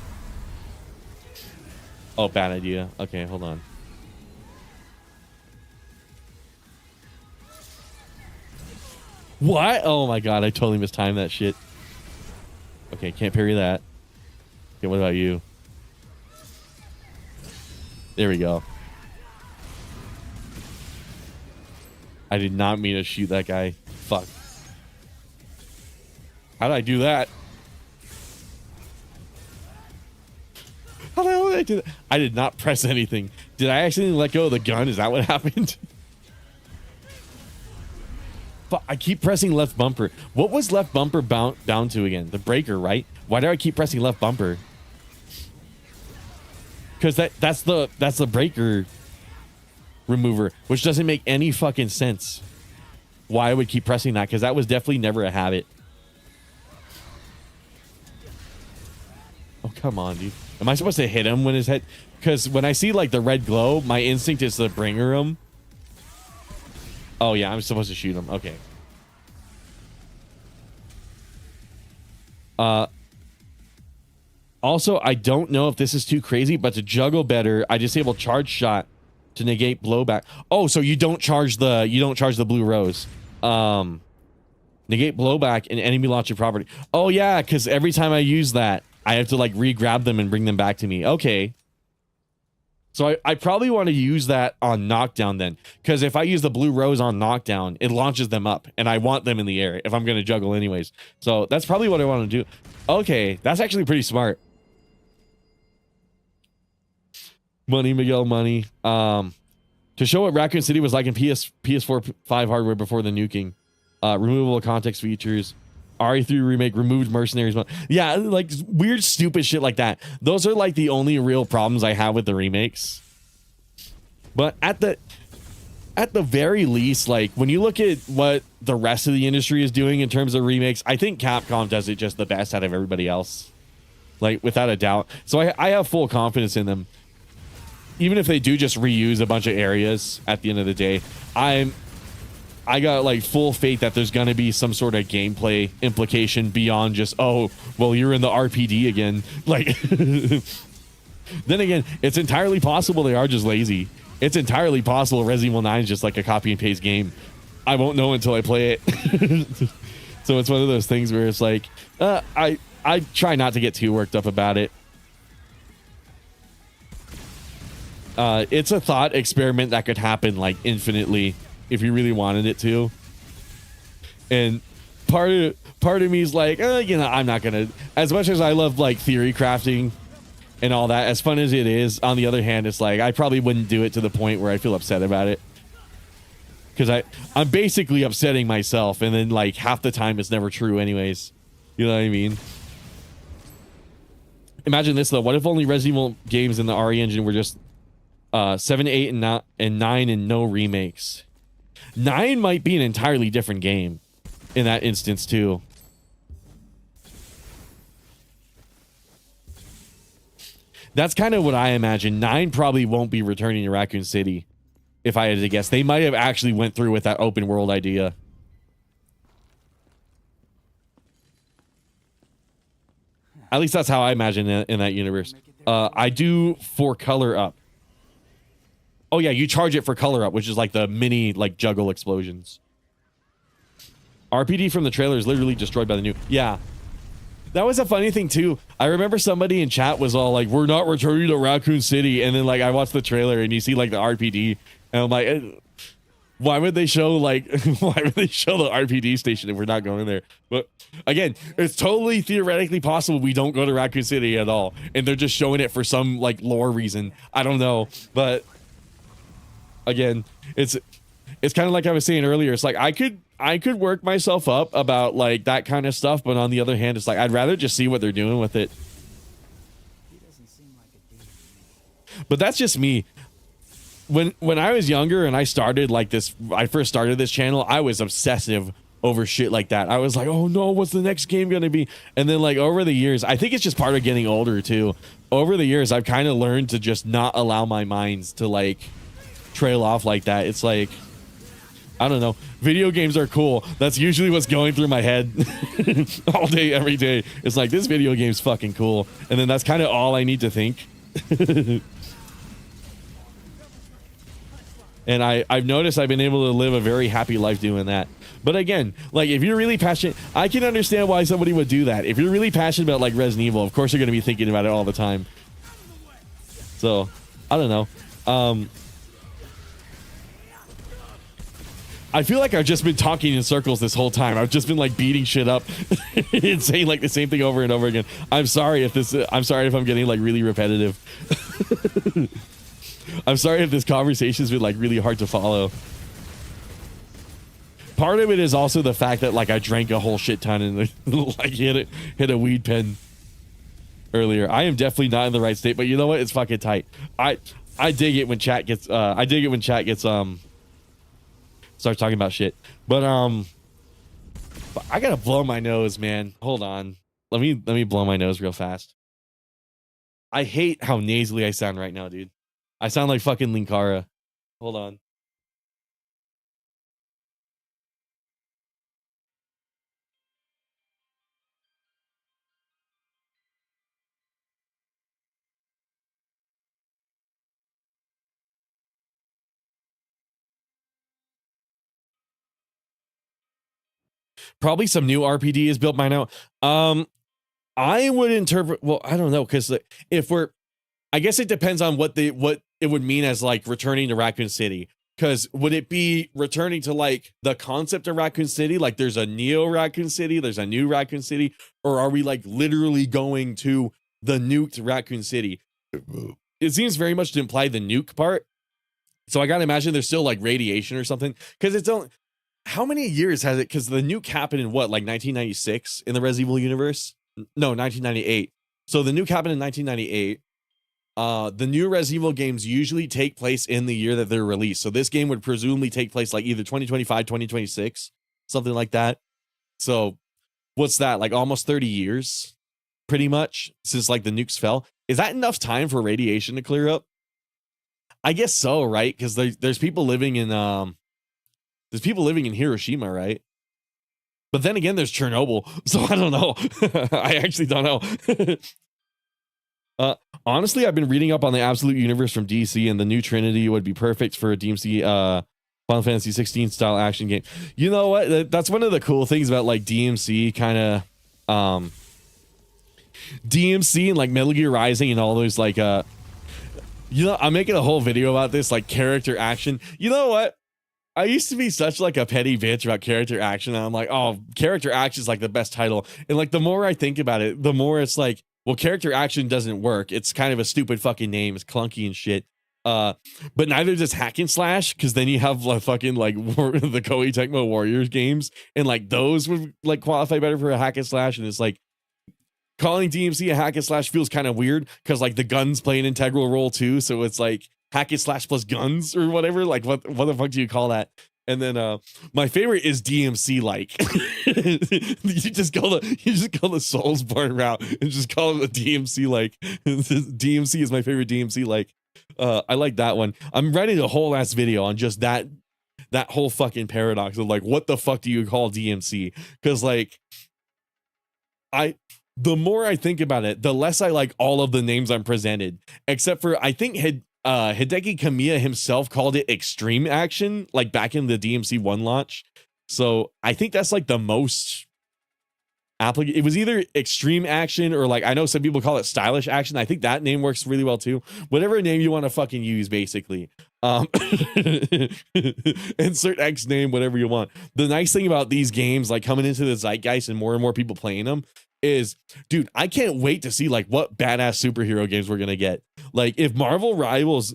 Oh, bad idea. Okay, hold on. What? Oh my god, I totally mistimed that shit. Okay, can't parry that. Okay, what about you? There we go. I did not mean to shoot that guy. Fuck. How did I do that? How the hell did I do that? I did not press anything. Did I accidentally let go of the gun? Is that what happened? But I keep pressing left bumper. What was left bumper bound to again? The breaker, right? Why do I keep pressing left bumper? Because that's the breaker remover, which doesn't make any fucking sense. Why I would keep pressing that? Because that was definitely never a habit. Oh, come on, dude. Am I supposed to hit him when his head? Because when I see like the red glow, my instinct is to bringer him. Oh yeah, I'm supposed to shoot him. Okay. Also, I don't know if this is too crazy, but to juggle better, I disable charge shot to negate blowback. Oh, so you don't charge the blue rose. Negate blowback in enemy launching property. Oh yeah, because every time I use that, I have to like re-grab them and bring them back to me. Okay. So I probably want to use that on knockdown then, because if I use the blue rose on knockdown, it launches them up, and I want them in the air if I'm going to juggle anyways. So that's probably what I want to do. Okay, that's actually pretty smart. Money, Miguel, money. To show what Raccoon City was like in PS4 5 hardware before the nuking. Removable context features. RE3 remake removed mercenaries. Yeah, like weird, stupid shit like that. Those are like the only real problems I have with the remakes. But at the very least, like when you look at what the rest of the industry is doing in terms of remakes, I think Capcom does it just the best out of everybody else. Like without a doubt. So I have full confidence in them. Even if they do just reuse a bunch of areas at the end of the day, I got like full faith that there's going to be some sort of gameplay implication beyond just, oh, well, you're in the RPD again. Like, then again, it's entirely possible they are just lazy. It's entirely possible Resident Evil 9 is just like a copy and paste game. I won't know until I play it. So it's one of those things where it's like, I try not to get too worked up about it. It's a thought experiment that could happen like infinitely if you really wanted it to. And part of me is like, you know, I'm not gonna, as much as I love like theory crafting and all that, as fun as it is, on the other hand, it's like I probably wouldn't do it to the point where I feel upset about it, because I'm basically upsetting myself, and then like half the time it's never true anyways. You know what I mean? Imagine this though. What if only Resident Evil games in the RE engine were just 7, 8, and 9 and no remakes? 9 might be an entirely different game in that instance too. That's kind of what I imagine. 9 probably won't be returning to Raccoon City. If I had to guess, they might have actually went through with that open world idea. At least that's how I imagine it in that universe. I do for color up. Oh yeah, you charge it for color up, which is like the mini like juggle explosions. RPD from the trailer is literally destroyed by the new. Yeah. That was a funny thing too. I remember somebody in chat was all like, "We're not returning to Raccoon City," and then like I watched the trailer and you see like the RPD, and I'm like, why would they show like why would they show the RPD station if we're not going there? But again, it's totally theoretically possible we don't go to Raccoon City at all, and they're just showing it for some like lore reason. I don't know, but again, it's kind of like I was saying earlier. It's like I could work myself up about like that kind of stuff, but on the other hand, it's like I'd rather just see what they're doing with it. But that's just me. When I was younger and I started like this, I first started this channel, I was obsessive over shit like that. I was like, oh no, what's the next game gonna be? And then like over the years, I think it's just part of getting older too. Over the years, I've kind of learned to just not allow my minds to like trail off like that. It's like, I don't know. Video games are cool. That's usually what's going through my head all day, every day. It's like, this video game's fucking cool. And then that's kind of all I need to think. And I've noticed I've been able to live a very happy life doing that. But again, like if you're really passionate, I can understand why somebody would do that. If you're really passionate about like Resident Evil, of course you're going to be thinking about it all the time. So, I don't know. I feel like I've just been talking in circles this whole time. I've just been like beating shit up and saying like the same thing over and over again. I'm sorry if I'm getting like really repetitive. I'm sorry if this conversation's been like really hard to follow. Part of it is also the fact that like I drank a whole shit ton and like hit a weed pen earlier. I am definitely not in the right state, but you know what? It's fucking tight. I dig it when chat gets starts talking about shit. But I gotta blow my nose, man. Hold on. Let me blow my nose real fast. I hate how nasally I sound right now, dude. I sound like fucking Linkara. Hold on. Probably some new RPD is built by now. I would interpret, well, I don't know, because I guess it depends on what it would mean as like returning to Raccoon City. Because would it be returning to like the concept of Raccoon City? Like there's a Neo Raccoon City, there's a new Raccoon City, or are we like literally going to the nuked Raccoon City? It seems very much to imply the nuke part. So I gotta imagine there's still like radiation or something. Because it's only, how many years has it? Because the nuke happened in what, like 1996 in the Resident Evil universe? No, 1998. So the nuke happened in 1998. The new Resident Evil games usually take place in the year that they're released. So this game would presumably take place like either 2025, 2026, something like that. So what's that? Like almost 30 years, pretty much, since like the nukes fell. Is that enough time for radiation to clear up? I guess so, right? Because there's people living in Hiroshima, right? But then again, there's Chernobyl. So I don't know. I actually don't know. Honestly, I've been reading up on the Absolute Universe from DC, and the new Trinity would be perfect for a DMC Final Fantasy 16 style action game. You know what? That's one of the cool things about like DMC kind of DMC and like Metal Gear Rising and all those like I'm making a whole video about this like character action. You know what? I used to be such like a petty bitch about character action, and I'm like, oh, character action is like the best title. And like the more I think about it, the more it's like, well, character action doesn't work. It's kind of a stupid fucking name. It's clunky and shit. But neither does hack and slash, because then you have like fucking like the Koei Tecmo Warriors games, and like those would like qualify better for a hack and slash. And it's like calling DMC a hack and slash feels kind of weird because like the guns play an integral role too. So it's like hack and slash plus guns or whatever. Like what the fuck do you call that? And then my favorite is DMC like. you just call the Soulsborne route and just call it a DMC like. DMC is my favorite DMC like. I like that one. I'm writing a whole ass video on just that whole fucking paradox of like, what the fuck do you call DMC? Because like the more I think about it, the less I like all of the names I'm presented, except for I think Hideki Kamiya himself called it extreme action, like back in the DMC 1 launch. So I think that's like the most applicable. It was either extreme action or like, I know some people call it stylish action. I think that name works really well too. Whatever name you want to fucking use, basically. Insert X name, whatever you want. The nice thing about these games, like coming into the zeitgeist and more people playing them, is, dude, I can't wait to see like what badass superhero games we're gonna get. Like if Marvel Rivals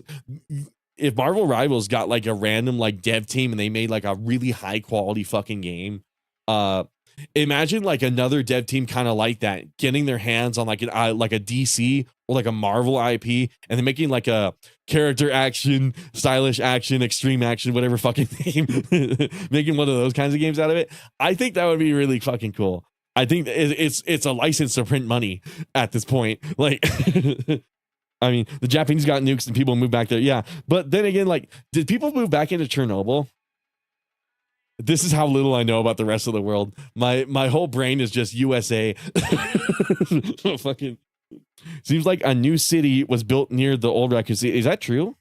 got like a random like dev team and they made like a really high quality fucking game, imagine like another dev team kind of like that getting their hands on like a DC or like a Marvel IP and then making like a character action, stylish action, extreme action, whatever fucking name, making one of those kinds of games out of it. I think that would be really fucking cool. I think it's a license to print money at this point. Like, I mean, the Japanese got nukes and people moved back there. Yeah. But then again, like, did people move back into Chernobyl? This is how little I know about the rest of the world. My whole brain is just USA. Fucking seems like a new city was built near the old Raccoon City. Is that true?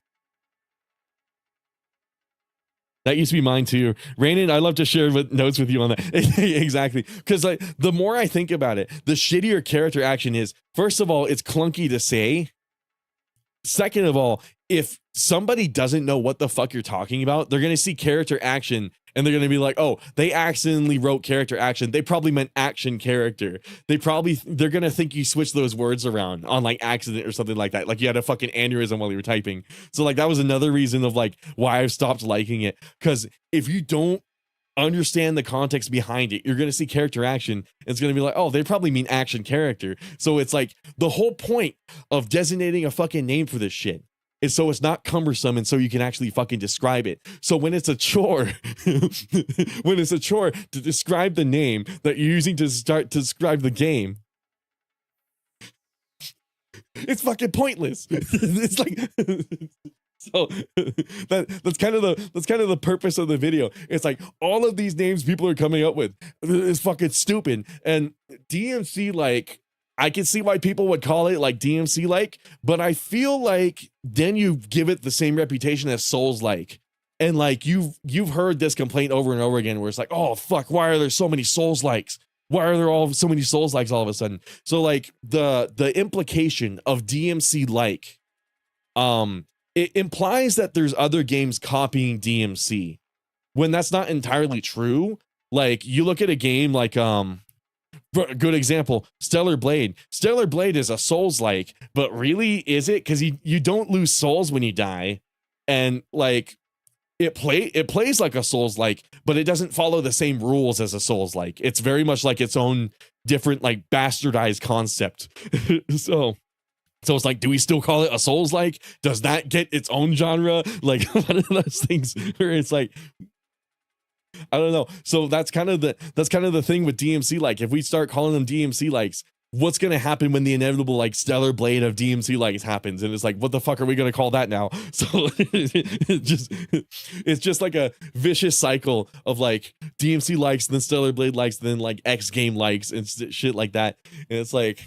That used to be mine too. Rainin, I love to share notes with you on that. Exactly. Because like the more I think about it, the shittier character action is. First of all, it's clunky to say. Second of all, if somebody doesn't know what the fuck you're talking about, they're going to see character action and they're going to be like, oh, they accidentally wrote character action. They probably meant action character. They're going to think you switched those words around on like accident or something like that. Like you had a fucking aneurysm while you were typing. So like that was another reason of like why I've stopped liking it. Because if you don't understand the context behind it, you're going to see character action. It's going to be like, oh, they probably mean action character. So it's like the whole point of designating a fucking name for this shit is so it's not cumbersome and so you can actually fucking describe it. So when it's a chore, to describe the name that you're using to describe the game, it's fucking pointless. It's like so that's kind of the purpose of the video. It's like all of these names people are coming up with is fucking stupid. And DMC, like, I can see why people would call it like DMC like, but I feel like then you give it the same reputation as Souls like. And like you've heard this complaint over and over again where it's like, oh fuck, why are there so many Souls likes? Why are there all so many Souls likes all of a sudden? So like the implication of DMC like, it implies that there's other games copying DMC when that's not entirely true. Like you look at a game like good example, Stellar Blade. Stellar Blade is a Souls-like, but really is it? Because you don't lose souls when you die, and like it plays like a Souls-like, but it doesn't follow the same rules as a Souls-like. It's very much like its own different, like bastardized concept. So it's like, do we still call it a Souls-like? Does that get its own genre? Like one of those things where it's like, I don't know. So that's kind of the thing with DMC. Like, if we start calling them DMC likes, what's going to happen when the inevitable like Stellar Blade of DMC likes happens? And it's like, what the fuck are we going to call that now? So it's just like a vicious cycle of like DMC likes, then Stellar Blade likes, then like X game likes and shit like that. And it's like,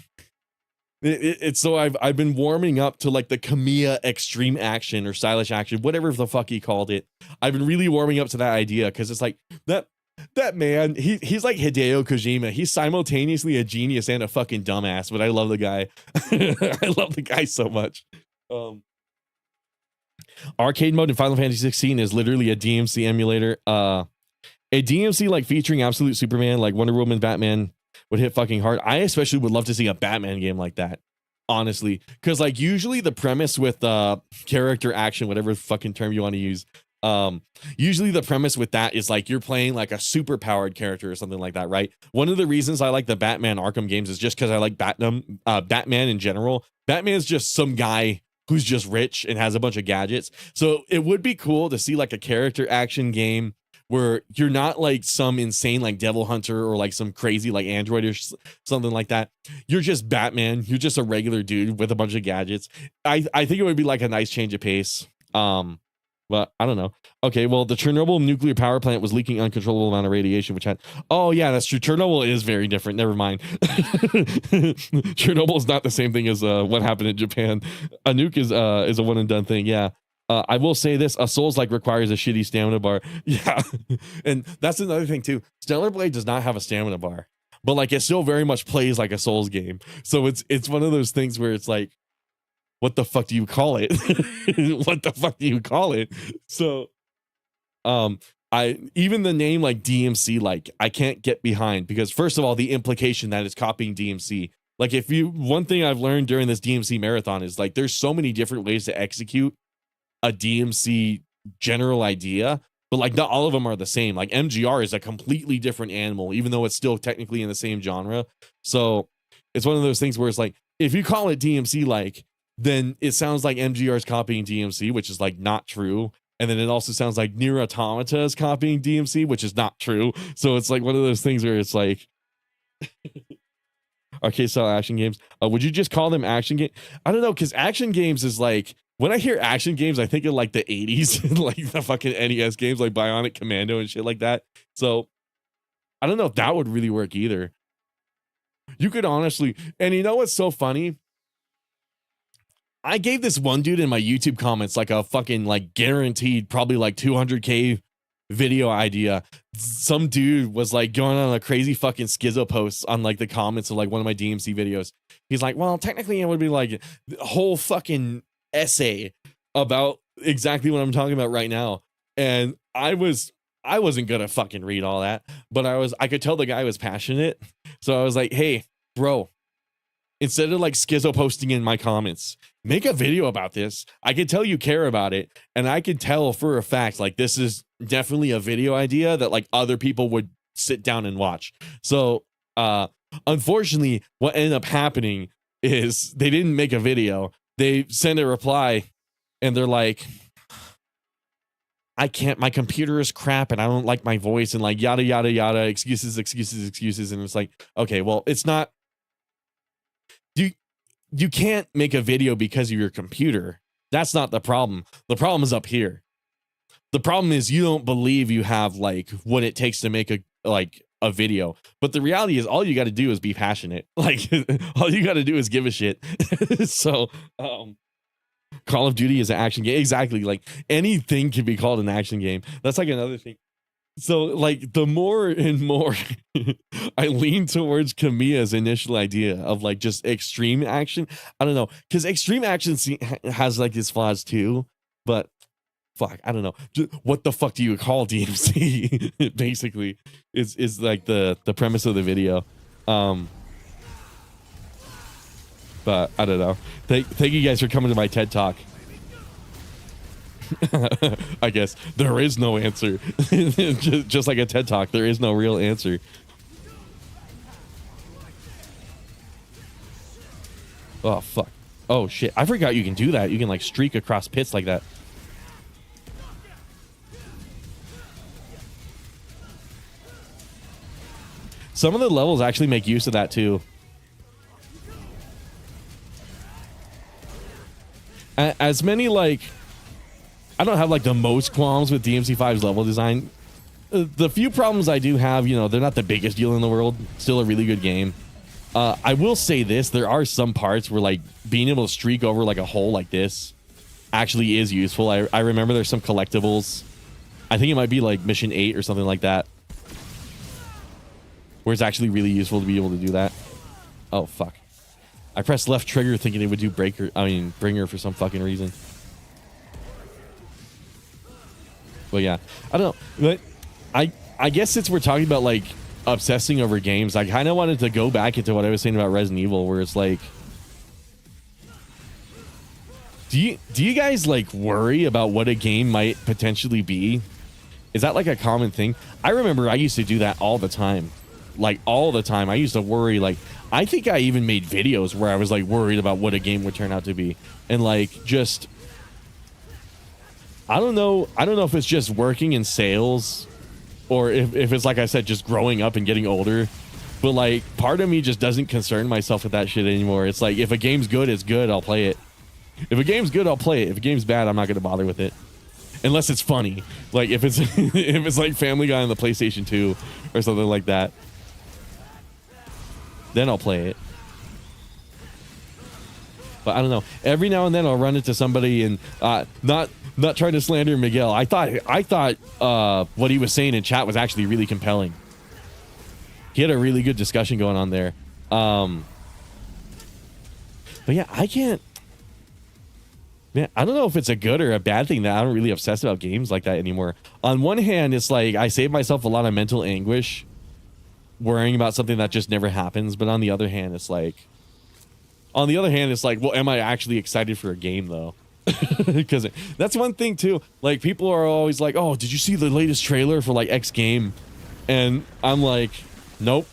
it's so I've been warming up to like the Kamiya extreme action or stylish action, whatever the fuck he called it. I've been really warming up to that idea because it's like that man, he's like Hideo Kojima. He's simultaneously a genius and a fucking dumbass, but I love the guy. I love the guy so much. Arcade mode in Final Fantasy 16 is literally a DMC emulator. A DMC like featuring Absolute Superman, like Wonder Woman, Batman, would hit fucking hard. I especially would love to see a Batman game like that, honestly, because like usually the premise with character action, whatever fucking term you want to use, usually the premise with that is like you're playing like a super powered character or something like that, right? One of the reasons I like the Batman Arkham games is just because I like Batman in general. Batman is just some guy who's just rich and has a bunch of gadgets. So it would be cool to see like a character action game where you're not like some insane like devil hunter or like some crazy like android or something like that. You're just Batman. You're just a regular dude with a bunch of gadgets. I think it would be like a nice change of pace. But I don't know. Okay, well, the Chernobyl nuclear power plant was leaking uncontrollable amount of radiation, which had, oh yeah, that's true. Chernobyl is very different. Never mind. Chernobyl is not the same thing as what happened in Japan. A nuke is a one and done thing. Yeah. I will say this: a Souls like requires a shitty stamina bar. Yeah, and that's another thing too. Stellar Blade does not have a stamina bar, but like it still very much plays like a Souls game. So it's one of those things where it's like, what the fuck do you call it? What the fuck do you call it? So, I even the name like DMC, like I can't get behind, because first of all, the implication that it's copying DMC. Like if you, one thing I've learned during this DMC marathon is like there's so many different ways to execute a DMC general idea, but like not all of them are the same. Like MGR is a completely different animal, even though it's still technically in the same genre. So it's one of those things where it's like, if you call it DMC, like, then it sounds like MGR is copying DMC, which is like not true. And then it also sounds like Nier Automata is copying DMC, which is not true. So it's like one of those things where it's like, arcade style action games. Would you just call them action game? I don't know, because action games is like, when I hear action games, I think of like the 80s, like the fucking NES games, like Bionic Commando and shit like that. So I don't know if that would really work either. You could honestly, and you know what's so funny? I gave this one dude in my YouTube comments like a fucking like guaranteed probably like 200K video idea. Some dude was like going on a crazy fucking schizo post on like the comments of like one of my DMC videos. He's like, well, technically it would be like a whole fucking essay about exactly what I'm talking about right now. And I wasn't gonna fucking read all that, but I could tell the guy was passionate. So I was like, hey, bro, instead of like schizo posting in my comments, make a video about this. I could tell you care about it, and I could tell for a fact like this is definitely a video idea that like other people would sit down and watch. So unfortunately, what ended up happening is they didn't make a video. They sent a reply and they're like, I can't, my computer is crap and I don't like my voice and like yada yada yada, excuses. And it's like, okay, well, it's not, you can't make a video because of your computer. That's not the problem. The problem is up here. The problem is you don't believe you have like what it takes to make a video. But the reality is all you got to do is be passionate. Like all you got to do is give a shit. So Call of Duty is an action game. Exactly. Like anything can be called an action game. That's like another thing. So like the more and more I lean towards Kamiya's initial idea of like just extreme action. I don't know, because extreme action has like its flaws too, but fuck, I don't know. What the fuck do you call DMC? Basically is like the premise of the video. But I don't know. Thank you guys for coming to my TED Talk. I guess there is no answer. just like a TED Talk, there is no real answer. Oh fuck. Oh shit. I forgot you can do that. You can like streak across pits like that. Some of the levels actually make use of that too. As many like, I don't have like the most qualms with DMC5's level design. The few problems I do have, you know, they're not the biggest deal in the world. Still a really good game. I will say this, there are some parts where like being able to streak over like a hole like this actually is useful. I remember there's some collectibles. I think it might be like mission 8 or something like that, where it's actually really useful to be able to do that. Oh fuck. I pressed left trigger thinking it would do bringer for some fucking reason. But yeah, I don't know. But I guess since we're talking about like obsessing over games, I kind of wanted to go back into what I was saying about Resident Evil, where it's like, do you guys like worry about what a game might potentially be? Is that like a common thing? I remember I used to do that all the time. Like all the time. I used to worry, like, I think I even made videos where I was like worried about what a game would turn out to be. And like just, I don't know if it's just working in sales or if it's like I said, just growing up and getting older. But like part of me just doesn't concern myself with that shit anymore. It's like if a game's good, it's good, I'll play it. If a game's good, I'll play it. If a game's bad, I'm not gonna bother with it. Unless it's funny. Like if it's if it's like Family Guy on the PlayStation 2 or something like that. Then I'll play it. But I don't know. Every now and then I'll run into somebody and not trying to slander Miguel. I thought what he was saying in chat was actually really compelling. He had a really good discussion going on there. But yeah, man, I don't know if it's a good or a bad thing that I don't really obsess about games like that anymore. On one hand, it's like I save myself a lot of mental anguish worrying about something that just never happens. But on the other hand, it's like, well, am I actually excited for a game though? Because that's one thing too. Like people are always like, oh, did you see the latest trailer for like X game? And I'm like, nope.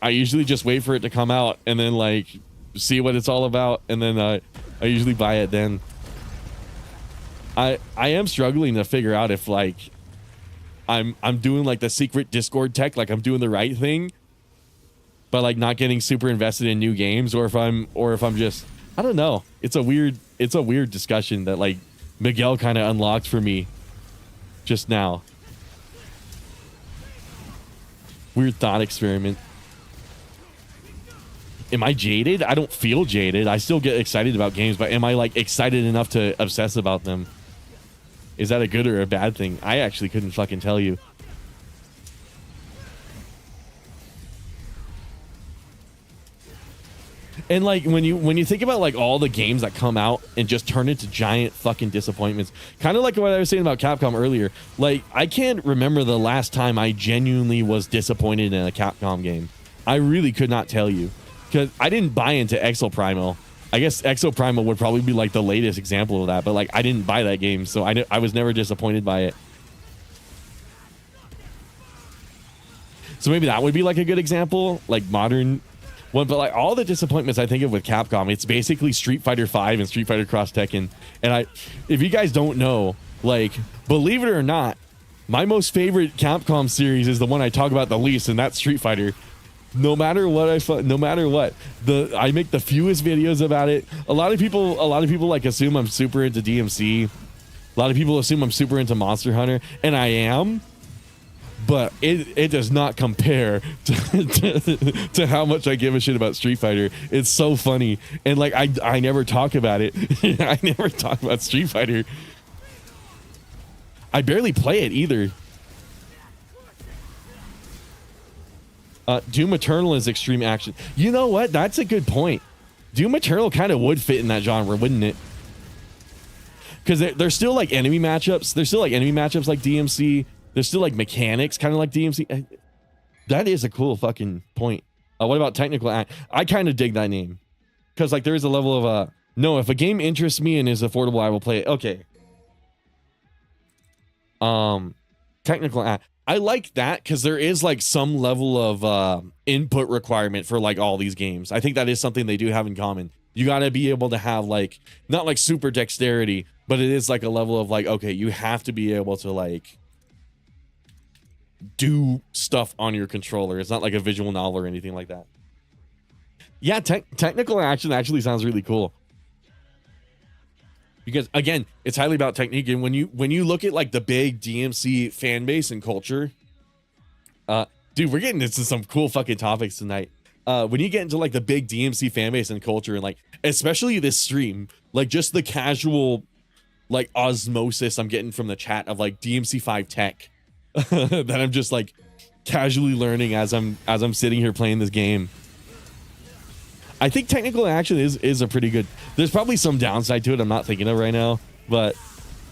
I usually just wait for it to come out and then like see what it's all about. And then I usually buy it then. I am struggling to figure out if like I'm doing like the secret Discord tech, like I'm doing the right thing, but like not getting super invested in new games, or if I'm just, I don't know. It's a weird discussion that like Miguel kind of unlocked for me just now. Weird thought experiment. Am I jaded? I don't feel jaded. I still get excited about games, but am I like excited enough to obsess about them? Is that a good or a bad thing? I actually couldn't fucking tell you. And like when you think about like all the games that come out and just turn into giant fucking disappointments, kind of like what I was saying about Capcom earlier. Like I can't remember the last time I genuinely was disappointed in a Capcom game. I really could not tell you, because I didn't buy into Exoprimal. I guess Exoprimal would probably be like the latest example of that, but like I didn't buy that game, so I was never disappointed by it. So maybe that would be like a good example, like modern one. But like all the disappointments I think of with Capcom, it's basically Street Fighter 5 and Street Fighter Cross Tekken. And if you guys don't know, like, believe it or not, my most favorite Capcom series is the one I talk about the least, and that's Street Fighter. No matter what, I make the fewest videos about it. A lot of people like assume I'm super into DMC. A lot of people assume I'm super into Monster Hunter, and I am. But it does not compare to how much I give a shit about Street Fighter. It's so funny, and like I never talk about it. I never talk about Street Fighter. I barely play it either. Doom Eternal is extreme action. You know what? That's a good point. Doom Eternal kind of would fit in that genre, wouldn't it? Because there's still like enemy matchups. There's still like enemy matchups like DMC. There's still like mechanics kind of like DMC. That is a cool fucking point. What about technical? I kind of dig that name. Because like there is a level of no, if a game interests me and is affordable, I will play it. Okay. Technical. I like that because there is like some level of input requirement for like all these games. I think that is something they do have in common. You got to be able to have like, not like super dexterity, but it is like a level of like, okay, you have to be able to like do stuff on your controller. It's not like a visual novel or anything like that. Yeah, technical action actually sounds really cool. Because again, it's highly about technique, and when you look at like the big DMC fan base and culture, dude, we're getting into some cool fucking topics tonight. When you get into like the big DMC fan base and culture, and like especially this stream, like just the casual like osmosis I'm getting from the chat of like DMC5 tech that I'm just like casually learning as I'm sitting here playing this game. I think technical action is a pretty good. There's probably some downside to it I'm not thinking of right now, but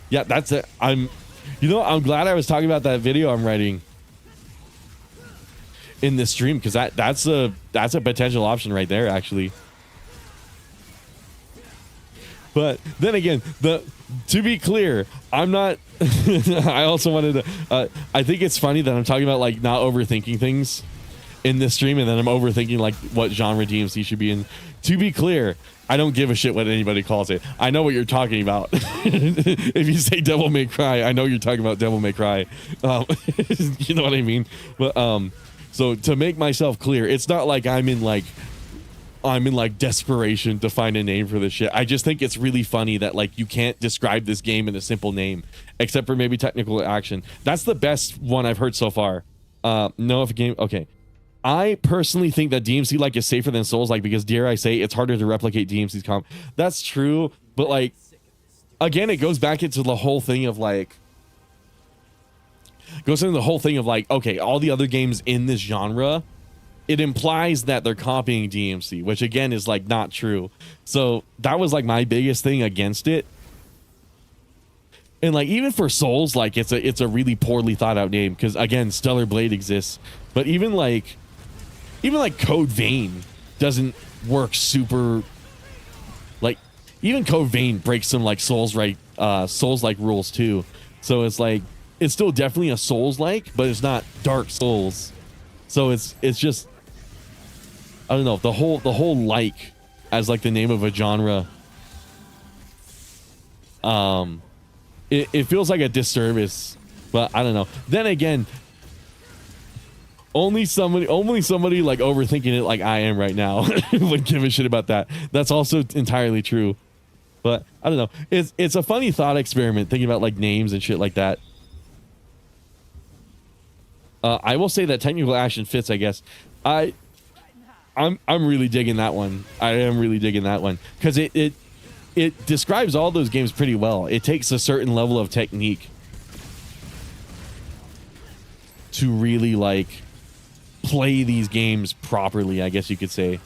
yeah, that's it. I'm glad I was talking about that video I'm writing in this stream, because that's a potential option right there actually. But then again, to be clear, I'm not. I also wanted to. I think it's funny that I'm talking about like not overthinking things. in this stream, and then I'm overthinking like what genre DMC should be in. To be clear, I don't give a shit what anybody calls it. I know what you're talking about. If you say Devil May Cry, I know you're talking about Devil May Cry. You know what I mean? But so to make myself clear, it's not like I'm in like desperation to find a name for this shit. I just think it's really funny that like you can't describe this game in a simple name, except for maybe technical action. That's the best one I've heard so far. No, if a game, okay. I personally think that DMC like is safer than Souls like, because dare I say it's harder to replicate DMC's comp. That's true, but like again, it goes back into the whole thing of like okay, all the other games in this genre, it implies that they're copying DMC, which again is like not true. So that was like my biggest thing against it. And like even for Souls, like it's a really poorly thought out name, because again, Stellar Blade exists, but even like Code Vein doesn't work super. Like even Code Vein breaks some like Souls like rules too. So it's like it's still definitely a Souls like, but it's not Dark Souls. So it's just, I don't know, the whole like as like the name of a genre. It feels like a disservice, but I don't know. Then again, only somebody like overthinking it like I am right now would give a shit about that. That's also entirely true. But I don't know. It's a funny thought experiment thinking about like names and shit like that. I will say that technical action fits, I guess. I'm really digging that one. I am really digging that one because it describes all those games pretty well. It takes a certain level of technique to really like play these games properly, I guess you could say.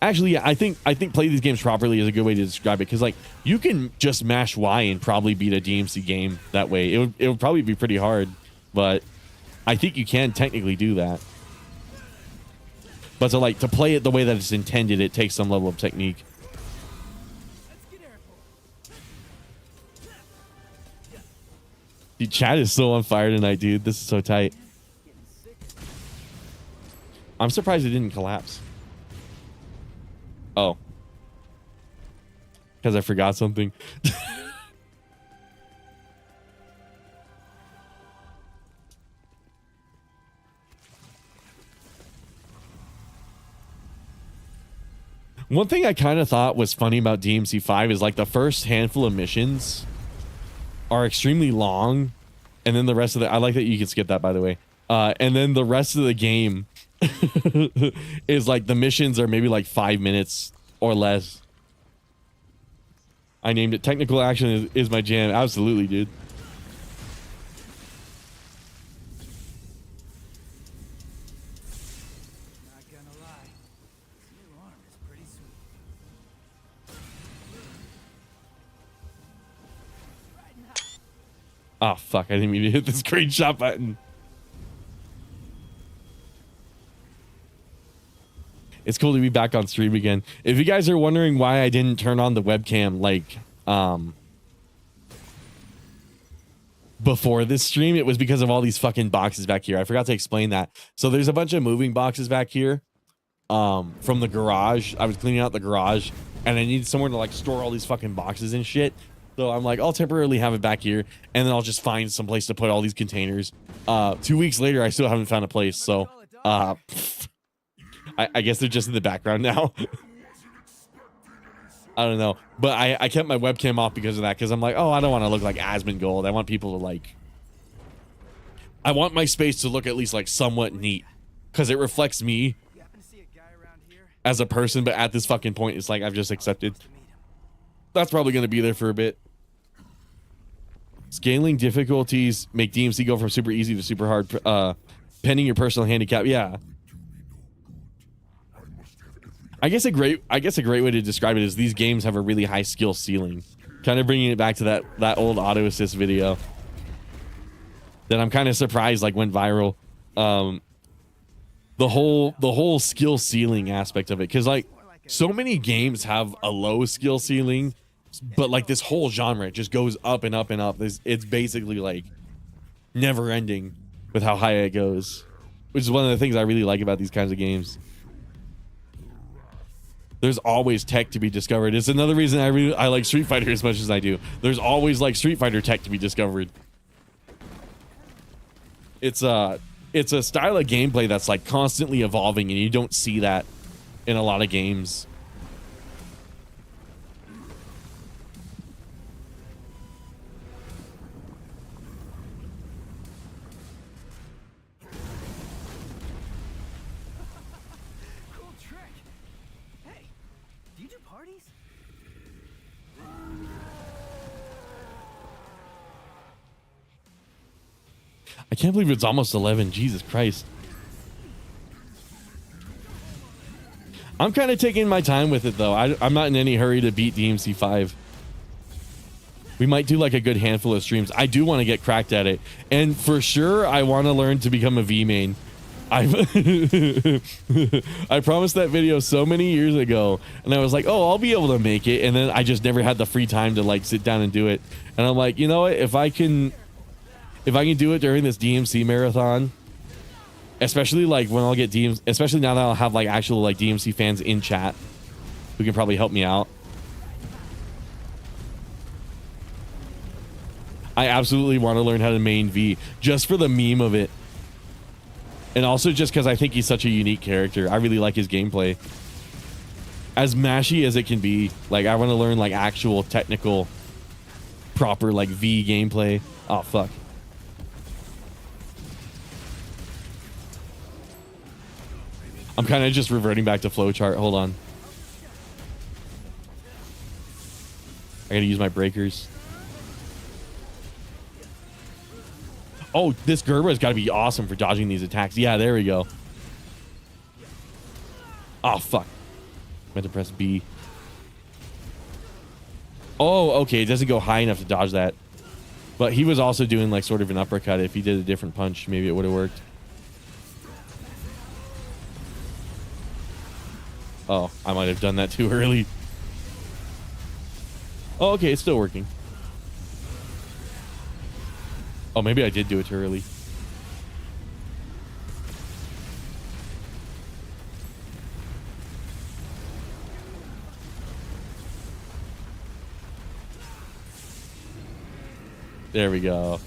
Actually, yeah, I think play these games properly is a good way to describe it, because like you can just mash Y and probably beat a DMC game that way. It would probably be pretty hard, but I think you can technically do that. But to play it the way that it's intended, it takes some level of technique. Dude, chat is so on fire tonight, dude. This is so tight. I'm surprised it didn't collapse. Oh. Because I forgot something. One thing I kind of thought was funny about DMC 5 is like the first handful of missions are extremely long, and then the rest of the, I like that you can skip that, by the way. And then the rest of the game is like the missions are maybe like 5 minutes or less. I named it technical action is my jam. Absolutely, dude. Not gonna lie, this new arm is pretty sweet. Oh, fuck. I didn't mean to hit the screenshot button. It's cool to be back on stream again. If you guys are wondering why I didn't turn on the webcam, like, before this stream, it was because of all these fucking boxes back here. I forgot to explain that. So there's a bunch of moving boxes back here, from the garage. I was cleaning out the garage, and I needed somewhere to, like, store all these fucking boxes and shit. So I'm like, I'll temporarily have it back here, and then I'll just find some place to put all these containers. 2 weeks later, I still haven't found a place. So, I guess they're just in the background now. I don't know. But I kept my webcam off because of that, because I'm like, oh, I don't want to look like Asmongold. I want people to like... I want my space to look at least like somewhat neat, because it reflects me as a person, but at this fucking point, it's like I've just accepted. That's probably going to be there for a bit. Scaling difficulties make DMC go from super easy to super hard, pending your personal handicap. Yeah. I guess a great way to describe it is these games have a really high skill ceiling. Kind of bringing it back to that old auto assist video that I'm kind of surprised like went viral. The whole skill ceiling aspect of it, because like so many games have a low skill ceiling, but like this whole genre just goes up and up and up. It's basically like never ending with how high it goes. which is one of the things I really like about these kinds of games. There's always tech to be discovered. It's another reason I like Street Fighter as much as I do. There's always like Street Fighter tech to be discovered. It's a style of gameplay that's like constantly evolving, and you don't see that in a lot of games. Cool trick. Hey, do you do parties? I can't believe it's almost 11. Jesus Christ. I'm kind of taking my time with it, though. I'm not in any hurry to beat DMC 5. We might do like a good handful of streams. I do want to get cracked at it. And for sure, I want to learn to become a V main. I promised that video so many years ago, and I was like, oh, I'll be able to make it. And then I just never had the free time to like sit down and do it. And I'm like, you know what? If I can do it during this DMC marathon, especially like when I'll get DMC, especially now that I'll have like actual like DMC fans in chat who can probably help me out. I absolutely want to learn how to main V just for the meme of it. And also just because I think he's such a unique character. I really like his gameplay. As mashy as it can be, like I want to learn like actual technical, proper like V gameplay. Oh, fuck. I'm kind of just reverting back to flowchart. Hold on. I gotta use my breakers. Oh, this Gerber's got to be awesome for dodging these attacks. Yeah, there we go. Oh, fuck. Meant to press B. Oh, okay. It doesn't go high enough to dodge that. But he was also doing like sort of an uppercut. If he did a different punch, maybe it would have worked. Oh, I might have done that too early. Oh, okay. It's still working. Oh, maybe I did do it too early. There we go.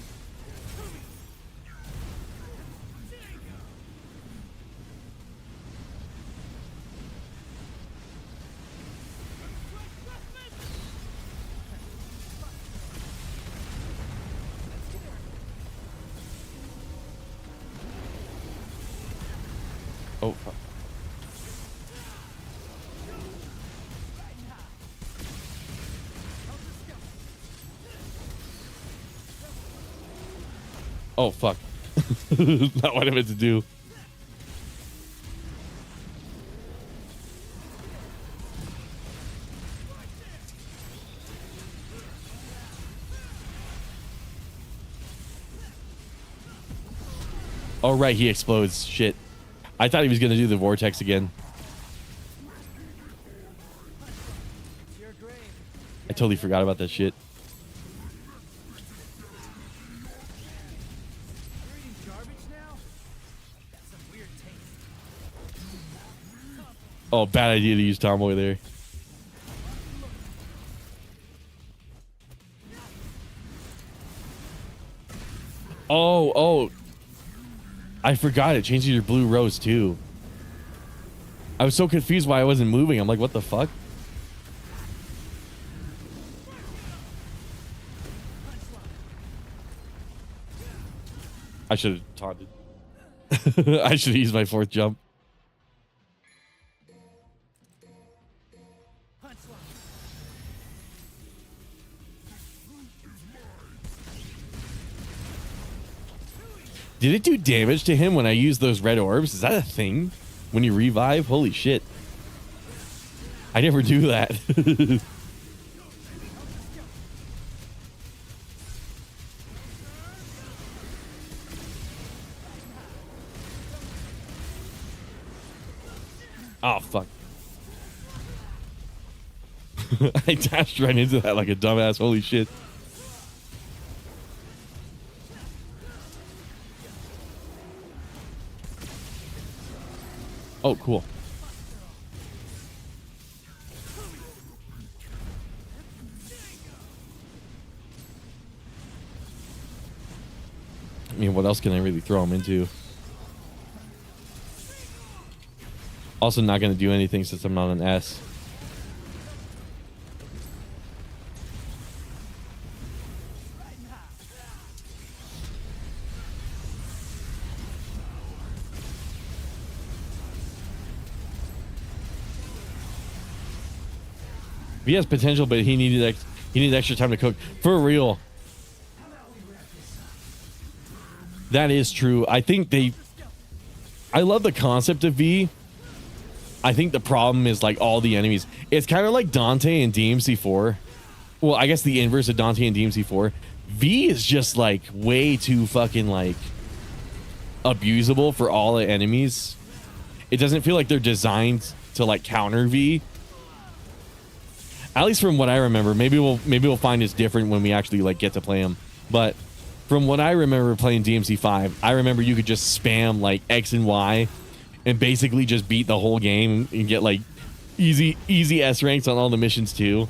Oh, fuck. Oh, fuck. Not what I meant to do. Oh, right. He explodes. Shit. I thought he was going to do the vortex again. I totally forgot about that shit. Oh, bad idea to use Tomboy there. Oh. I forgot it changes your blue rose too. I was so confused why I wasn't moving. I'm like, what the fuck? I should have taunted. I should have used my fourth jump. Did it do damage to him when I used those red orbs? Is that a thing? When you revive? Holy shit. I never do that. Oh, fuck. I dashed right into that like a dumbass. Holy shit. Oh, cool. I mean, what else can I really throw him into? Also not going to do anything since I'm not an S. He has potential, but he needed extra time to cook. For real. That is true. I think I love the concept of V. I think the problem is like all the enemies. It's kind of like Dante and DMC4. Well, I guess the inverse of Dante and DMC4. V is just like way too fucking like abusable for all the enemies. It doesn't feel like they're designed to like counter V. At least from what I remember. Maybe we'll find it's different when we actually like get to play them. But from what I remember playing DMC5, I remember you could just spam like X and Y and basically just beat the whole game and get like easy S ranks on all the missions too.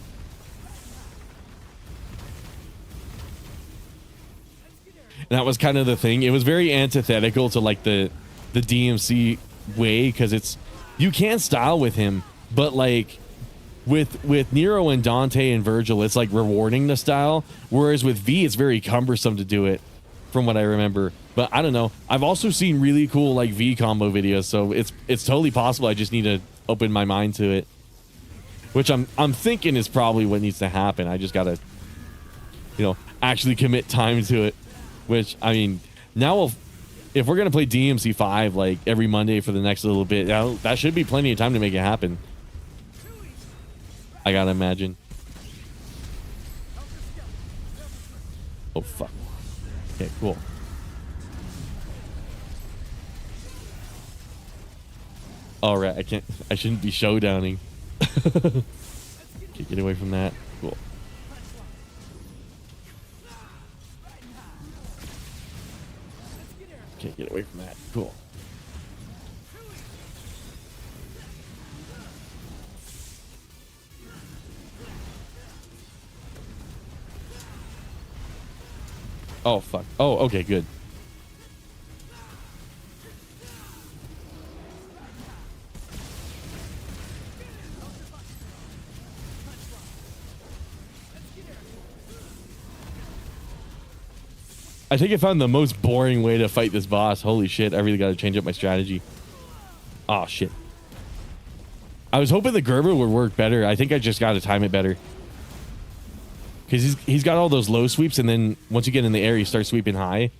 And that was kind of the thing. It was very antithetical to like the DMC way, because it's, you can style with him, but like with Nero and Dante and Virgil, it's like rewarding the style, whereas with V it's very cumbersome to do it, from what I remember. But I don't know, I've also seen really cool like V combo videos, so it's totally possible. I just need to open my mind to it, which I'm thinking is probably what needs to happen. I just gotta, actually commit time to it, which, I mean, now if we're gonna play DMC5 like every Monday for the next little bit, that should be plenty of time to make it happen, I gotta imagine. Oh fuck. Okay, cool. All right, I shouldn't be showdowning. Okay, get away from that. Cool. Okay, get away from that. Cool. Oh, fuck. Oh, okay, good. I think I found the most boring way to fight this boss. Holy shit, I really got to change up my strategy. Oh, shit. I was hoping the Gerber would work better. I think I just got to time it better. Because he's got all those low sweeps, and then once you get in the air, you start sweeping high.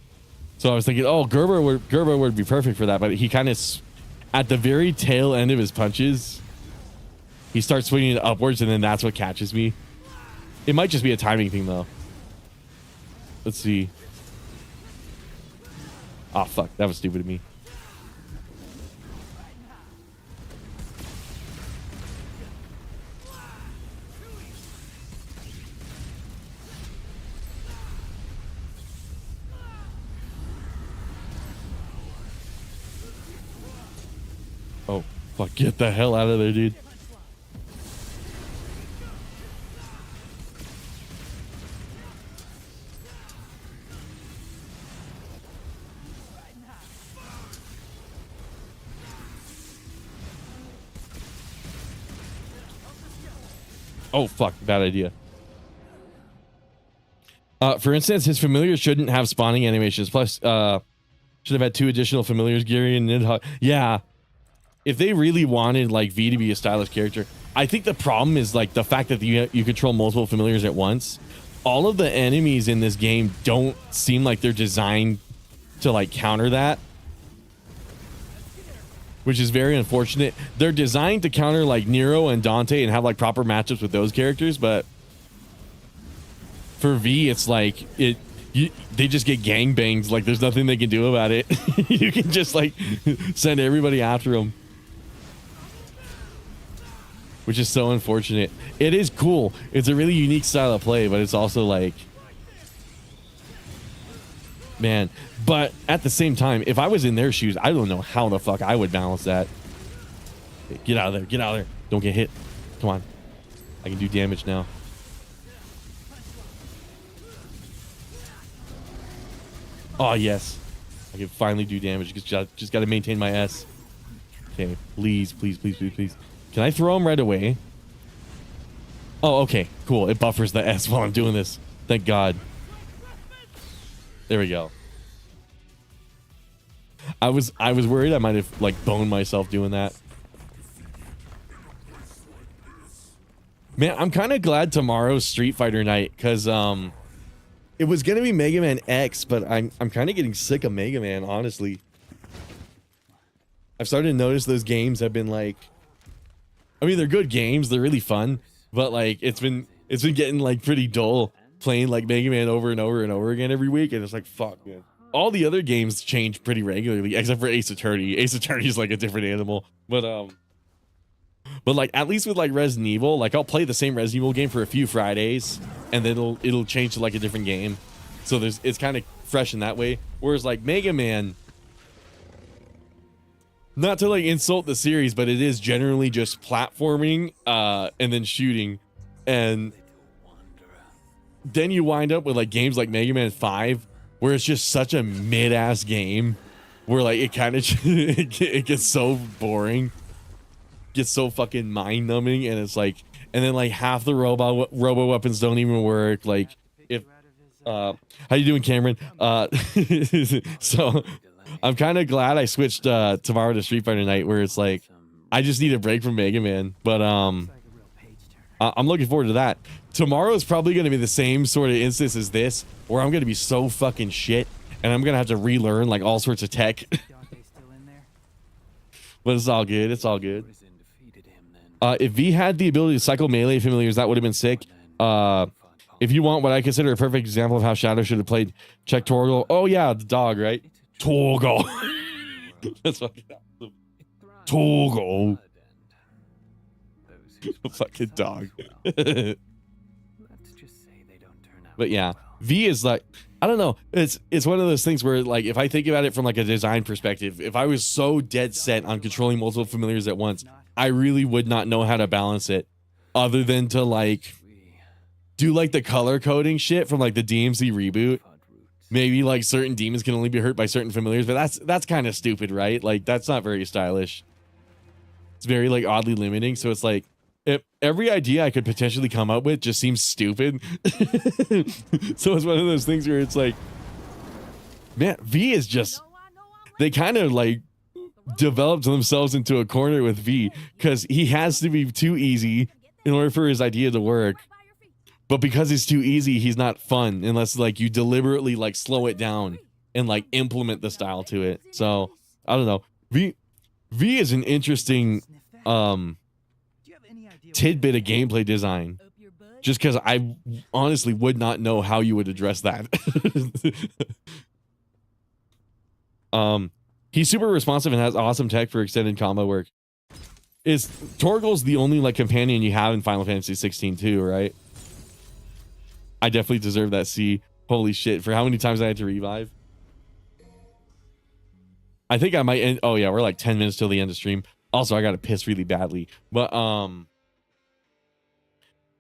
So I was thinking, oh, Gerber would be perfect for that. But he kind of, at the very tail end of his punches, he starts swinging it upwards, and then that's what catches me. It might just be a timing thing, though. Let's see. Oh, fuck. That was stupid of me. Oh, fuck. Get the hell out of there, dude. Oh, fuck. Bad idea. For instance, his familiars shouldn't have spawning animations. Plus, should have had 2 additional familiars, Gary and Nidhogg. Yeah. If they really wanted like V to be a stylish character, I think the problem is like the fact that you control multiple familiars at once. All of the enemies in this game don't seem like they're designed to like counter that, which is very unfortunate. They're designed to counter like Nero and Dante and have like proper matchups with those characters, but for V, it's like they just get gangbangs. Like there's nothing they can do about it. You can just like send everybody after them, which is so unfortunate. It is cool. It's a really unique style of play, but it's also like, man. But at the same time, if I was in their shoes, I don't know how the fuck I would balance that. Okay, get out of there. Get out of there. Don't get hit. Come on. I can do damage now. Oh, yes. I can finally do damage. Just got to maintain my S. Okay, please, please, please, please, please. Can I throw him right away? Oh, okay, cool. It buffers the S while I'm doing this. Thank God. There we go. I was worried I might have like boned myself doing that. Man, I'm kind of glad tomorrow's Street Fighter night because it was gonna be Mega Man X, but I'm kind of getting sick of Mega Man, honestly. I've started to notice those games have been like, I mean, they're good games, they're really fun, but like it's been getting like pretty dull playing like Mega Man over and over and over again every week, and it's like, fuck, man. All the other games change pretty regularly, except for Ace Attorney. Ace Attorney is like a different animal, but like at least with like Resident Evil, like I'll play the same Resident Evil game for a few Fridays, and then it'll change to like a different game. So it's kind of fresh in that way. Whereas like Mega Man, not to like insult the series, but it is generally just platforming and then shooting, and then you wind up with like games like Mega Man 5, where it's just such a mid-ass game, where like it kind of it gets so boring, gets so fucking mind-numbing, and it's like, and then like half the robo weapons don't even work. Like if how you doing, Cameron? So I'm kind of glad I switched tomorrow to Street Fighter night, where it's like I just need a break from Mega Man, but I'm looking forward to that. Tomorrow is probably going to be the same sort of instance as this, where I'm going to be so fucking shit, and I'm going to have to relearn like all sorts of tech. But it's all good. It's all good. If V had the ability to cycle melee familiars, that would have been sick. If you want what I consider a perfect example of how Shadow should have played, check Torgal. Oh yeah, the dog, right? Torgal. That's fucking awesome. Torgal. Fucking dog. But yeah, V is like, I don't know, it's one of those things where like if I think about it from like a design perspective, if I was so dead set on controlling multiple familiars at once, I really would not know how to balance it, other than to like do like the color coding shit from like the DMC reboot. Maybe like certain demons can only be hurt by certain familiars, but that's kind of stupid, right? Like that's not very stylish. It's very like oddly limiting. So it's like, if every idea I could potentially come up with just seems stupid. So it's one of those things where it's like, man, V is just, they kind of like developed themselves into a corner with V, because he has to be too easy in order for his idea to work. But because it's too easy, he's not fun unless like you deliberately like slow it down and like implement the style to it. So I don't know. V is an interesting tidbit of gameplay design, just because I honestly would not know how you would address that. He's super responsive and has awesome tech for extended combo work. Is Torgal's the only like companion you have in Final Fantasy 16 too, right? I definitely deserve that C. Holy shit, for how many times I had to revive. I think I might end. Oh yeah, we're like 10 minutes till the end of stream. Also, I gotta piss really badly, but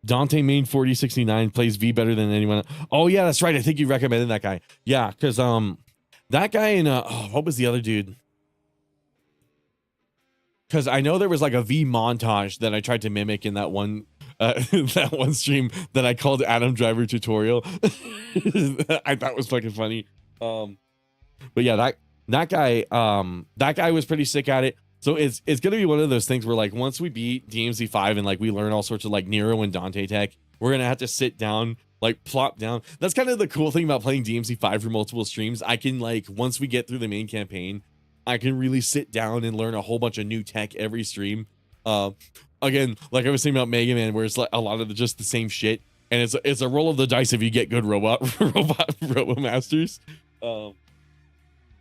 Dante main 4069 plays V better than anyone. Oh yeah, that's right. I think you recommended that guy. Yeah, because that guy in what was the other dude? Because I know there was like a V montage that I tried to mimic in that one that one stream that I called Adam Driver tutorial. I thought was fucking funny. But yeah, that guy was pretty sick at it. So it's gonna be one of those things where like once we beat DMZ 5 and like we learn all sorts of like Nero and Dante tech, we're gonna have to sit down, like plop down. That's kind of the cool thing about playing DMZ 5 for multiple streams. I can like, once we get through the main campaign, I can really sit down and learn a whole bunch of new tech every stream. Again, like I was saying about Mega Man, where it's like a lot of just the same shit, and it's a roll of the dice if you get good robot masters.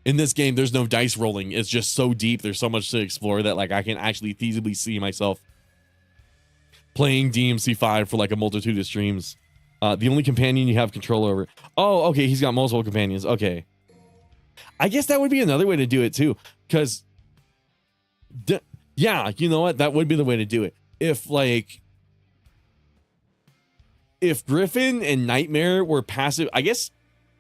In this game, there's no dice rolling. It's just so deep. There's so much to explore that like I can actually feasibly see myself playing DMC 5 for like a multitude of streams. The only companion you have control over. Oh, okay. He's got multiple companions. Okay. I guess that would be another way to do it too. Because Yeah, you know what? That would be the way to do it. If Griffin and Nightmare were passive, I guess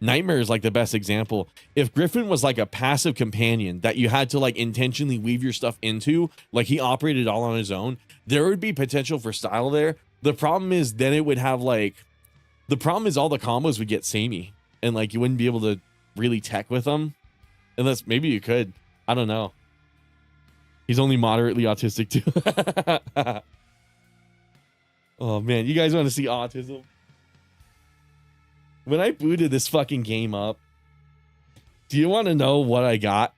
Nightmare is like the best example. If Griffin was like a passive companion that you had to like intentionally weave your stuff into, like he operated all on his own, there would be potential for style there. The problem is then it would have like, the problem is all the combos would get samey and like you wouldn't be able to really tech with them. Unless maybe you could. I don't know. He's only moderately autistic too. Oh man, you guys want to see autism? When I booted this fucking game up, do you want to know what I got?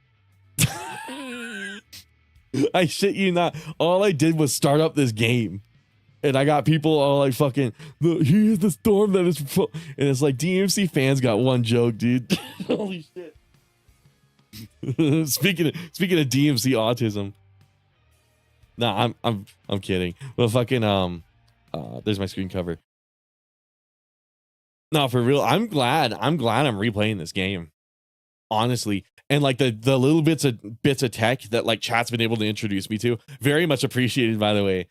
I shit you not. All I did was start up this game. And I got people all like fucking, here's the storm that is, and it's like DMC fans got one joke, dude. Holy shit. Speaking of DMC autism. Nah, I'm kidding. Well, fucking there's my screen cover. No, for real. I'm glad I'm replaying this game. Honestly. And like the little bits of tech that like chat's been able to introduce me to. Very much appreciated, by the way.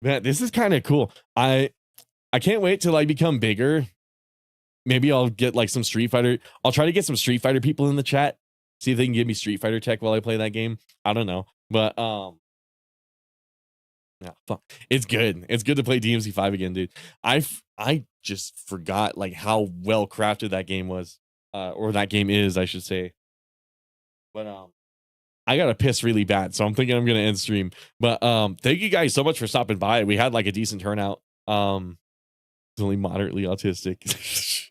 Man, this is kind of cool. I can't wait till I become bigger. Maybe I'll get like some Street Fighter. I'll try to get some Street Fighter people in the chat. See if they can give me Street Fighter tech while I play that game. I don't know. But yeah, fuck. It's good. It's good to play DMC5 again, dude. I just forgot like how well crafted that game was. Or that game is, I should say. But I gotta piss really bad, so I'm thinking I'm gonna end stream. But thank you guys so much for stopping by. We had like a decent turnout. It's only moderately autistic.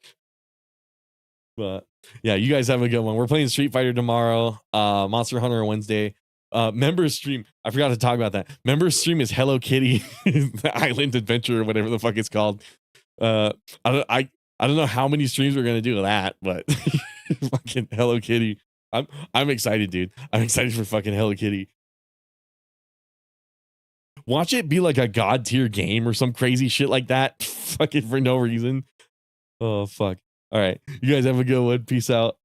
But yeah, you guys have a good one. We're playing Street Fighter tomorrow, Monster Hunter on Wednesday. Members stream, I forgot to talk about that. Members stream is Hello Kitty, the Island Adventure or whatever the fuck it's called. I don't know how many streams we're gonna do of that, but fucking Hello Kitty. I'm excited, dude. I'm excited for fucking Hello Kitty. Watch it be like a god tier game or some crazy shit like that. Fucking for no reason. Oh fuck. All right. You guys have a good one. Peace out.